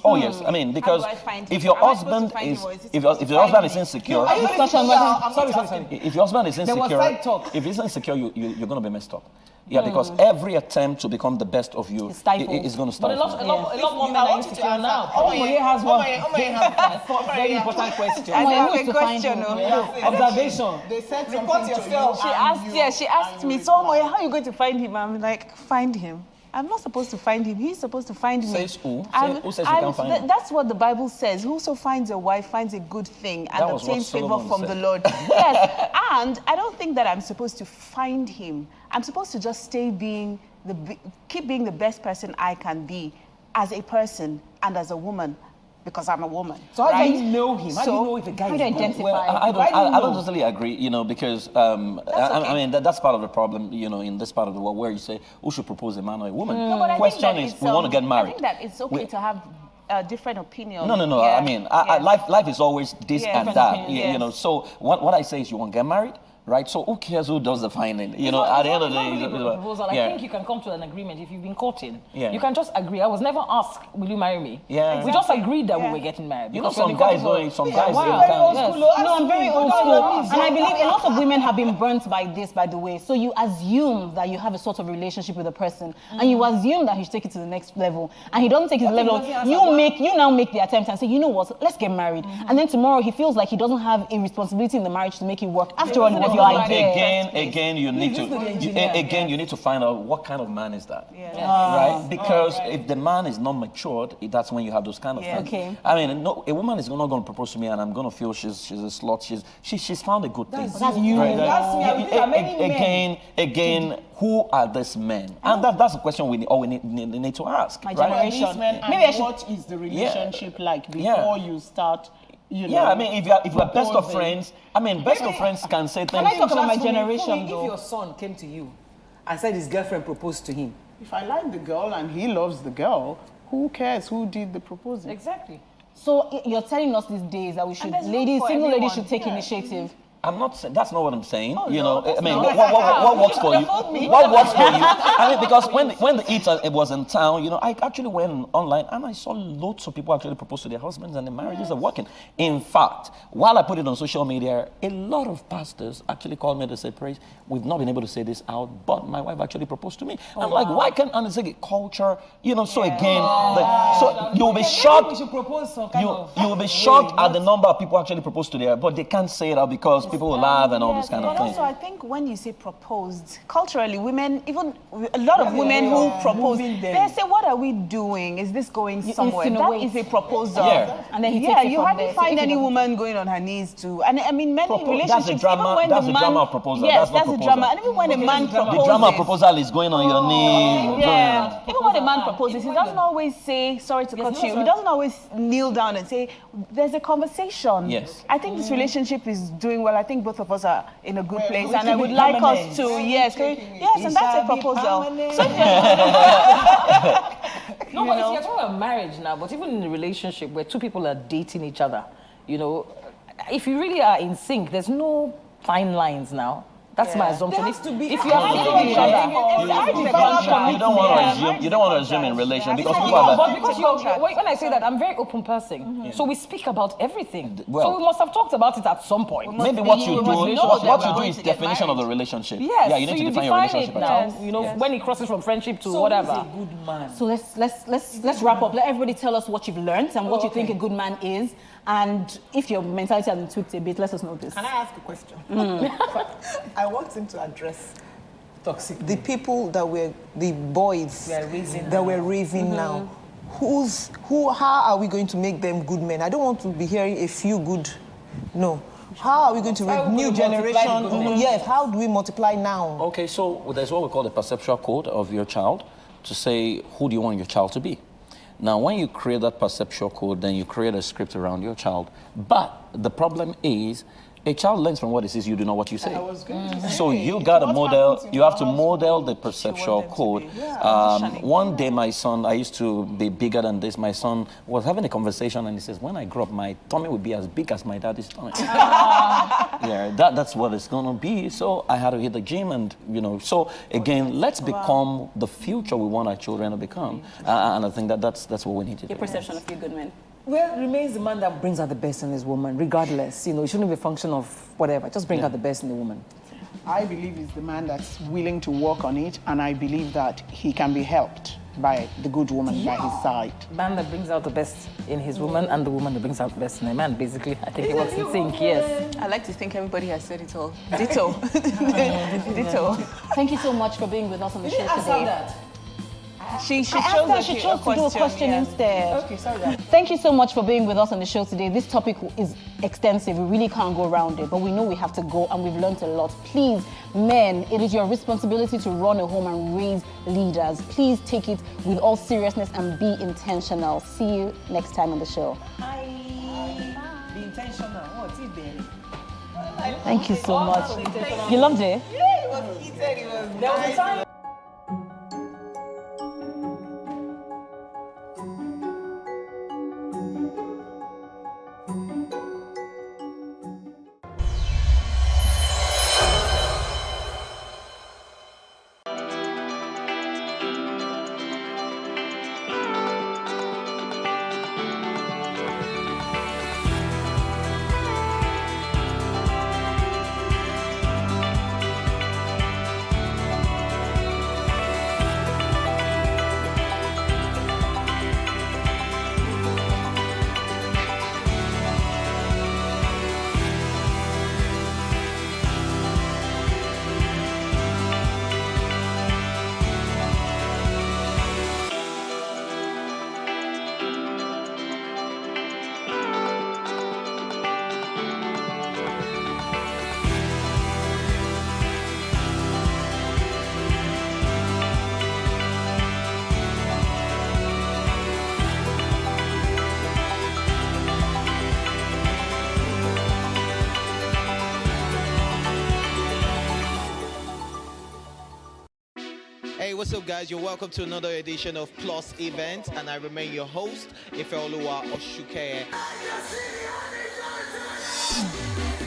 Oh yes. Because if your husband is if your husband is insecure, if your husband is insecure, if he's insecure, you're going to be messed up. Because every attempt to become the best of you is going to stifle. But a lot more men are insecure now. Omoye has one very important question. I have a question. Observation. They said report yourself. She asked me, so Omoye, how are you going to find him? I'm like, find him. I'm not supposed to find him. He's supposed to find me. Says who? Who says you can't find him? That's what the Bible says. Whoso finds a wife finds a good thing and obtains favor from the Lord. Yes, and I don't think that I'm supposed to find him. I'm supposed to just keep being the best person I can be as a person and as a woman. Because I'm a woman. So how do you know him? How do you know if a guy is identify? Well, I don't totally agree, because that's part of the problem, in this part of the world where you say who should propose, a man or a woman. No, but question is, we want to get married. I think that it's okay to have a different opinion. No. Life is always this and that. So what I say is, you want to get married. Right, so who cares who does the finding? At the end of the day, proposal. I think you can come to an agreement if you've been courting. Yeah. You can just agree. I was never asked, "Will you marry me?" Yeah. We just agreed that we were getting married. Some guys don't. Some guys No, I'm very old school, and I believe a lot of women have been burnt by this. By the way, so you assume that you have a sort of relationship with a person, and you assume that he should take it to the next level, and he doesn't take it to the level. You now make the attempt and say, you know what? Let's get married, and then tomorrow he feels like he doesn't have a responsibility in the marriage to make it work. After all, it was your idea. Again, you need to find out what kind of man is that, right? Because if the man is not matured, that's when you have those kind of things. Okay. A woman is not going to propose to me, and I'm going to feel she's a slut. She's found a good thing. That's you. Right? That's me. Again, who are these men? And that's a question we need to ask. My right? generation. What is the relationship like before you start? If you're best of friends, best of friends can say things. Can I talk about my generation, though? If your son came to you and said his girlfriend proposed to him, if I like the girl and he loves the girl, who cares who did the proposal? Exactly. So you're telling us these days that we should, single ladies should take initiative. I'm not saying, that's not what I'm saying. Oh, you no, know, I mean, not- what works for you? Told me. What works for you? I mean, because when the Eats it was in town, you know, I actually went online and I saw loads of people actually propose to their husbands and their marriages are working. In fact, while I put it on social media, a lot of pastors actually called me to say, Praise, we've not been able to say this out, but my wife actually proposed to me. I'm like, why can't I say culture? You know, so again, so you'll be shocked. We should propose some kind of You will be shocked at the number of people actually propose to their, but they can't say it out because people will laugh and all this kind of But thing. also, I think when you say proposed, culturally, women, even a lot of women who propose, they say, what are we doing? Is this going somewhere? That is a proposal. Yeah. And then you hardly find any woman going on her knees to, and I mean, many relationships, That's the drama, even when that's the the drama of proposal. Yes, that's the not drama. proposal. And even when a man proposes. The drama of proposal is going on your knees. Yeah. Even when a man proposes, he doesn't always say, sorry to cut you, he doesn't always kneel down and say, there's a conversation. Yes. I think this relationship is doing well. I think both of us are in a good place, and I would like us to, yes, and that's a proposal. So no, but if you're talking about marriage now, but even in a relationship where two people are dating each other, you know, if you really are in sync, there's no fine lines now. That's my assumption. If you are dating each other, you don't want to assume in relation because people are but because when I say that, I'm a very open person. So we speak about everything. So we must have talked about it at some point. Maybe what you do is definition of the relationship. Yes, Yeah, you need to define your relationship now. You know, when it crosses from friendship to whatever. Who's a good man? So let's wrap up. Let everybody tell us what you've learned and what you think a good man is. And if your mentality has been tweaked a bit, let us know this. Can I ask a question? I want him to address the people that were the boys that we're raising now. How are we going to make them good men? I don't want to be hearing a few good. No. How are we going to raise new generation? Yes. How do we multiply now? Okay, so there's what we call the perceptual code of your child to say who do you want your child to be. Now, when you create that perceptual code, then you create a script around your child. But the problem is, a child learns from what it sees, you do not what you say. So you got to model, you have to model the perceptual code. One day my son, I used to be bigger than this, my son was having a conversation and he says, when I grow up, my tummy will be as big as my daddy's tummy. Yeah, that's what it's going to be. So I had to hit the gym and, you know, so again, let's become the future we want our children to become. And I think that's what we need to do. Your perception of you good men. Well, remains the man that brings out the best in his woman, regardless. You know, it shouldn't be a function of whatever. Just bring out the best in the woman. I believe it's the man that's willing to work on it, and I believe that he can be helped by the good woman by his side. Man that brings out the best in his woman and the woman that brings out the best in a man, basically. I think it works in sync, yes. I like to think everybody has said it all. Ditto. Ditto. Thank you so much for being with us on the show today. She chose to do a question instead. Okay, sorry. Thank you so much for being with us on the show today. This topic is extensive. We really can't go around it, but we know we have to go and we've learned a lot. Please, men, it is your responsibility to run a home and raise leaders. Please take it with all seriousness and be intentional. See you next time on the show. Be intentional. What's it then? Thank you so much. You loved it? Yeah, it was heated. It was There was a time. Hey, what's up, guys? You're welcome to another edition of Plus Event, and I remain your host, Ifeoluwa Oshukeye.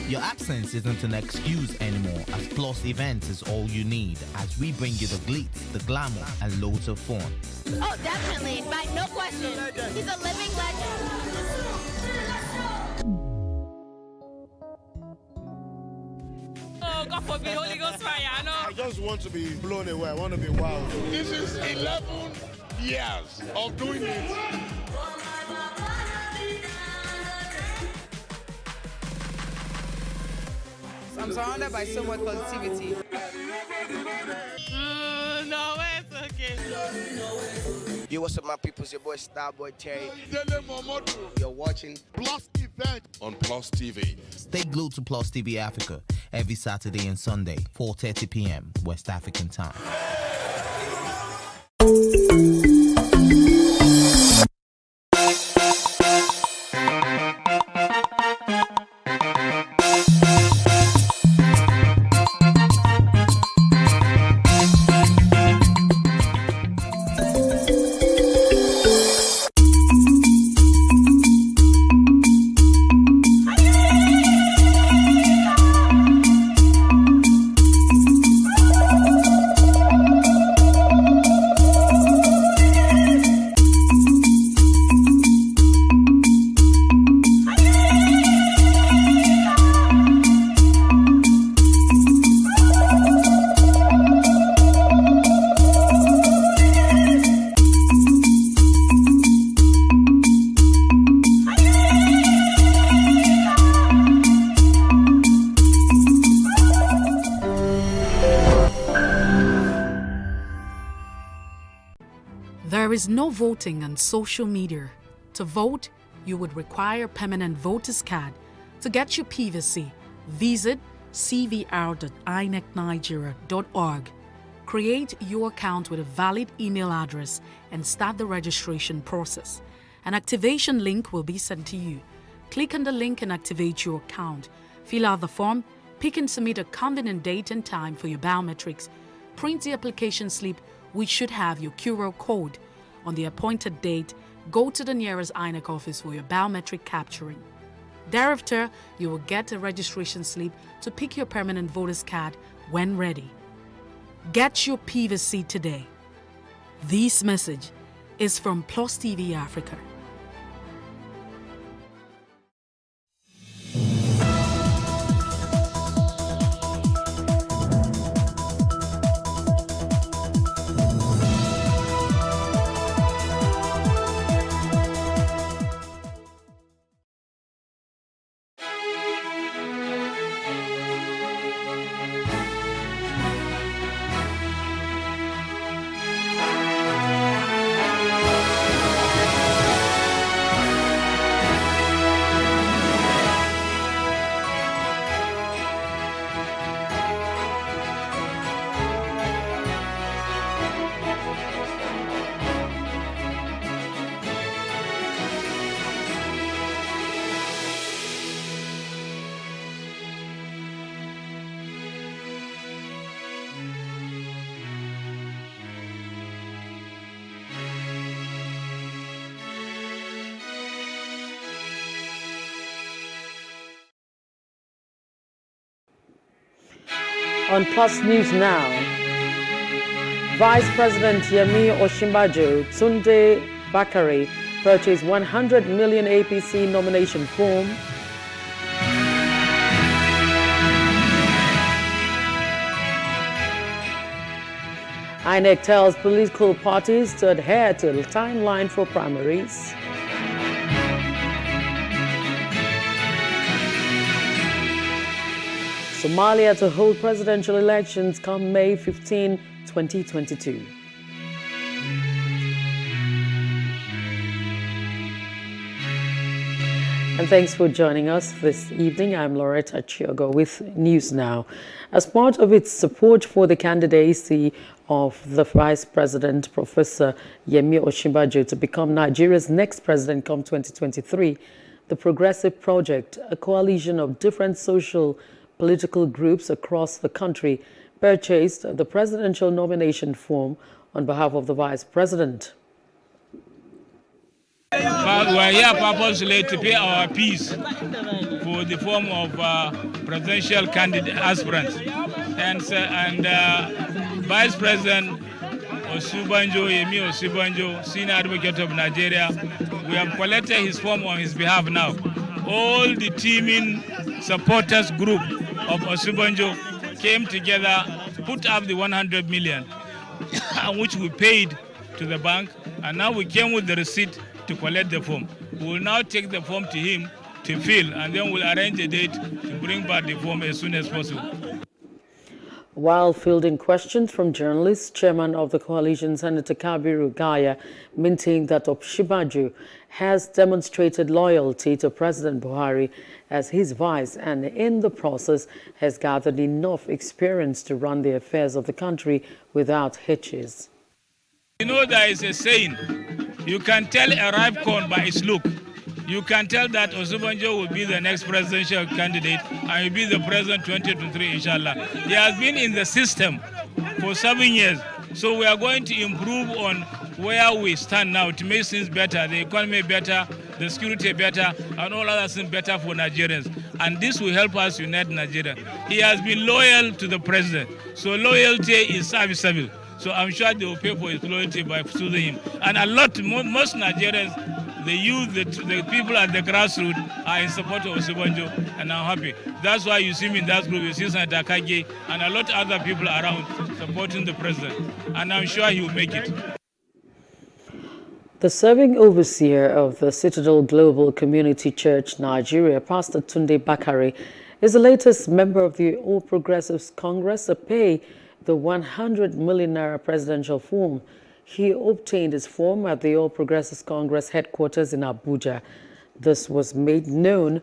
Your absence isn't an excuse anymore, as Plus Events is all you need, as we bring you the glitz, the glamour, and loads of fun. Oh, definitely. Right, no question. He's a living legend. Oh, God forbid, Holy Ghost fire, I know. I just want to be blown away. I want to be wild. This is 11 years of doing it. I'm surrounded by so much positivity. No, it's okay. Yo, what's up, my people? It's your boy Starboy Terry. You're watching Plus Event on Plus TV. Stay glued to Plus TV Africa every Saturday and Sunday, 4:30 p.m. West African time. There is no voting on social media. To vote, you would require permanent voter's card. To get your PVC, visit cvr.inecnigeria.org. Create your account with a valid email address and start the registration process. An activation link will be sent to you. Click on the link and activate your account. Fill out the form, pick and submit a convenient date and time for your biometrics. Print the application slip, which should have your QR code. On the appointed date, go to the nearest INEC office for your biometric capturing. Thereafter, you will get a registration slip to pick your permanent voter's card when ready. Get your PVC today. This message is from Plus TV Africa. On Plus News Now, Vice President Yemi Osinbajo Tunde Bakare purchased 100 million APC nomination form. INEC tells political parties to adhere to the timeline for primaries. Somalia to hold presidential elections come May 15, 2022. And thanks for joining us this evening. I'm Loretta Chiogo with News Now. As part of its support for the candidacy of the Vice President, Professor Yemi Osinbajo, to become Nigeria's next president come 2023, the Progressive Project, a coalition of different social political groups across the country, purchased the presidential nomination form on behalf of the Vice President. But we are here purposely to pay our fees for the form of presidential candidate aspirants. And Vice President Yemi Osubanjo, Senior Advocate of Nigeria, we have collected his form on his behalf now. All the teaming supporters group of Osubanjo came together, put up the 100 million, which we paid to the bank, and now we came with the receipt to collect the form. We will now take the form to him to fill, and then we'll arrange a date to bring back the form as soon as possible. While fielding questions from journalists, Chairman of the coalition, Senator Kabiru Gaya, maintained that Osinbajo has demonstrated loyalty to President Buhari as his vice and in the process has gathered enough experience to run the affairs of the country without hitches. You know, there is a saying, you can tell a ripe corn by its look. You can tell that Osinbajo will be the next presidential candidate and will be the president 2023, inshallah. He has been in the system for 7 years, so we are going to improve on where we stand now to make things better, the economy better, the security better, and all other things better for Nigerians. And this will help us unite Nigeria. He has been loyal to the president, so loyalty is serviceable. So I'm sure they will pay for his loyalty by soothing him. And most Nigerians, the youth, the people at the grassroots are in support of Osinbajo, and I'm happy. That's why you see me in that group. You see Senator Kage and a lot of other people around supporting the president. And I'm sure he will make it. The serving overseer of the Citadel Global Community Church, Nigeria, Pastor Tunde Bakare, is the latest member of the All Progressives Congress to pay the 100 million naira presidential form. He obtained his form at the All Progressives Congress headquarters in Abuja. This was made known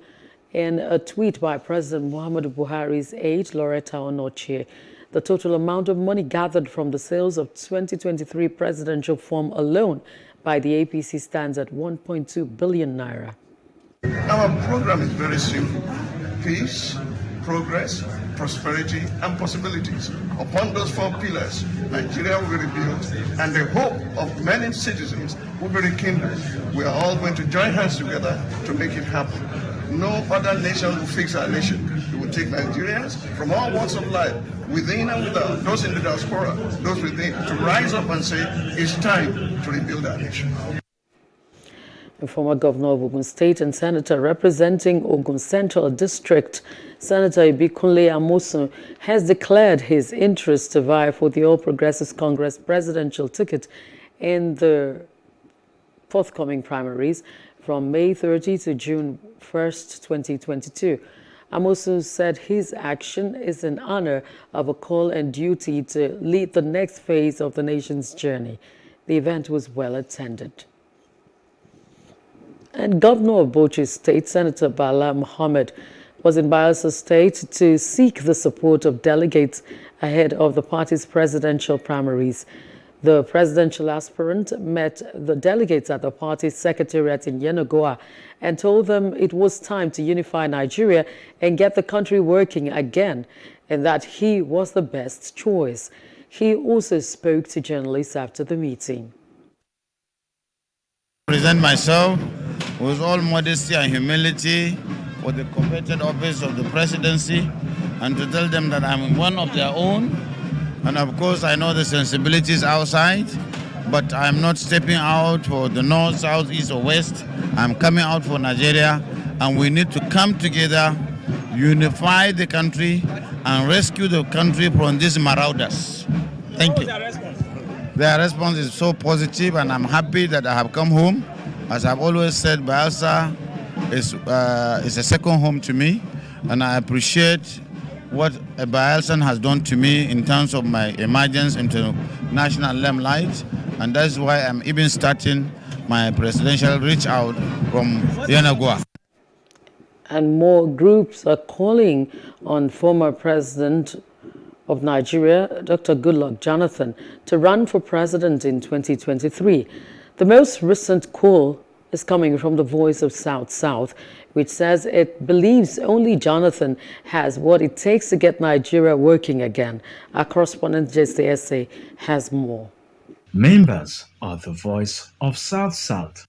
in a tweet by President Muhammadu Buhari's aide, Loretta Onochie. The total amount of money gathered from the sales of 2023 presidential form alone by the APC stands at 1.2 billion naira. Our program is very simple. Peace, progress, prosperity, and possibilities. Upon those 4 pillars, Nigeria will be rebuilt, and the hope of many citizens will be rekindled. We are all going to join hands together to make it happen. No other nation will fix our nation. We will take Nigerians from all walks of life, within and without, those in the diaspora, those within, to rise up and say, it's time to rebuild our nation. A former governor of Ogun State and senator representing Ogun Central District, Senator Ibikunle Amosun, has declared his interest to vie for the All Progressives Congress presidential ticket in the forthcoming primaries from May 30 to June 1st, 2022. Amosun said his action is in honor of a call and duty to lead the next phase of the nation's journey. The event was well attended. And Governor of Bauchi State, Senator Bala Mohammed, was in Bayelsa State to seek the support of delegates ahead of the party's presidential primaries. The presidential aspirant met the delegates at the party's secretariat in Yenagoa and told them it was time to unify Nigeria and get the country working again, and that he was the best choice. He also spoke to journalists after the meeting. I present myself with all modesty and humility for the coveted office of the presidency, and to tell them that I'm one of their own. And of course, I know the sensibilities outside, but I'm not stepping out for the north, south, east, or west. I'm coming out for Nigeria, and we need to come together, unify the country, and rescue the country from these marauders. Thank you. Their response is so positive, and I'm happy that I have come home. As I've always said, Bayelsa is a second home to me, and I appreciate what a Bayelsan has done to me in terms of my emergence into national limelight, and that's why I'm even starting my presidential reach out from Yenagoa. And more groups are calling on former President of Nigeria, Dr. Goodluck Jonathan, to run for president in 2023. The most recent call is coming from the Voice of South, which says it believes only Jonathan has what it takes to get Nigeria working again. Our correspondent Jesse Esse has more. Members of the Voice of South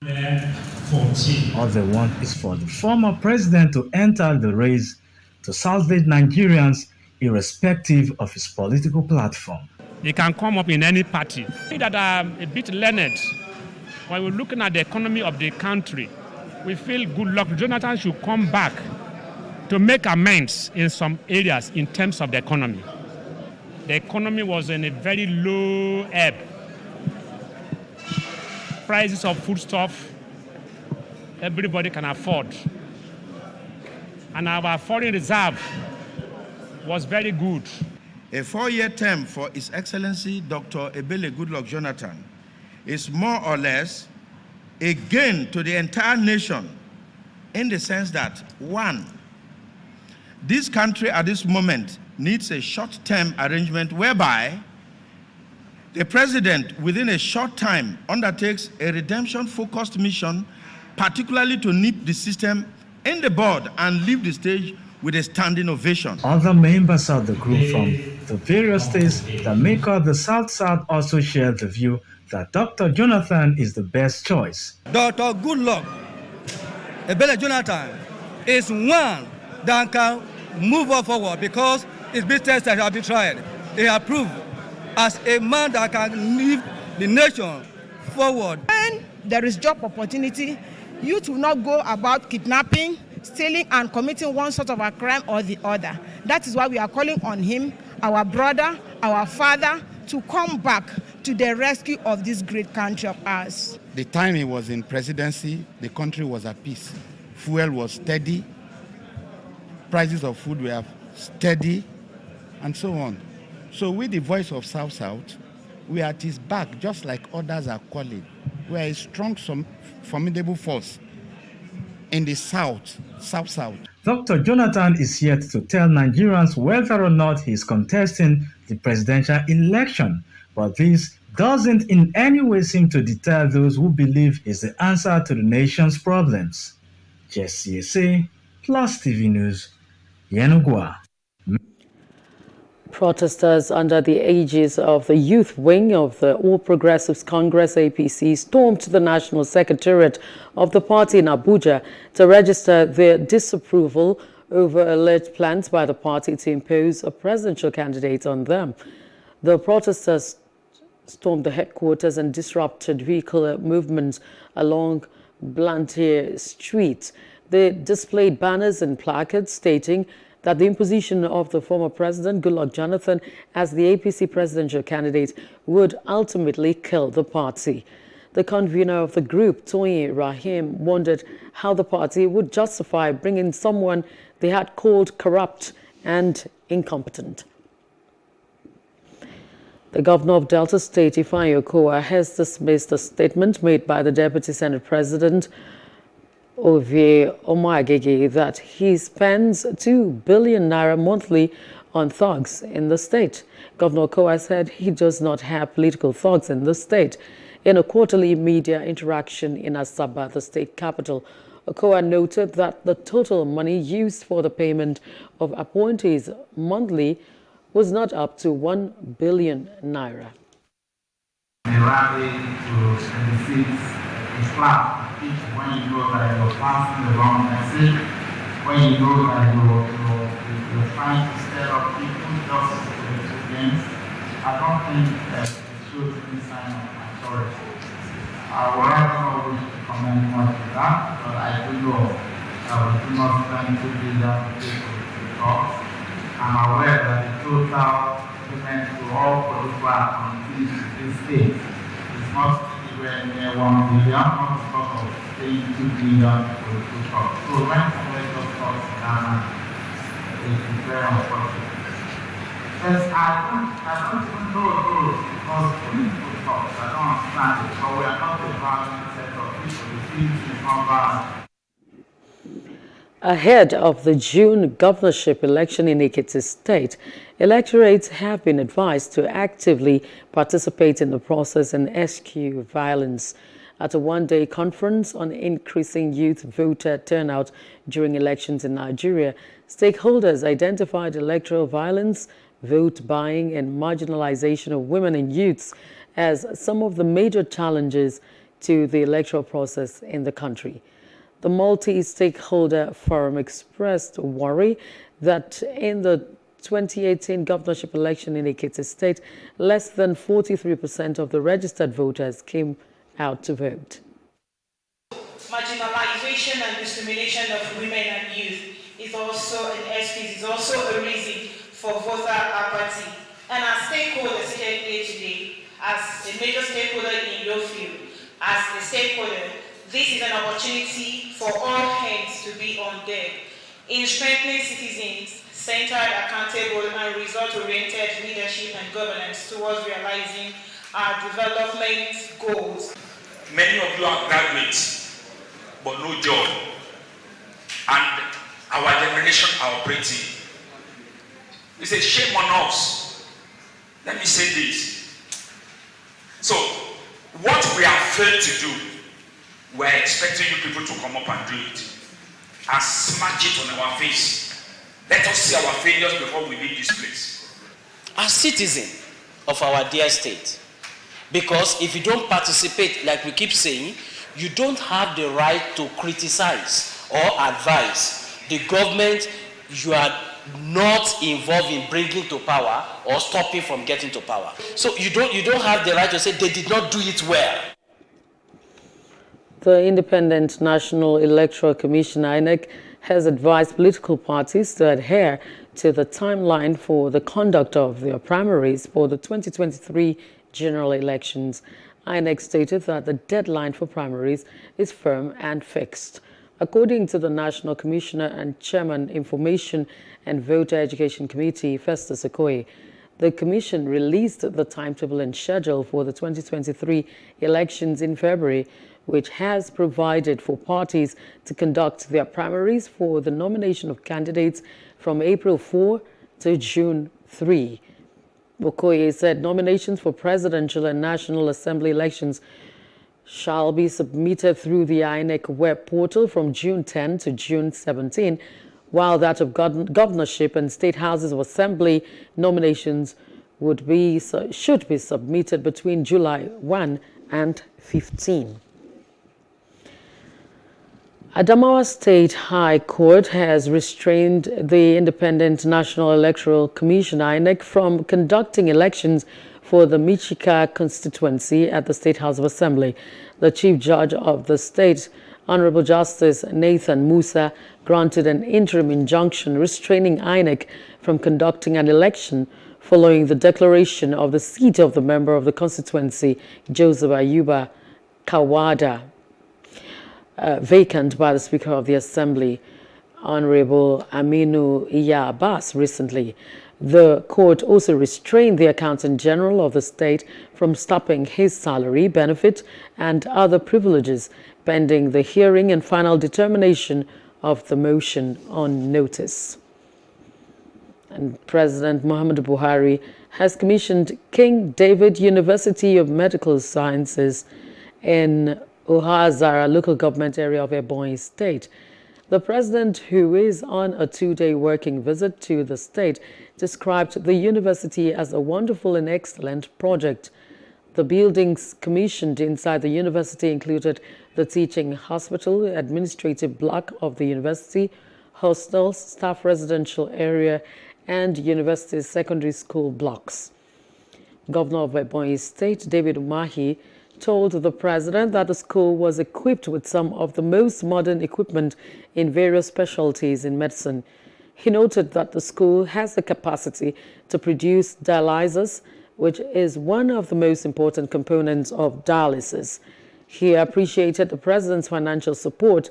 All they want is for the former president to enter the race to salvage Nigerians irrespective of his political platform. He can come up in any party. I think that I'm a bit learned. When we're looking at the economy of the country, we feel Goodluck Jonathan should come back to make amends in some areas in terms of the economy. The economy was in a very low ebb. Prices of foodstuff, everybody can afford. And our foreign reserve was very good. A 4-year term for His Excellency Dr. Ebele Goodluck Jonathan is more or less a gain to the entire nation in the sense that, one, this country at this moment needs a short-term arrangement whereby the president within a short time undertakes a redemption-focused mission, particularly to nip the system in the bud and leave the stage with a standing ovation. Other members of the group from the various states that make up the South-South also share the view that Dr. Jonathan is the best choice. Dr. Goodluck Ebele Jonathan is one that can move us forward because his business that have been tried. They have proved as a man that can lead the nation forward. When there is job opportunity, youth will not go about kidnapping, stealing, and committing one sort of a crime or the other. That is why we are calling on him, our brother, our father, to come back to the rescue of this great country of ours. The time he was in presidency, the country was at peace. Fuel was steady, prices of food were steady, and so on. So with the voice of South-South, we are at his back, just like others are calling. We are a strong, formidable force in the South-South. Dr. Jonathan is yet to tell Nigerians whether or not he is contesting the presidential election, but this doesn't in any way seem to deter those who believe is the answer to the nation's problems. Jesse Ese, Plus TV News, Yenugua. Protesters under the aegis of the youth wing of the All Progressives Congress APC stormed to the National Secretariat of the party in Abuja to register their disapproval over alleged plans by the party to impose a presidential candidate on them. The protesters stormed the headquarters and disrupted vehicular movements along Blantyre Street. They displayed banners and placards stating that the imposition of the former president, Goodluck Jonathan, as the APC presidential candidate would ultimately kill the party. The convener of the group, Toyin Rahim, wondered how the party would justify bringing someone they had called corrupt and incompetent. The governor of Delta State, Ifeanyi Okowa, has dismissed a statement made by the Deputy Senate President, Ovie Omoagege, that he spends 2 billion naira monthly on thugs in the state. Governor Okowa said he does not have political thugs in the state. In a quarterly media interaction in Asaba, the state capital, Okowa noted that the total money used for the payment of appointees monthly was not up to 1 billion naira. A rally to defeat Islam. When you know that you're passing the wrong message, when you know that you're trying to stir up people just against, I don't think that it shows any sign of maturity. I would rather not wish to comment much on that, but I do know that we do not spend 2 billion to talk. I'm aware that the total payment to all political appointees in this state is not anywhere near 1 billion, not because of paying 2 billion to talk. So when somebody just talks in Ghana, it is very unfortunate. Yes, I don't even know those because political talks. I don't understand it, but we are not a violent set of people. The things is not violent. Ahead of the June governorship election in Ekiti State, electorates have been advised to actively participate in the process and eschew violence. At a one-day conference on increasing youth voter turnout during elections in Nigeria, stakeholders identified electoral violence, vote buying, and marginalization of women and youths as some of the major challenges to the electoral process in the country. The multi-stakeholder forum expressed worry that in the 2018 governorship election in Ekiti State, less than 43% of the registered voters came out to vote. Marginalization and discrimination of women and youth is also an excuse, is also a reason for voter apathy. And our stakeholders here today, as a major stakeholder in your field, as a stakeholder, this is an opportunity for all hands to be on deck in strengthening citizens, centered, accountable, and result-oriented leadership and governance towards realizing our development goals. Many of you are graduates, but no job. And our generation are operating. It's a shame on us. Let me say this. So, what we have failed to do, we're expecting you people to come up and do it. And smash it on our face. Let us see our failures before we leave this place. As citizens of our dear state, because if you don't participate, like we keep saying, you don't have the right to criticize or advise the government you are not involved in bringing to power or stopping from getting to power. So you don't have the right to say they did not do it well. The Independent National Electoral Commission, INEC, has advised political parties to adhere to the timeline for the conduct of their primaries for the 2023 general elections. INEC stated that the deadline for primaries is firm and fixed. According to the National Commissioner and Chairman, Information and Voter Education Committee, Festus Okoye, the Commission released the timetable and schedule for the 2023 elections in February, which has provided for parties to conduct their primaries for the nomination of candidates from April 4 to June 3. Okoye said nominations for presidential and National Assembly elections shall be submitted through the INEC web portal from June 10 to June 17, while that of governorship and state houses of assembly nominations should be submitted between July 1 and 15. Adamawa State High Court has restrained the Independent National Electoral Commission, INEC, from conducting elections for the Michika constituency at the State House of Assembly. The Chief Judge of the state, Honorable Justice Nathan Musa, granted an interim injunction restraining INEC from conducting an election following the declaration of the seat of the member of the constituency, Joseph Ayuba Kawada, vacant by the Speaker of the Assembly, Honorable Aminu Iya Abbas, recently. The court also restrained the Accountant General of the state from stopping his salary, benefit, and other privileges pending the hearing and final determination of the motion on notice. And President Muhammadu Buhari has commissioned King David University of Medical Sciences in Ohazara local government area of Ebonyi State. The president, who is on a 2-day working visit to the state, described the university as a wonderful and excellent project. The buildings commissioned inside the university included the teaching hospital, administrative block of the university, hostels, staff residential area, and university secondary school blocks. Governor of Ebonyi State, David Umahi, told the president that the school was equipped with some of the most modern equipment in various specialties in medicine. He noted that the school has the capacity to produce dialyzers, which is one of the most important components of dialysis. He appreciated the president's financial support,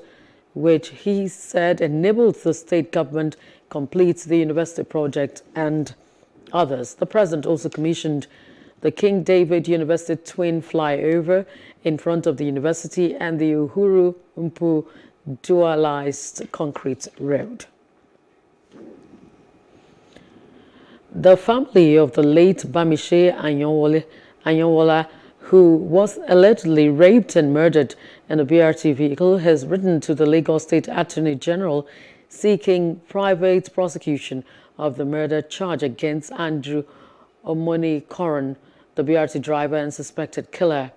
which he said enabled the state government complete the university project and others. The president also commissioned the King David University twin flyover in front of the university and the Uhuru Mpu dualized concrete road. The family of the late Bamishe Anyonwola, who was allegedly raped and murdered in a BRT vehicle, has written to the Lagos State Attorney General seeking private prosecution of the murder charge against Andrew Omoni Koran, the BRT driver and suspected killer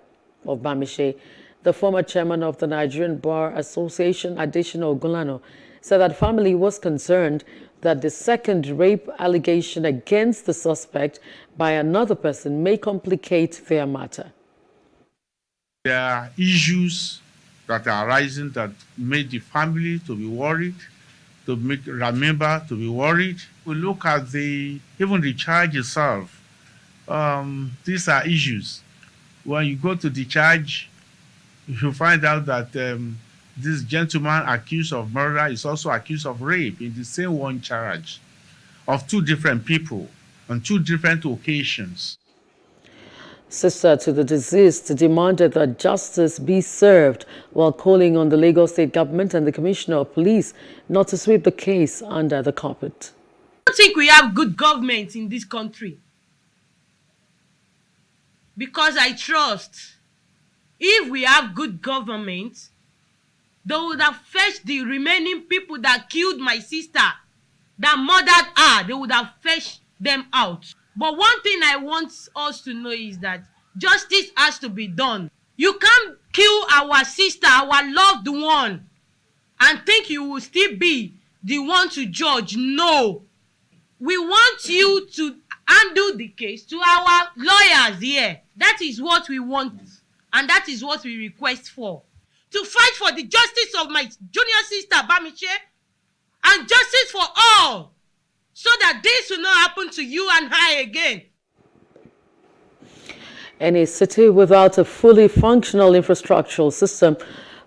of Bamishe. The former chairman of the Nigerian Bar Association, Adesina Ogunlana, said that family was concerned that the second rape allegation against the suspect by another person may complicate their matter. There are issues that are arising that make the family to be worried, to make a member to be worried. We look at even the charge itself. These are issues. When you go to the charge, you find out that this gentleman accused of murder is also accused of rape in the same one charge of two different people on two different occasions. Sister to the deceased demanded that justice be served while calling on the Lagos State government and the Commissioner of Police not to sweep the case under the carpet. I don't think we have good government in this country. Because I trust if we have good government, they would have fetched the remaining people that killed my sister, that murdered her. They would have fetched them out. But one thing I want us to know is that justice has to be done. You can't kill our sister, our loved one, and think you will still be the one to judge. No. We want you to handle the case to our lawyers here. That is what we want, and that is what we request for. To fight for the justice of my junior sister, Bamiche, and justice for all, so that this will not happen to you and I again. Any city without a fully functional infrastructural system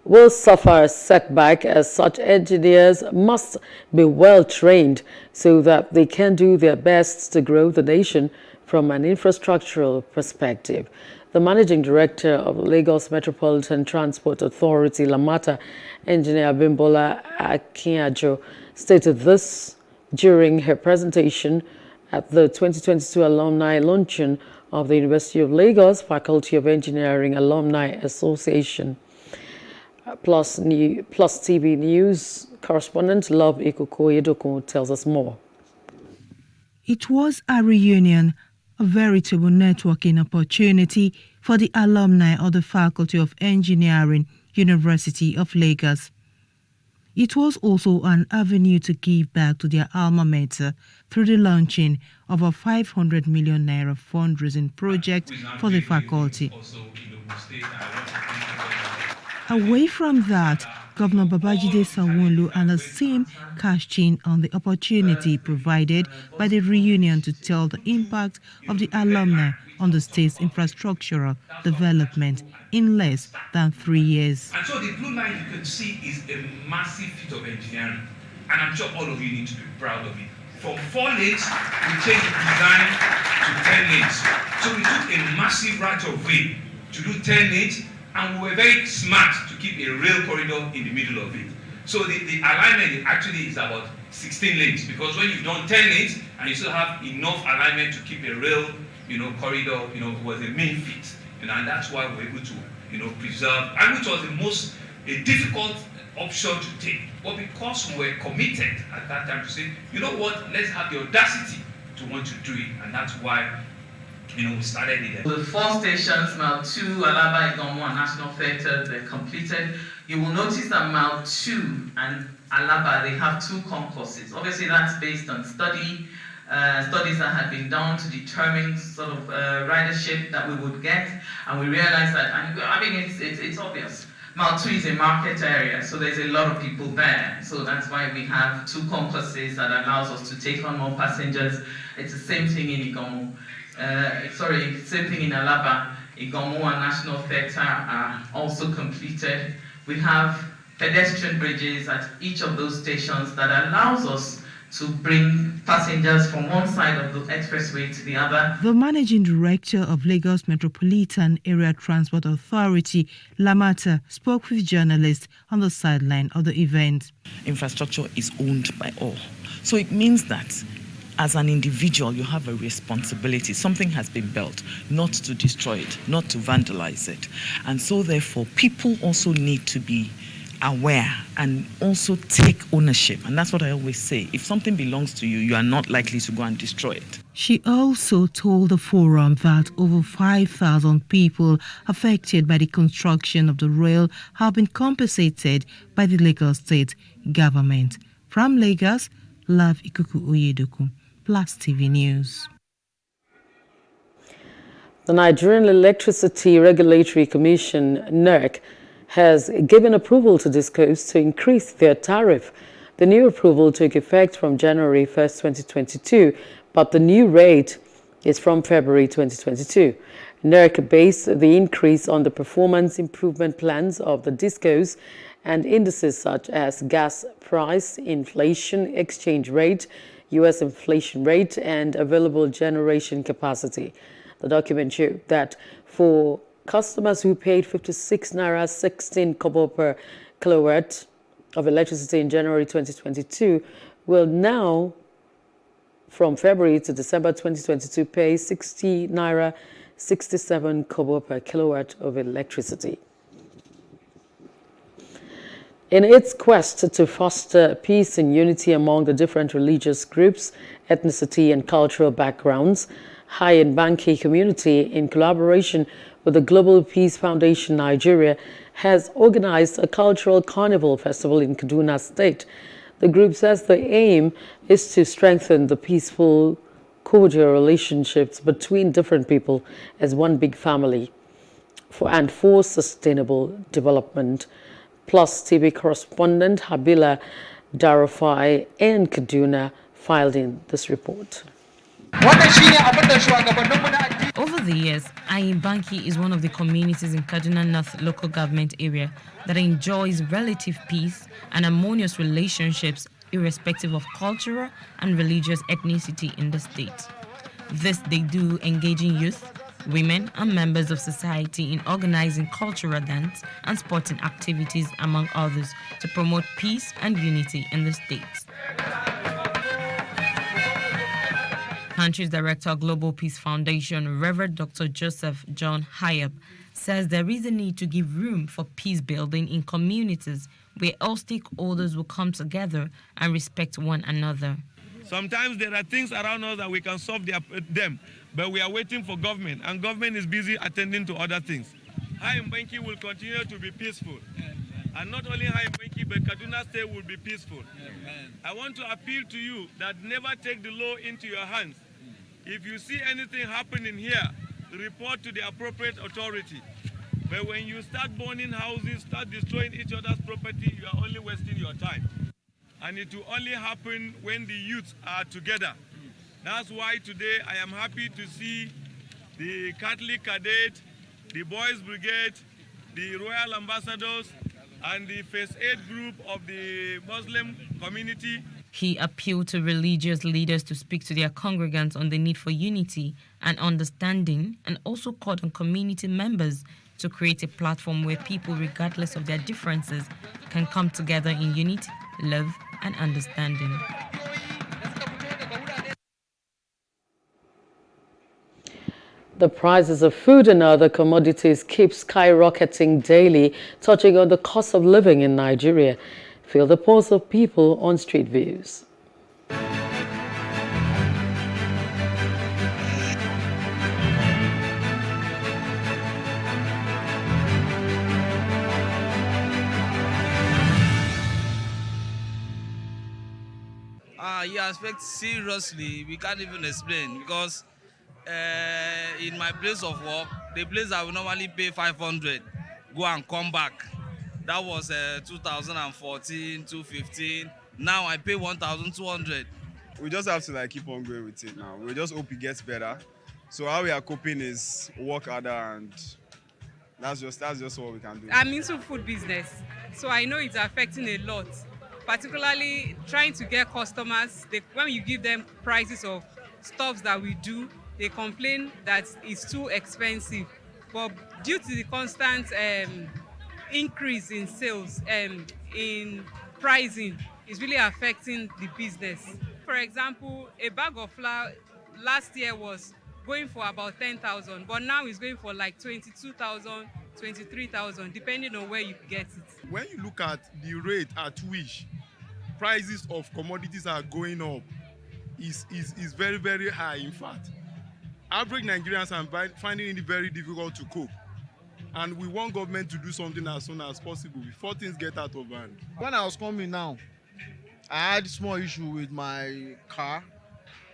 will suffer a setback, as such engineers must be well trained so that they can do their best to grow the nation from an infrastructural perspective. The Managing Director of Lagos Metropolitan Transport Authority, Lamata, Engineer Bimbola Akinyajo, stated this during her presentation at the 2022 alumni luncheon of the University of Lagos Faculty of Engineering Alumni Association. Plus TV News correspondent Love Ikuko Yedokun tells us more. It was a reunion, a veritable networking opportunity for the alumni of the Faculty of Engineering, University of Lagos. It was also an avenue to give back to their alma mater through the launching of a 500 million naira fundraising project for the faculty. Away from that, Governor Babajide Sanwo-Olu and the same cashed in on the opportunity provided by the reunion to tell the impact of the alumni on the state's infrastructural development in less than 3 years. And so the blue line you can see is a massive feat of engineering, and I'm sure all of you need to be proud of it. From 4 lanes, we changed the design to 10 lanes. So we took a massive right of way to do 10 lanes, and we were very smart to keep a rail corridor in the middle of it. So the alignment actually is about 16 lanes, because when you've done 10 lanes and you still have enough alignment to keep a rail, corridor, was a main feat. And that's why we're able to, preserve, and which was the most difficult option to take. But because we were committed at that time to say, you know what, let's have the audacity to want to do it, and that's why we started it. The 4 stations, Mile 2, Alaba, Igomo, and National Theatre, they're completed. You will notice that Mile 2 and Alaba, they have 2 concourses. Obviously, that's based on studies that had been done to determine sort of ridership that we would get, and we realized that, and I mean, it's obvious. Mile 2 is a market area, so there's a lot of people there. So that's why we have 2 concourses that allows us to take on more passengers. It's the same thing in Igomo. Same thing in Alaba. Igomo and National Theatre are also completed. We have pedestrian bridges at each of those stations that allows us to bring passengers from one side of the expressway to the other. The Managing Director of Lagos Metropolitan Area Transport Authority, Lamata, spoke with journalists on the sideline of the event. Infrastructure is owned by all. So it means that as an individual, you have a responsibility. Something has been built, not to destroy it, not to vandalize it. And so therefore, people also need to be aware and also take ownership. And that's what I always say. If something belongs to you, you are not likely to go and destroy it. She also told the forum that over 5,000 people affected by the construction of the rail have been compensated by the Lagos State government. From Lagos, Love Ikuku Oyedoku, Plus TV News. The Nigerian Electricity Regulatory Commission, NERC, has given approval to DISCOs to increase their tariff. The new approval took effect from January 1st, 2022, but the new rate is from February 2022. NERC based the increase on the performance improvement plans of the DISCOs and indices such as gas price, inflation, exchange rate, U.S. inflation rate, and available generation capacity. The document showed that for customers who paid 56 naira 16 kobo per kilowatt of electricity in January 2022 will now, from February to December 2022, pay 60 naira 67 kobo per kilowatt of electricity. In its quest to foster peace and unity among the different religious groups, ethnicity, and cultural backgrounds, High Banki community, in collaboration with the Global Peace Foundation Nigeria, has organized a cultural carnival festival in Kaduna State. The group says the aim is to strengthen the peaceful, cordial relationships between different people as one big family for sustainable development. Plus, TV correspondent Habila Darafai in Kaduna filed in this report. Over the years, Banki is one of the communities in Kaduna North local government area that enjoys relative peace and harmonious relationships irrespective of cultural and religious ethnicity in the state. This they do engaging youth, women, and members of society in organizing cultural dance and sporting activities, among others, to promote peace and unity in the state. Country's Director of Global Peace Foundation, Reverend Dr. Joseph John Hayab, says there is a need to give room for peace building in communities where all stakeholders will come together and respect one another. Sometimes there are things around us that we can solve them, but we are waiting for government, and government is busy attending to other things. High Banki will continue to be peaceful. And not only High Banki, but Kaduna State will be peaceful. I want to appeal to you that never take the law into your hands. If you see anything happening here, report to the appropriate authority. But when you start burning houses, start destroying each other's property, you are only wasting your time. And it will only happen when the youth are together. That's why today I am happy to see the Catholic Cadet, the Boys Brigade, the Royal Ambassadors, and the First Aid group of the Muslim community. He appealed to religious leaders to speak to their congregants on the need for unity and understanding, and also called on community members to create a platform where people, regardless of their differences, can come together in unity, love, and understanding. The prices of food and other commodities keep skyrocketing daily, touching on the cost of living in Nigeria. Feel the pulse of people on Street Views. You expect seriously, we can't even explain, because in my place of work, the place I will normally pay 500, go and come back. That was 2014, 2015. Now I pay 1,200. We just have to keep on going with it now. We just hope it gets better. So how we are coping is work harder, and that's just what we can do. I'm into food business, so I know it's affecting a lot. Particularly trying to get customers. When you give them prices of stuffs that we do, they complain that it's too expensive. But due to the constant increase in sales in pricing, is really affecting the business. For example, a bag of flour last year was going for about 10,000, but now it's going for like 22,000, 23,000, depending on where you get it. When you look at the rate at which prices of commodities are going up, is very, very high. In fact, average Nigerians are finding it very difficult to cope. And we want government to do something as soon as possible before things get out of hand. When I was coming now, I had a small issue with my car,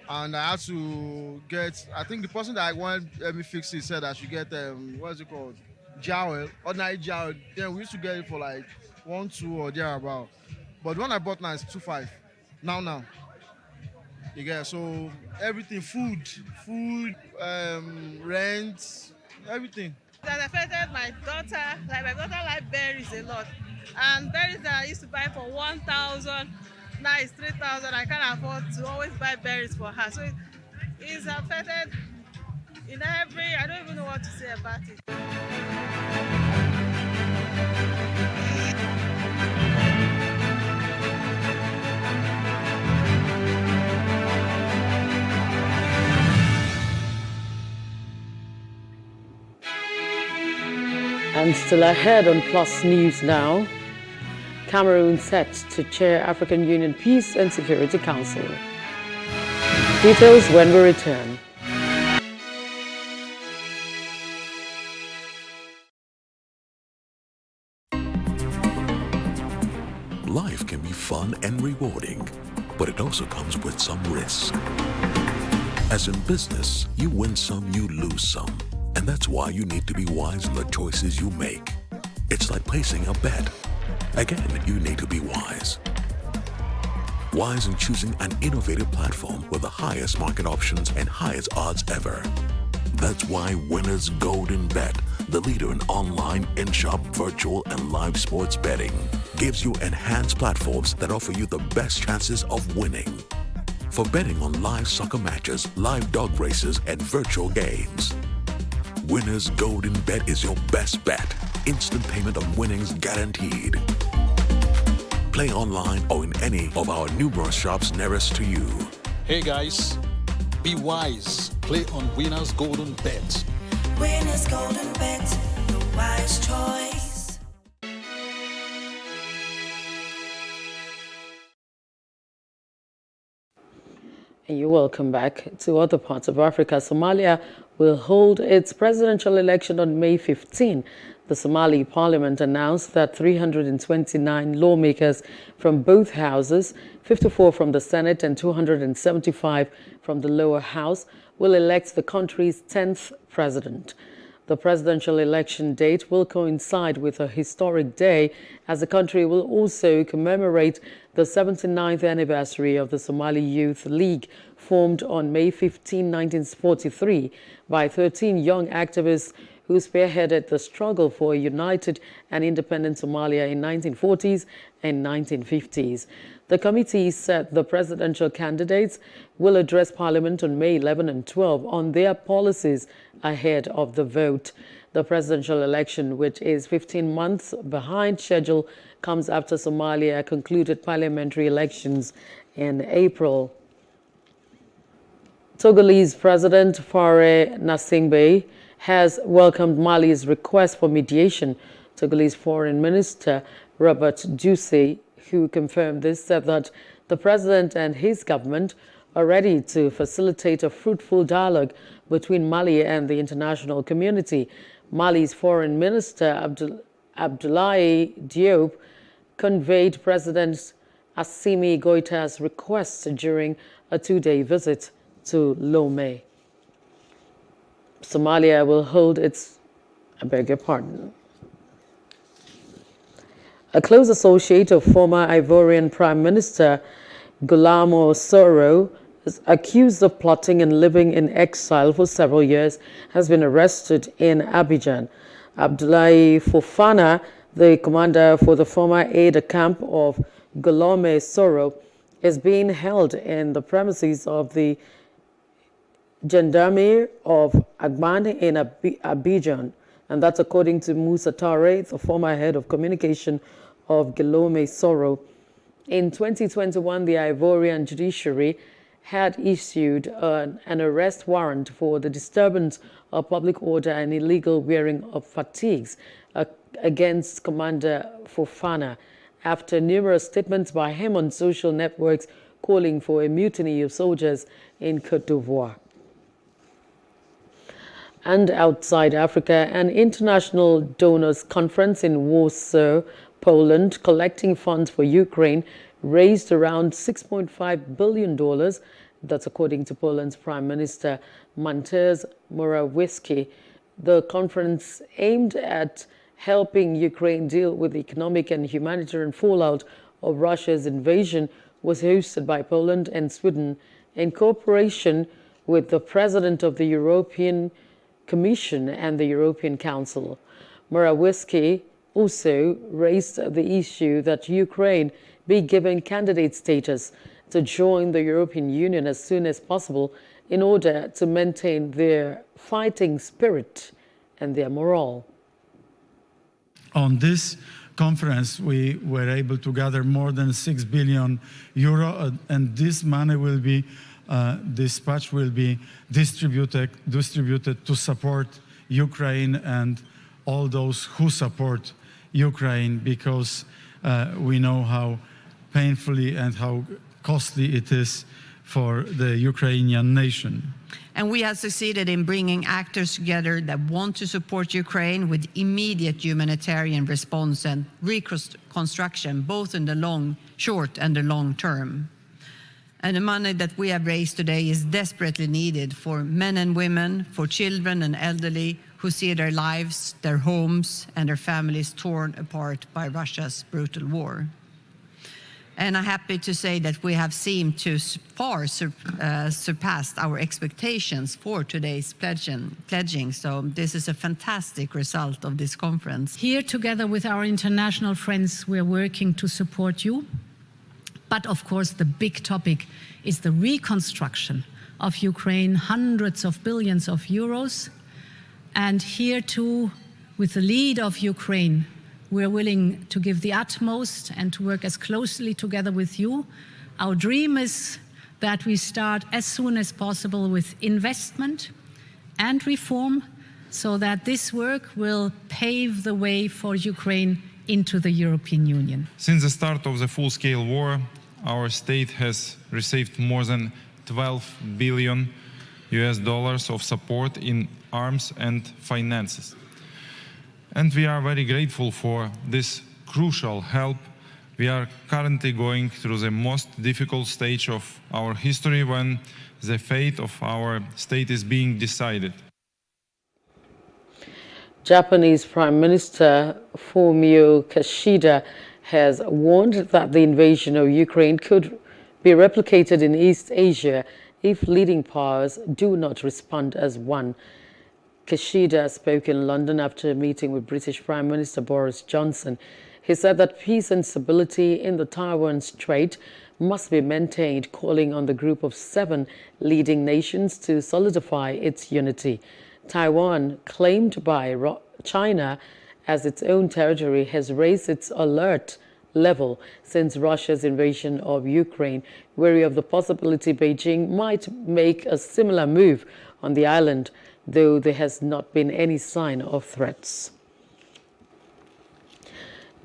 and I had to get, I think the person that I wanted to help me fix it said I should get, what's it called? Jowl, ordinary jowl. Then we used to get it for like 1, 2 or thereabout. But the one I bought now is 2.5. Now. You get, so everything, food, rent, everything. That affected my daughter. Like my daughter likes berries a lot, and berries that I used to buy for 1,000 now it's 3,000. I can't afford to always buy berries for her, so it's affected in every. I don't even know what to say about it. And still ahead on Plus News now, Cameroon set to chair African Union Peace and Security Council. Details when we return. Life can be fun and rewarding, but it also comes with some risk. As in business, you win some, you lose some. And that's why you need to be wise in the choices you make. It's like placing a bet. Again, you need to be wise. Wise in choosing an innovative platform with the highest market options and highest odds ever. That's why Winners Golden Bet, the leader in online, in-shop, virtual, and live sports betting, gives you enhanced platforms that offer you the best chances of winning. For betting on live soccer matches, live dog races, and virtual games. Winners Golden Bet is your best bet. Instant payment of winnings guaranteed. Play online or in any of our numerous shops nearest to you. Hey guys, be wise. Play on Winners Golden Bet. Winners Golden Bet, the wise choice. And you're welcome back to other parts of Africa. Somalia will hold its presidential election on May 15. The Somali parliament announced that 329 lawmakers from both houses, 54 from the Senate and 275 from the lower house, will elect the country's 10th president. The presidential election date will coincide with a historic day, as the country will also commemorate the 79th anniversary of the Somali Youth League, formed on May 15, 1943, by 13 young activists who spearheaded the struggle for a united and independent Somalia in 1940s and 1950s. The committee said the presidential candidates will address Parliament on May 11 and 12 on their policies ahead of the vote. The presidential election, which is 15 months behind schedule, comes after Somalia concluded parliamentary elections in April. Togolese President Faure Gnassingbé has welcomed Mali's request for mediation. Togolese Foreign Minister Robert Dusay, who confirmed this, said that the president and his government are ready to facilitate a fruitful dialogue between Mali and the international community. Mali's Foreign Minister Abdoulaye Diop conveyed President Assimi Goïta's request during a 2-day visit to Lomé. Somalia will hold its, I beg your pardon. A close associate of former Ivorian Prime Minister Guillaume Soro, accused of plotting and living in exile for several years, has been arrested in Abidjan. Abdoulaye Fofana, the commander for the former aide-de-camp of Guillaume Soro, is being held in the premises of the Gendarmerie of Agban in Abidjan, and that's according to Moussa Touré, the former head of communication of Guillaume Soro. In 2021, the Ivorian judiciary had issued an arrest warrant for the disturbance of public order and illegal wearing of fatigues against Commander Fofana, after numerous statements by him on social networks calling for a mutiny of soldiers in Côte d'Ivoire. And outside Africa, an international donors conference in Warsaw, Poland, collecting funds for Ukraine, raised around $6.5 billion. That's according to Poland's Prime Minister Mateusz Morawiecki. The conference aimed at helping Ukraine deal with the economic and humanitarian fallout of Russia's invasion was hosted by Poland and Sweden in cooperation with the President of the European Commission and the European Council. Morawiecki also raised the issue that Ukraine be given candidate status to join the European Union as soon as possible in order to maintain their fighting spirit and their morale. On this conference, we were able to gather more than 6 billion euro, and this money will be dispatched, will be distributed to support Ukraine and all those who support Ukraine, because we know how painfully and how costly it is for the Ukrainian nation. And we have succeeded in bringing actors together that want to support Ukraine with immediate humanitarian response and reconstruction, both in the short and the long term. And the money that we have raised today is desperately needed for men and women, for children and elderly who see their lives, their homes, and their families torn apart by Russia's brutal war. And I'm happy to say that we have seemed to far surpassed our expectations for today's pledging. So this is a fantastic result of this conference. Here, together with our international friends, we're working to support you. But of course, the big topic is the reconstruction of Ukraine, hundreds of billions of euros. And here too, with the lead of Ukraine, we're willing to give the utmost and to work as closely together with you. Our dream is that we start as soon as possible with investment and reform so that this work will pave the way for Ukraine into the European Union. Since the start of the full-scale war, our state has received more than $12 billion of support in arms and finances. And we are very grateful for this crucial help. We are currently going through the most difficult stage of our history when the fate of our state is being decided. Japanese Prime Minister Fumio Kishida has warned that the invasion of Ukraine could be replicated in East Asia if leading powers do not respond as one. Kishida spoke in London after a meeting with British Prime Minister Boris Johnson. He said that peace and stability in the Taiwan Strait must be maintained, calling on the group of 7 leading nations to solidify its unity. Taiwan, claimed by China as its own territory, has raised its alert level since Russia's invasion of Ukraine, wary of the possibility Beijing might make a similar move on the island, though there has not been any sign of threats.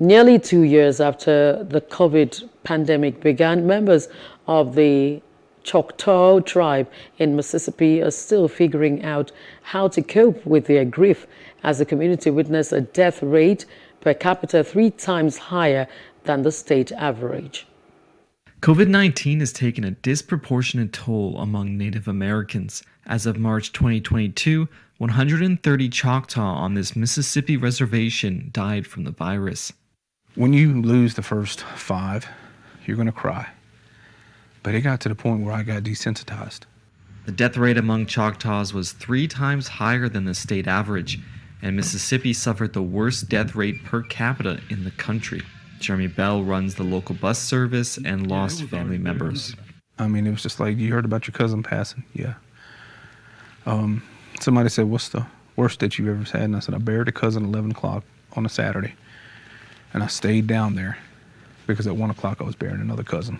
Nearly 2 years after the COVID pandemic began, members of the Choctaw tribe in Mississippi are still figuring out how to cope with their grief as the community witnessed a death rate per capita 3 times higher than the state average. COVID-19 has taken a disproportionate toll among Native Americans. As of March 2022, 130 Choctaw on this Mississippi reservation died from the virus. When you lose the first 5, you're going to cry. But it got to the point where I got desensitized. The death rate among Choctaws was 3 times higher than the state average, and Mississippi suffered the worst death rate per capita in the country. Jeremy Bell runs the local bus service and lost family members. I mean, it was just like, you heard about your cousin passing? Yeah. Somebody said, what's the worst that you've ever had? And I said, I buried a cousin at 11 o'clock on a Saturday. And I stayed down there because at 1 o'clock I was burying another cousin.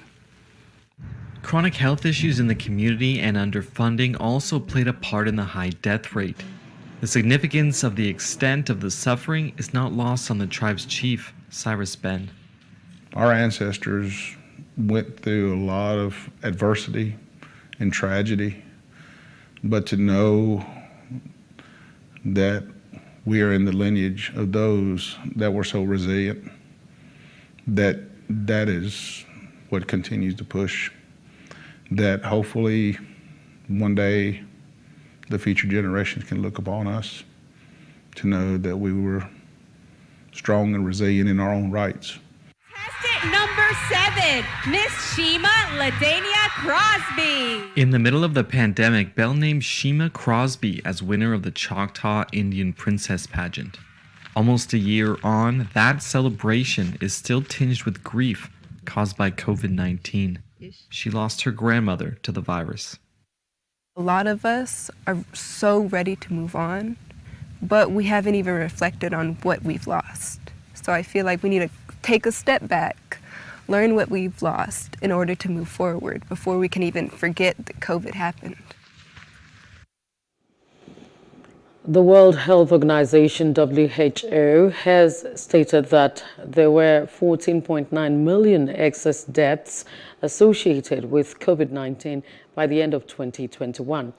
Chronic health issues in the community and underfunding also played a part in the high death rate. The significance of the extent of the suffering is not lost on the tribe's chief, Cyrus Ben. Our ancestors went through a lot of adversity and tragedy, but to know that we are in the lineage of those that were so resilient, that is what continues to push, that hopefully one day the future generations can look upon us to know that we were strong and resilient in our own rights. Number 7, Miss Shima Ladania Crosby. In the middle of the pandemic, Belle named Shima Crosby as winner of the Choctaw Indian Princess pageant. Almost a year on, that celebration is still tinged with grief caused by COVID-19. She lost her grandmother to the virus. A lot of us are so ready to move on, but we haven't even reflected on what we've lost. So I feel like we need to take a step back, learn what we've lost in order to move forward before we can even forget that COVID happened. The World Health Organization, WHO, has stated that there were 14.9 million excess deaths associated with COVID-19 by the end of 2021.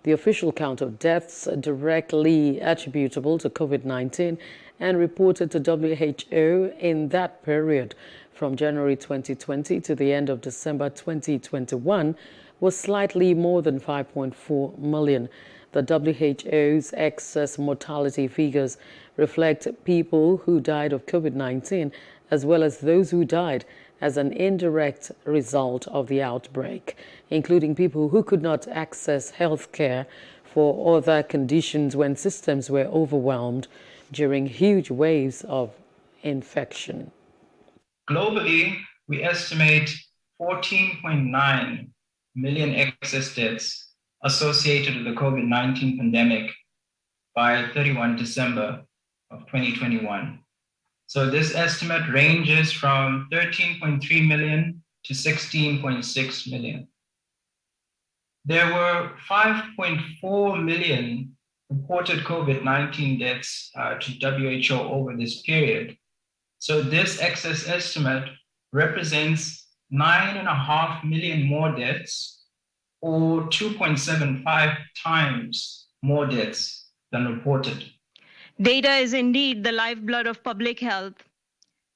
The official count of deaths directly attributable to COVID-19 and reported to WHO in that period from January 2020 to the end of December 2021 was slightly more than 5.4 million. The WHO's excess mortality figures reflect people who died of COVID-19 as well as those who died as an indirect result of the outbreak, including people who could not access health care for other conditions when systems were overwhelmed during huge waves of infection. Globally, we estimate 14.9 million excess deaths associated with the COVID-19 pandemic by 31 December of 2021. So this estimate ranges from 13.3 million to 16.6 million. There were 5.4 million reported COVID-19 deaths to WHO over this period. So this excess estimate represents 9.5 million more deaths, or 2.75 times more deaths than reported. Data is indeed the lifeblood of public health.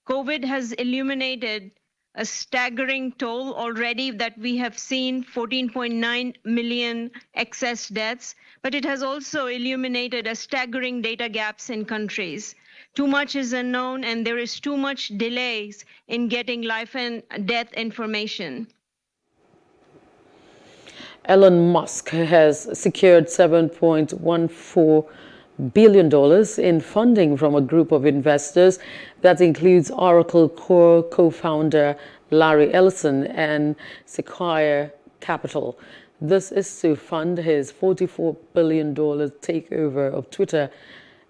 COVID has illuminated a staggering toll already that we have seen 14.9 million excess deaths, but it has also illuminated a staggering data gaps in countries. Too much is unknown and there is too much delays in getting life and death information. Elon Musk has secured $7.14 billion in funding from a group of investors that includes Oracle Core co-founder Larry Ellison and Sequoia Capital. This is to fund his $44 billion takeover of Twitter,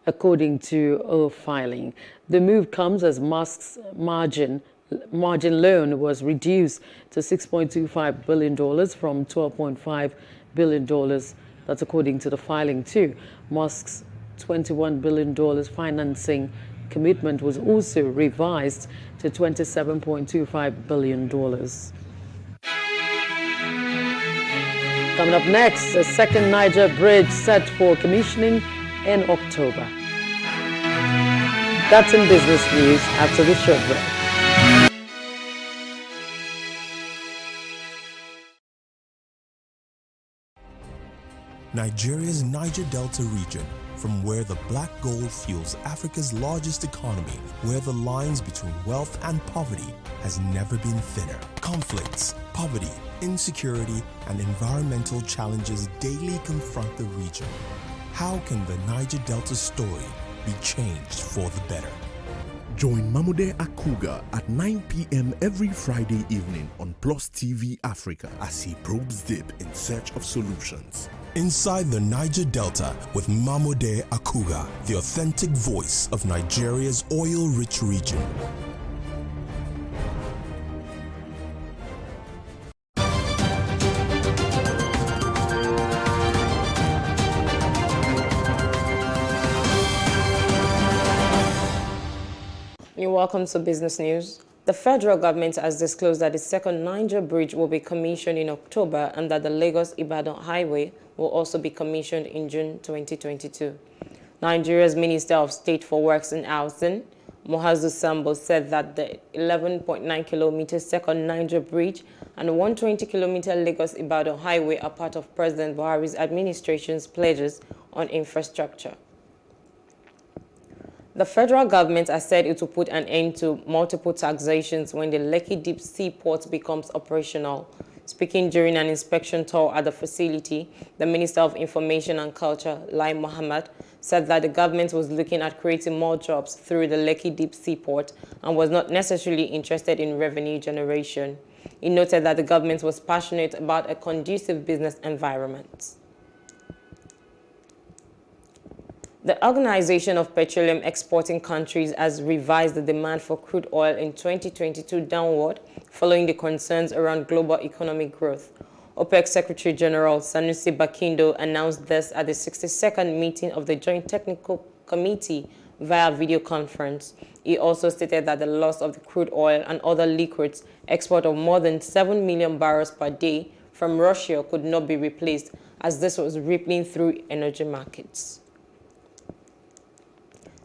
according to a filing. The move comes as Musk's margin loan was reduced to $6.25 billion from $12.5 billion. That's according to the filing too. Musk's $21 billion financing commitment was also revised to $27.25 billion. Coming up next, the second Niger bridge set for commissioning in October. That's in business news after this short break. Nigeria's Niger Delta region, from where the black gold fuels Africa's largest economy, where the lines between wealth and poverty has never been thinner. Conflicts, poverty, insecurity, and environmental challenges daily confront the region. How can the Niger Delta story be changed for the better? Join Mamude Akuga at 9 p.m. every Friday evening on Plus TV Africa as he probes deep in search of solutions. Inside the Niger Delta with Mamude Akuga, the authentic voice of Nigeria's oil-rich region. You're welcome to Business News. The federal government has disclosed that the second Niger bridge will be commissioned in October and that the Lagos-Ibadan highway will also be commissioned in June 2022. Nigeria's Minister of State for Works and Housing, Mohazu Sambo, said that the 11.9-kilometer second Niger bridge and the 120-kilometer Lagos-Ibadan highway are part of President Buhari's administration's pledges on infrastructure. The federal government has said it will put an end to multiple taxations when the Lekki Deep Sea Port becomes operational. Speaking during an inspection tour at the facility, the Minister of Information and Culture, Lai Mohammed, said that the government was looking at creating more jobs through the Lekki Deep Sea Port and was not necessarily interested in revenue generation. He noted that the government was passionate about a conducive business environment. The Organization of Petroleum Exporting Countries has revised the demand for crude oil in 2022 downward following the concerns around global economic growth. OPEC Secretary General Sanusi Bakindo announced this at the 62nd meeting of the Joint Technical Committee via video conference. He also stated that the loss of the crude oil and other liquids export of more than 7 million barrels per day from Russia could not be replaced, as this was rippling through energy markets.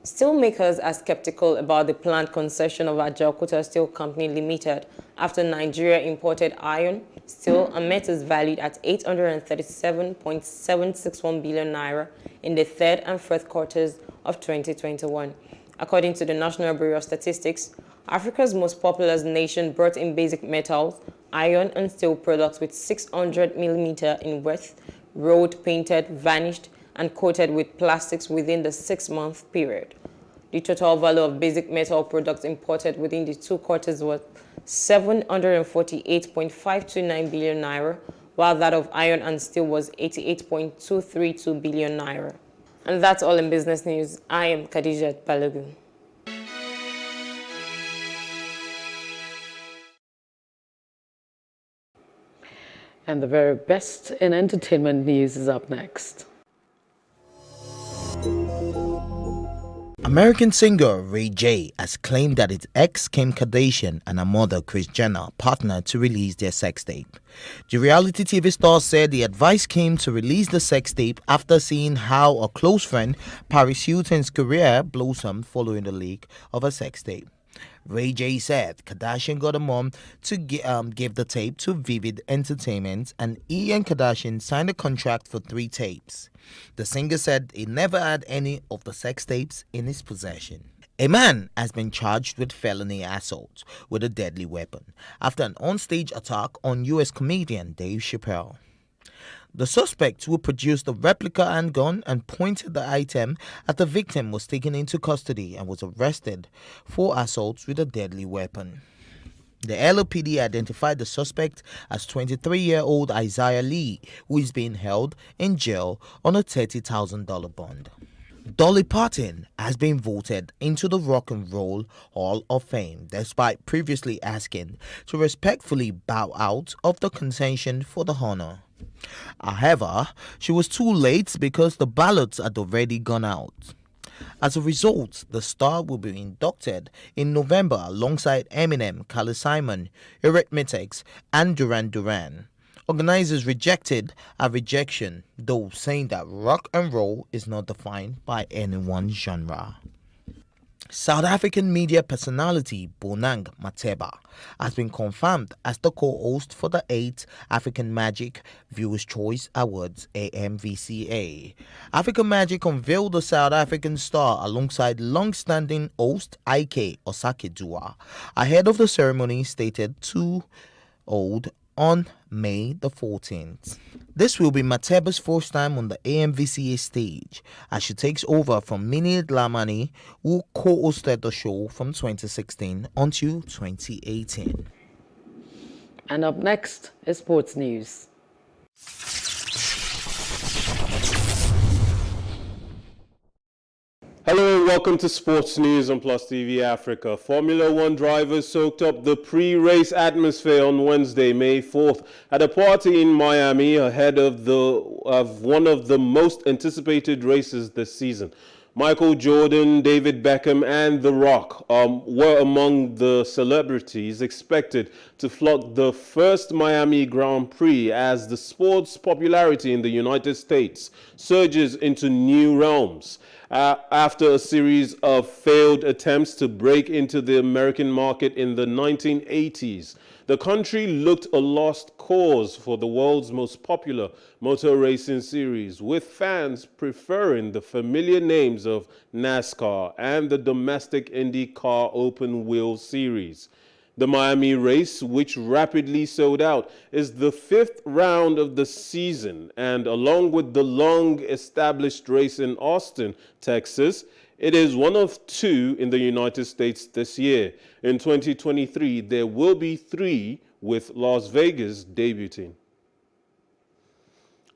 Steelmakers are skeptical about the planned concession of Ajaokuta Steel Company Limited after Nigeria imported iron, steel, and metals valued at 837.761 billion naira in the third and fourth quarters of 2021. According to the National Bureau of Statistics, Africa's most populous nation brought in basic metals, iron, and steel products with 600 millimeter in width, rolled, painted, varnished, and coated with plastics within the 6-month period. The total value of basic metal products imported within the 2 quarters was 748.529 billion naira, while that of iron and steel was 88.232 billion naira. And that's all in business news. I am Khadijat Balogun. And the very best in entertainment news is up next. American singer Ray J has claimed that his ex Kim Kardashian and her mother Kris Jenner partnered to release their sex tape. The reality TV star said he advised Kim to release the sex tape after seeing how a close friend, Paris Hilton's career blossomed following the leak of a sex tape. Ray J said Kardashian got her mom to give the tape to Vivid Entertainment, and he and Kardashian signed a contract for 3 tapes. The singer said he never had any of the sex tapes in his possession. A man has been charged with felony assault with a deadly weapon after an onstage attack on U.S. comedian Dave Chappelle. The suspect, who produced a replica handgun and pointed the item at the victim, was taken into custody and was arrested for assault with a deadly weapon. The LAPD identified the suspect as 23-year-old Isaiah Lee, who is being held in jail on a $30,000 bond. Dolly Parton has been voted into the Rock and Roll Hall of Fame despite previously asking to respectfully bow out of the contention for the honor. However, she was too late because the ballots had already gone out. As a result, the star will be inducted in November alongside Eminem, Carly Simon, Eurythmics, and Duran Duran. Organizers rejected a rejection, though saying that rock and roll is not defined by any one genre. South African media personality Bonang Matheba has been confirmed as the co-host for the 8th African Magic Viewers' Choice Awards AMVCA. African Magic unveiled the South African star alongside long-standing host Ike Osake-Dua ahead of the ceremony stated to hold on May the 14th. This will be Matheba's first time on the AMVCA stage as she takes over from Minnie Dlamini, who co-hosted the show from 2016 until 2018. And up next is sports news. Hello and welcome to Sports News on Plus TV Africa. Formula One drivers soaked up the pre-race atmosphere on Wednesday, May 4th, at a party in Miami ahead of one of the most anticipated races this season. Michael Jordan, David Beckham, and The Rock were among the celebrities expected to flock the first Miami Grand Prix as the sport's popularity in the United States surges into new realms. After a series of failed attempts to break into the American market in the 1980s, the country looked a lost cause for the world's most popular motor racing series, with fans preferring the familiar names of NASCAR and the domestic IndyCar open-wheel series. The Miami race, which rapidly sold out, is the 5th round of the season, and along with the long-established race in Austin, Texas, it is one of 2 in the United States this year. In 2023, there will be 3, with Las Vegas debuting.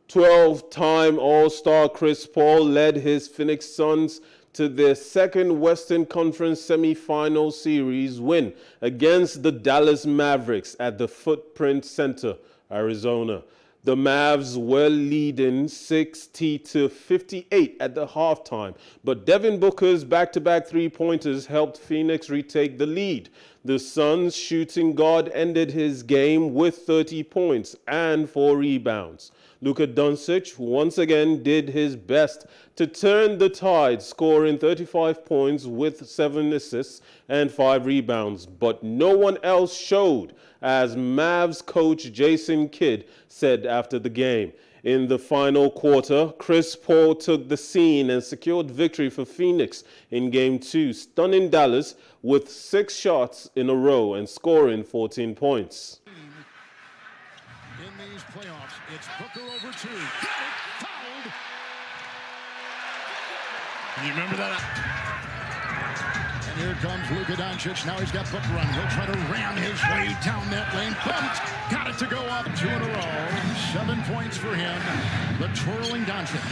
12-time All-Star Chris Paul led his Phoenix Suns to their second Western Conference semifinal series win against the Dallas Mavericks at the Footprint Center, Arizona. The Mavs were leading 60-58 at the halftime, but Devin Booker's back-to-back three-pointers helped Phoenix retake the lead. The Suns' shooting guard ended his game with 30 points and 4 rebounds. Luka Doncic once again did his best to turn the tide, scoring 35 points with 7 assists and 5 rebounds, but no one else showed, as Mavs coach Jason Kidd said after the game. In the final quarter, Chris Paul took the scene and secured victory for Phoenix in Game 2, stunning Dallas with 6 shots in a row and scoring 14 points. In these playoffs, it's Booker over 2. Got it, fouled. You remember that? And here comes Luka Doncic. Now he's got Booker on. He'll try to ram his way down that lane. Bumped. Got it to go up 2 in a row. 7 points for him. The twirling Doncic.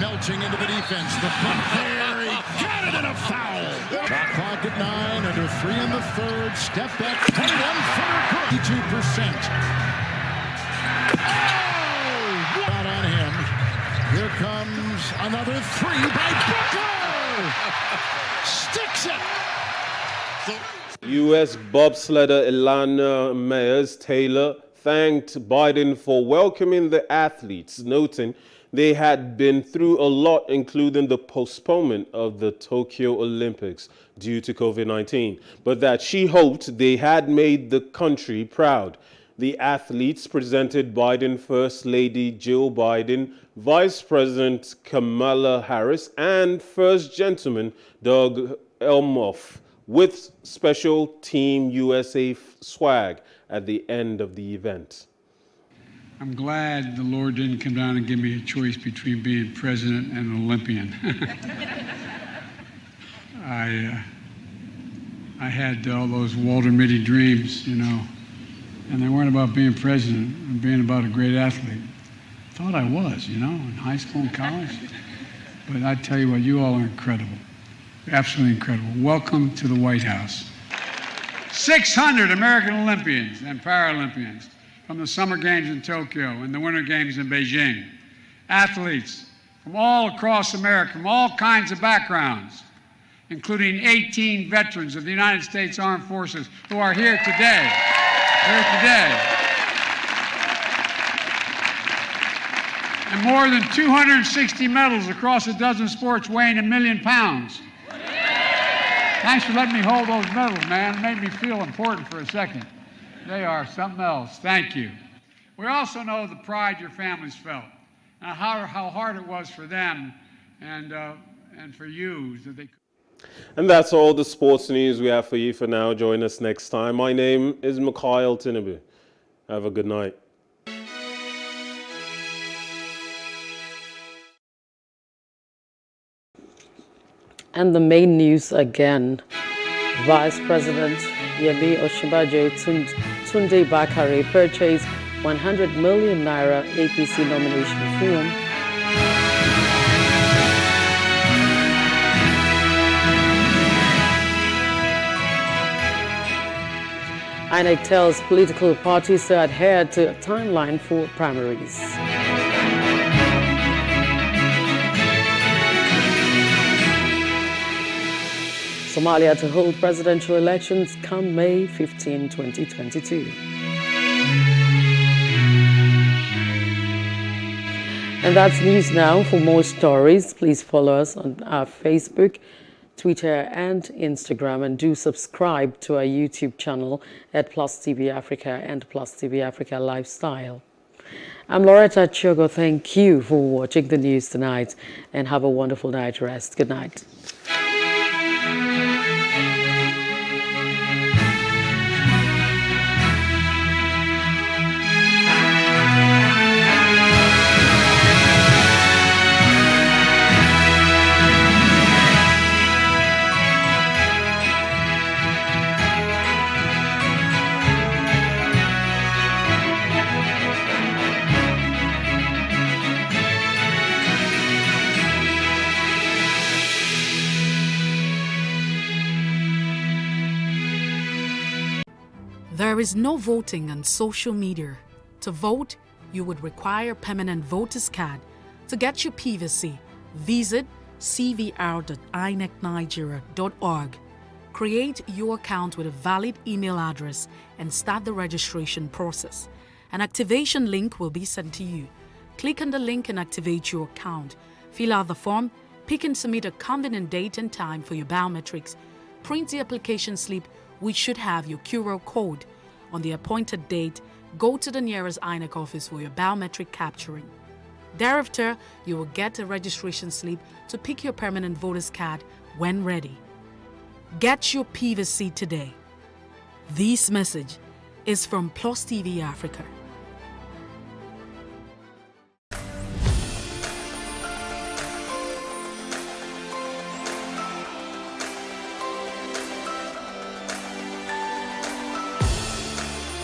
Melting into the defense. The bump there. He got it and a foul. Shot clock at 9. Under 3 in the third. Step back. 21-footer. 52%. Oh! Out on him. Here comes another 3 by Booker. Sticks it. U.S. bobsledder Elana Meyers-Taylor thanked Biden for welcoming the athletes, noting they had been through a lot, including the postponement of the Tokyo Olympics due to COVID-19, but that she hoped they had made the country proud. The athletes presented Biden First Lady Jill Biden, Vice President Kamala Harris, and First Gentleman Doug Elmoff with special Team USA swag at the end of the event. I'm glad the Lord didn't come down and give me a choice between being president and an Olympian. I had all those Walter Mitty dreams, you know, and they weren't about being president and being about a great athlete. Thought I was, you know, in high school and college. But I tell you what, you all are incredible. Absolutely incredible. Welcome to the White House. 600 American Olympians and Paralympians from the Summer Games in Tokyo and the Winter Games in Beijing. Athletes from all across America, from all kinds of backgrounds, including 18 veterans of the United States Armed Forces who are here today. And more than 260 medals across a dozen sports weighing 1 million pounds. Thanks for letting me hold those medals, man. It made me feel important for a second. They are something else. Thank you. We also know the pride your families felt and how hard it was for them and for you that they. And that's all the sports news we have for you for now. Join us next time. My name is Mikhail Tinubu. Have a good night. And the main news again. Vice President Yemi Osinbajo Tunde Bakare purchased 100 million naira APC nomination form. INEC tells political parties to adhere to a timeline for primaries. Somalia to hold presidential elections come May 15, 2022. And that's news now. For more stories, please follow us on our Facebook, Twitter and Instagram, and do subscribe to our YouTube channel at Plus TV Africa and Plus TV Africa Lifestyle. I'm Loretta Chiogo. Thank you for watching the news tonight and have a wonderful night rest. Good night. There is no voting on social media. To vote, you would require a permanent voter's card. To get your PVC, visit cvr.inecnigeria.org. Create your account with a valid email address and start the registration process. An activation link will be sent to you. Click on the link and activate your account. Fill out the form, pick and submit a convenient date and time for your biometrics. Print the application slip, which should have your QR code. On the appointed date, go to the nearest INEC office for your biometric capturing. Thereafter, you will get a registration slip to pick your permanent voter's card when ready. Get your PVC today. This message is from Plus TV Africa.